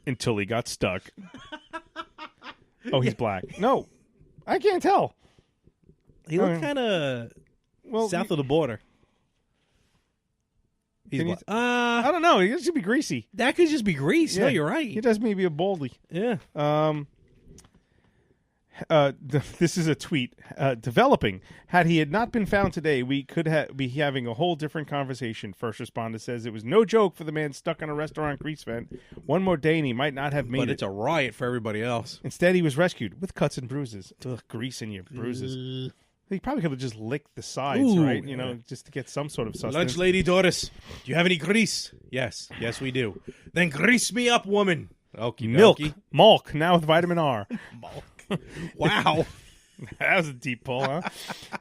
until he got stuck. Oh, he's black. No, I can't tell. He looked kind of south of the border. I don't know. He should be greasy. That could just be grease. Yeah. No, you're right. He does maybe a baldy. Yeah. This is a tweet. Developing. Had he had not been found today, we could be having a whole different conversation. First responder says it was no joke for the man stuck in a restaurant grease vent. One more day and he might not have made it. But it's a riot for everybody else. Instead, he was rescued with cuts and bruises. Ugh, grease in your bruises. He probably could have just licked the sides, right? You know, just to get some sort of sustenance. Lunch lady Doris, do you have any grease? Yes, we do. Then grease me up, woman. Okie Milk, now with vitamin R. Wow. That was a deep pull, huh?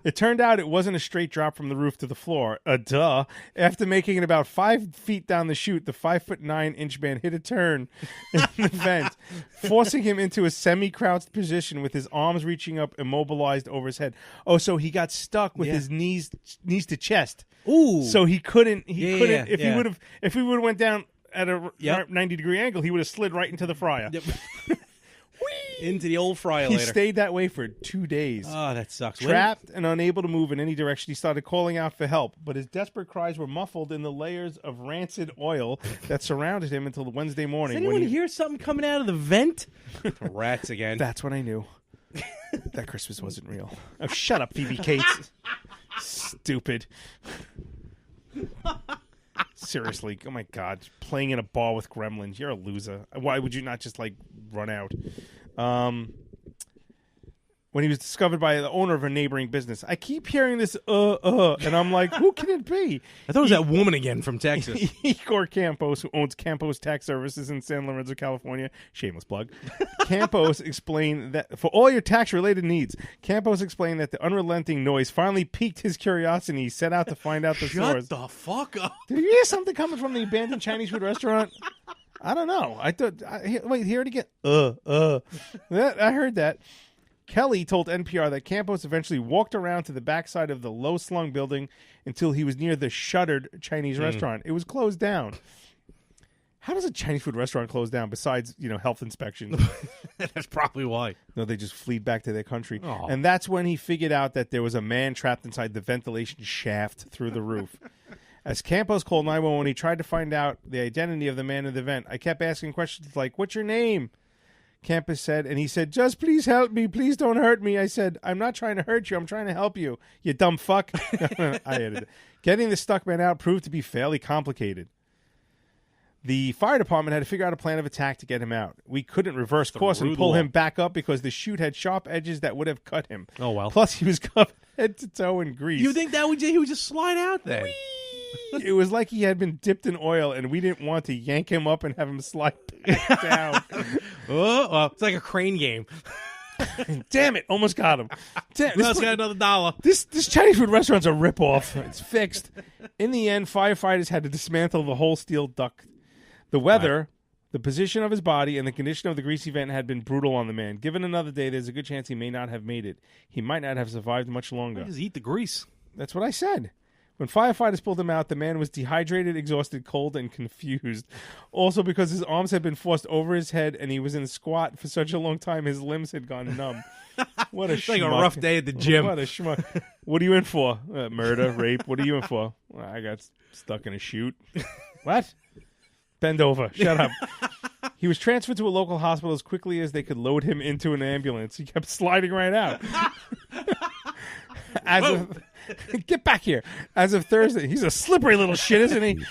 It turned out it wasn't a straight drop from the roof to the floor. Duh. After making it about 5 feet down the chute, the 5'9" man hit a turn in the vent, forcing him into a semi-crouched position with his arms reaching up, immobilized over his head. Oh, so he got stuck with his knees to chest. Ooh. So he couldn't. If he would have went down at a 90-degree angle, he would have slid right into the fryer. Yep. Into the old fryer He later. stayed that way for 2 days. Oh, that sucks. Trapped and unable to move in any direction, he started calling out for help, but his desperate cries were muffled in the layers of rancid oil that surrounded him until Wednesday morning. Does anyone hear something coming out of the vent? Rats again. That's when I knew that Christmas wasn't real. Oh, shut up, Phoebe Cates. Stupid. Seriously, oh my God, playing in a bar with gremlins, you're a loser. Why would you not just run out? When he was discovered by the owner of a neighboring business. I keep hearing this, and I'm like, who can it be? I thought it was that woman again from Texas. Igor Campos, who owns Campos Tax Services in San Lorenzo, California. Shameless plug. Campos explained that for all your tax-related needs, Campos explained that the unrelenting noise finally piqued his curiosity. He set out to find out the source. Shut the fuck up. Did you hear something coming from the abandoned Chinese food restaurant? I don't know. I thought, wait, hear it again. I heard that. Kelly told NPR that Campos eventually walked around to the backside of the low-slung building until he was near the shuttered Chinese restaurant. It was closed down. How does a Chinese food restaurant close down besides, health inspections? That's probably why. No, they just fled back to their country. Oh. And that's when he figured out that there was a man trapped inside the ventilation shaft through the roof. As Campos called 911, he tried to find out the identity of the man in the vent. I kept asking questions like, "What's your name?" Campos said, and he said, "Just please help me. Please don't hurt me." I said, "I'm not trying to hurt you. I'm trying to help you, you dumb fuck." I added it. Getting the stuck man out proved to be fairly complicated. The fire department had to figure out a plan of attack to get him out. We couldn't reverse course and pull him back up because the chute had sharp edges that would have cut him. Oh, well. Plus, he was covered head to toe in grease. You think that he would just slide out then? It was like he had been dipped in oil, and we didn't want to yank him up and have him slide back down. Oh, well, it's like a crane game. Damn it, almost got him. Damn, Got another $1. This Chinese food restaurant's a ripoff. It's fixed. In the end, firefighters had to dismantle the whole steel duct. The weather, the position of his body, and the condition of the greasy vent had been brutal on the man. Given another day, there's a good chance he may not have made it. He might not have survived much longer. Just eat the grease. That's what I said. When firefighters pulled him out, the man was dehydrated, exhausted, cold, and confused. Also, because his arms had been forced over his head and he was in a squat for such a long time, his limbs had gone numb. What a It's like a rough day at the gym. What a schmuck. What are you in for? Murder, rape. What are you in for? Well, I got stuck in a chute. What? Bend over. Shut up. He was transferred to a local hospital as quickly as they could load him into an ambulance. He kept sliding right out. Get back here. As of Thursday, he's a slippery little shit, isn't he?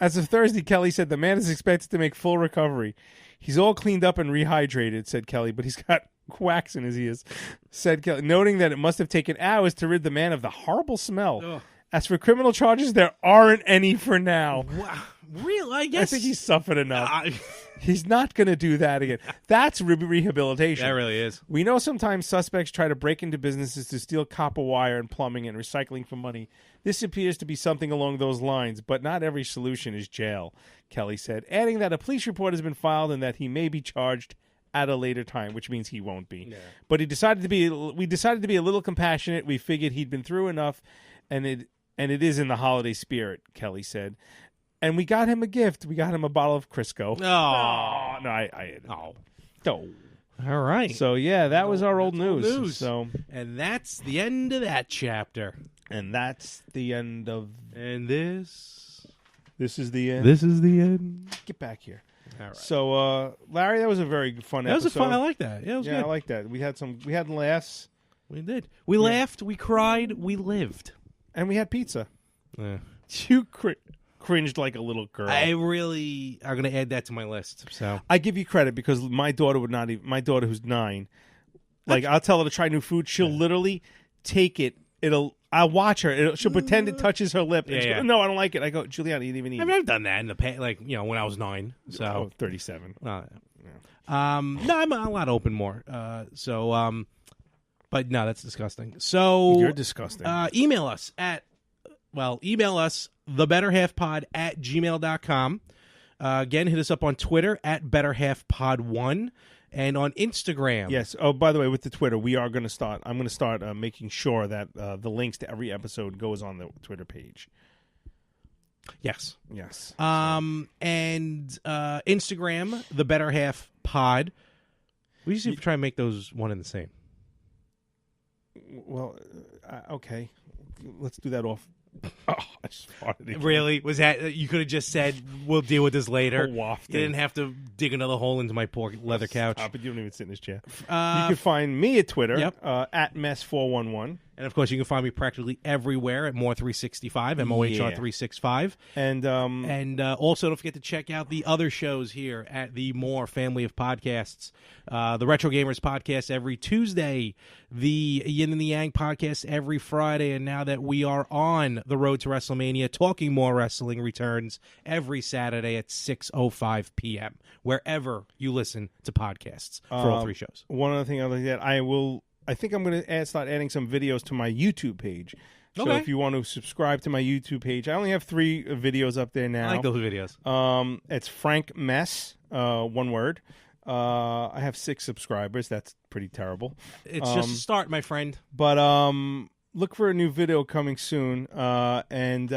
As of Thursday, Kelly said the man is expected to make full recovery. He's all cleaned up and rehydrated, said Kelly, but he's got quacks in his ears, said Kelly, noting that it must have taken hours to rid the man of the horrible smell. Ugh. As for criminal charges, there aren't any for now. Wow. Really? I guess. I think he's suffered enough. He's not going to do that again. That's rehabilitation. That really is. We know sometimes suspects try to break into businesses to steal copper wire and plumbing and recycling for money. This appears to be something along those lines, but not every solution is jail, Kelly said, adding that a police report has been filed and that he may be charged at a later time, which means he won't be. Yeah. But we decided to be a little compassionate. We figured he'd been through enough, and it is in the holiday spirit, Kelly said. And we got him a gift. We got him a bottle of Crisco. Oh. No, I oh. No. All right. So, yeah, that was our old news. So, and that's the end of that chapter. And that's the end of... And this is the end. This is the end. Get back here. All right. So, Larry, that was a very fun episode. That was a fun... I like that. Yeah, it was good. I like that. We had laughs. We did. We laughed. We cried. We lived. And we had pizza. Yeah. You cringed like a little girl. I'm going to add that to my list. So I give you credit because my daughter would not even, my daughter who's 9, like I'll tell her to try new food. She'll literally take it. I'll watch her. She'll pretend it touches her lip. And go, no, I don't like it. I go, Juliana, you didn't even eat it. I mean, I've done that in the past, like, when I was 9. So 37. No, I'm a lot open more. But no, that's disgusting. So you're disgusting. Email us thebetterhalfpod@gmail.com. Again, hit us up on Twitter @betterhalfpod1 and on Instagram. Yes. Oh, by the way, with the Twitter, I'm going to start making sure that the links to every episode goes on the Twitter page. Yes. And Instagram, the Better Half Pod. We usually try and make those one and the same. Well, okay. Let's do that off. Oh, I just farted again. Really? Was that you could have just said we'll deal with this later? You Wafting. didn't have to dig another hole into my poor leather couch. Stop it. You don't even sit in this chair. You can find me at Twitter @mess411. And, of course, you can find me practically everywhere at More365, MOHR365. And also don't forget to check out the other shows here at the More family of podcasts. The Retro Gamers podcast every Tuesday, the Yin and the Yang podcast every Friday, and now that we are on the road to WrestleMania, Talking More Wrestling returns every Saturday at 6:05 p.m., wherever you listen to podcasts for all 3 shows. One other thing I think I'm going to start adding some videos to my YouTube page. So if you want to subscribe to my YouTube page, I only have 3 videos up there now. I like those videos. It's Frank Mess, one word. I have 6 subscribers. That's pretty terrible. It's just a start, my friend. But look for a new video coming soon. And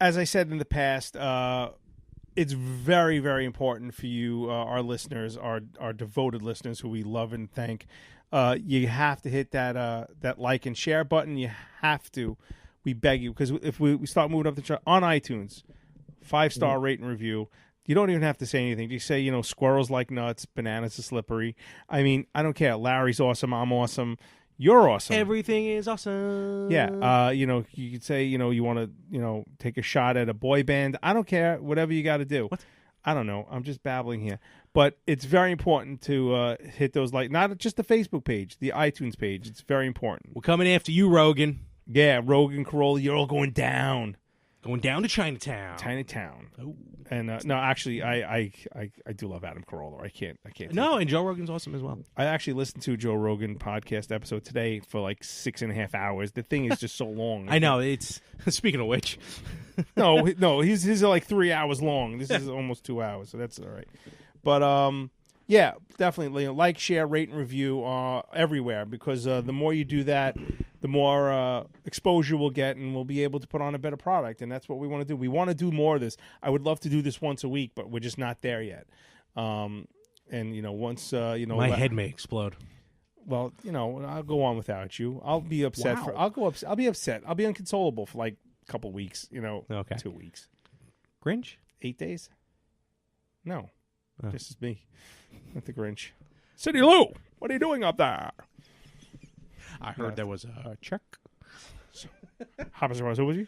as I said in the past, it's very, very important for you, our listeners, our devoted listeners who we love and thank. You have to hit that like and share button. You have to. we beg you, because if we start moving up the chart on iTunes, 5-star rate and review. You don't even have to say anything. Just say, squirrels like nuts, bananas are slippery. I mean, I don't care. Larry's awesome. I'm awesome. You're awesome. Everything is awesome. Yeah. You could say, you want to, take a shot at a boy band. I don't care. Whatever you got to do. What? I don't know. I'm just babbling here. But it's very important to hit those not just the Facebook page, the iTunes page. It's very important. We're coming after you, Rogan. Yeah, Rogan, Corolla, you're all going down. Going down to Chinatown. Oh. And no, actually, I do love Adam Carolla. I can't. No, and Joe Rogan's awesome as well. I actually listened to a Joe Rogan podcast episode today for like 6.5 hours. The thing is just so long. I know. It's speaking of which. no, his are like 3 hours long. This is almost 2 hours, so that's all right. But yeah, definitely like, share, rate, and review everywhere, because the more you do that, the more exposure we'll get, and we'll be able to put on a better product, and that's what we want to do. We want to do more of this. I would love to do this once a week, but we're just not there yet. And once my head may explode. Well, I'll go on without you. I'll be upset Wow. I'll be upset. I'll be inconsolable for like a couple weeks. Okay. 2 weeks. Grinch? 8 days? No. Oh. This is me. Not the Grinch. City Lou, what are you doing up there? I heard there was a check. Hoppers was you?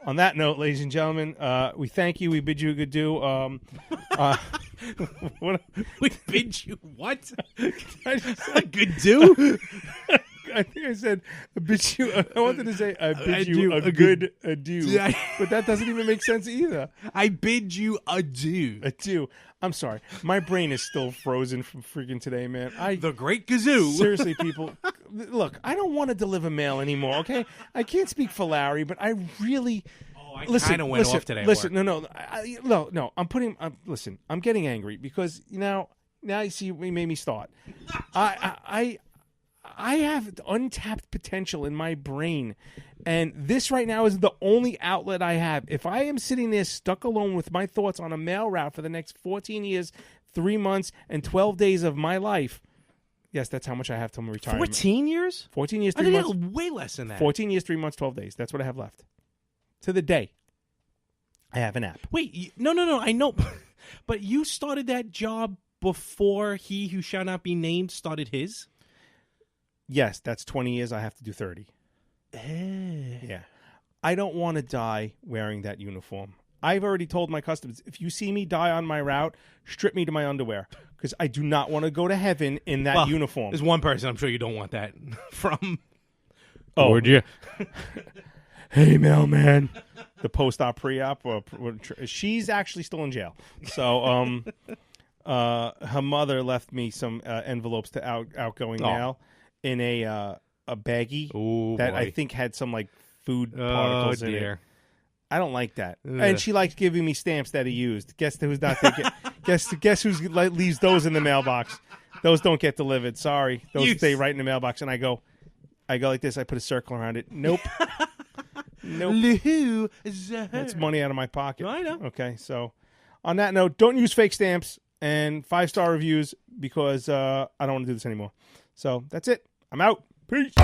On that note, ladies and gentlemen, we thank you. We bid you a good do. What? We bid you what? A good do? I think I said I bid you. I wanted to say I bid you a good adieu, but that doesn't even make sense either. I bid you adieu. Adieu. I'm sorry. My brain is still frozen from freaking today, man. The Great Gazoo. Seriously, people. Look, I don't want to deliver mail anymore, okay? I can't speak for Larry, but I really... I kind of went off today. Listen, no. Listen, I'm getting angry because now you see we made me start. I have untapped potential in my brain, and this right now is the only outlet I have. If I am sitting there stuck alone with my thoughts on a mail route for the next 14 years, 3 months, and 12 days of my life, yes, that's how much I have till my retirement. 14 years? 14 years, 3 I months. think way less than that. 14 years, 3 months, 12 days. That's what I have left. To the day. I have an app. Wait, no, I know. But you started that job before he who shall not be named started his? Yes, that's 20 years. I have to do 30. Yeah. I don't want to die wearing that uniform. I've already told my customers, if you see me die on my route, strip me to my underwear, because I do not want to go to heaven in that uniform. There's one person I'm sure you don't want that from. Oh, would you? Hey, mailman. The post-op, pre-op. She's actually still in jail. So her mother left me some envelopes to outgoing mail in a baggie that I think had some like food particles in it. I don't like that. Ugh. And she likes giving me stamps that he used. Guess who's not thinking? guess who leaves those in the mailbox? Those don't get delivered. Sorry, those stay right in the mailbox. And I go like this. I put a circle around it. Nope. Nope. That's money out of my pocket. I know. Okay, so on that note, don't use fake stamps and 5-star reviews, because I don't want to do this anymore. So that's it. I'm out. Peace.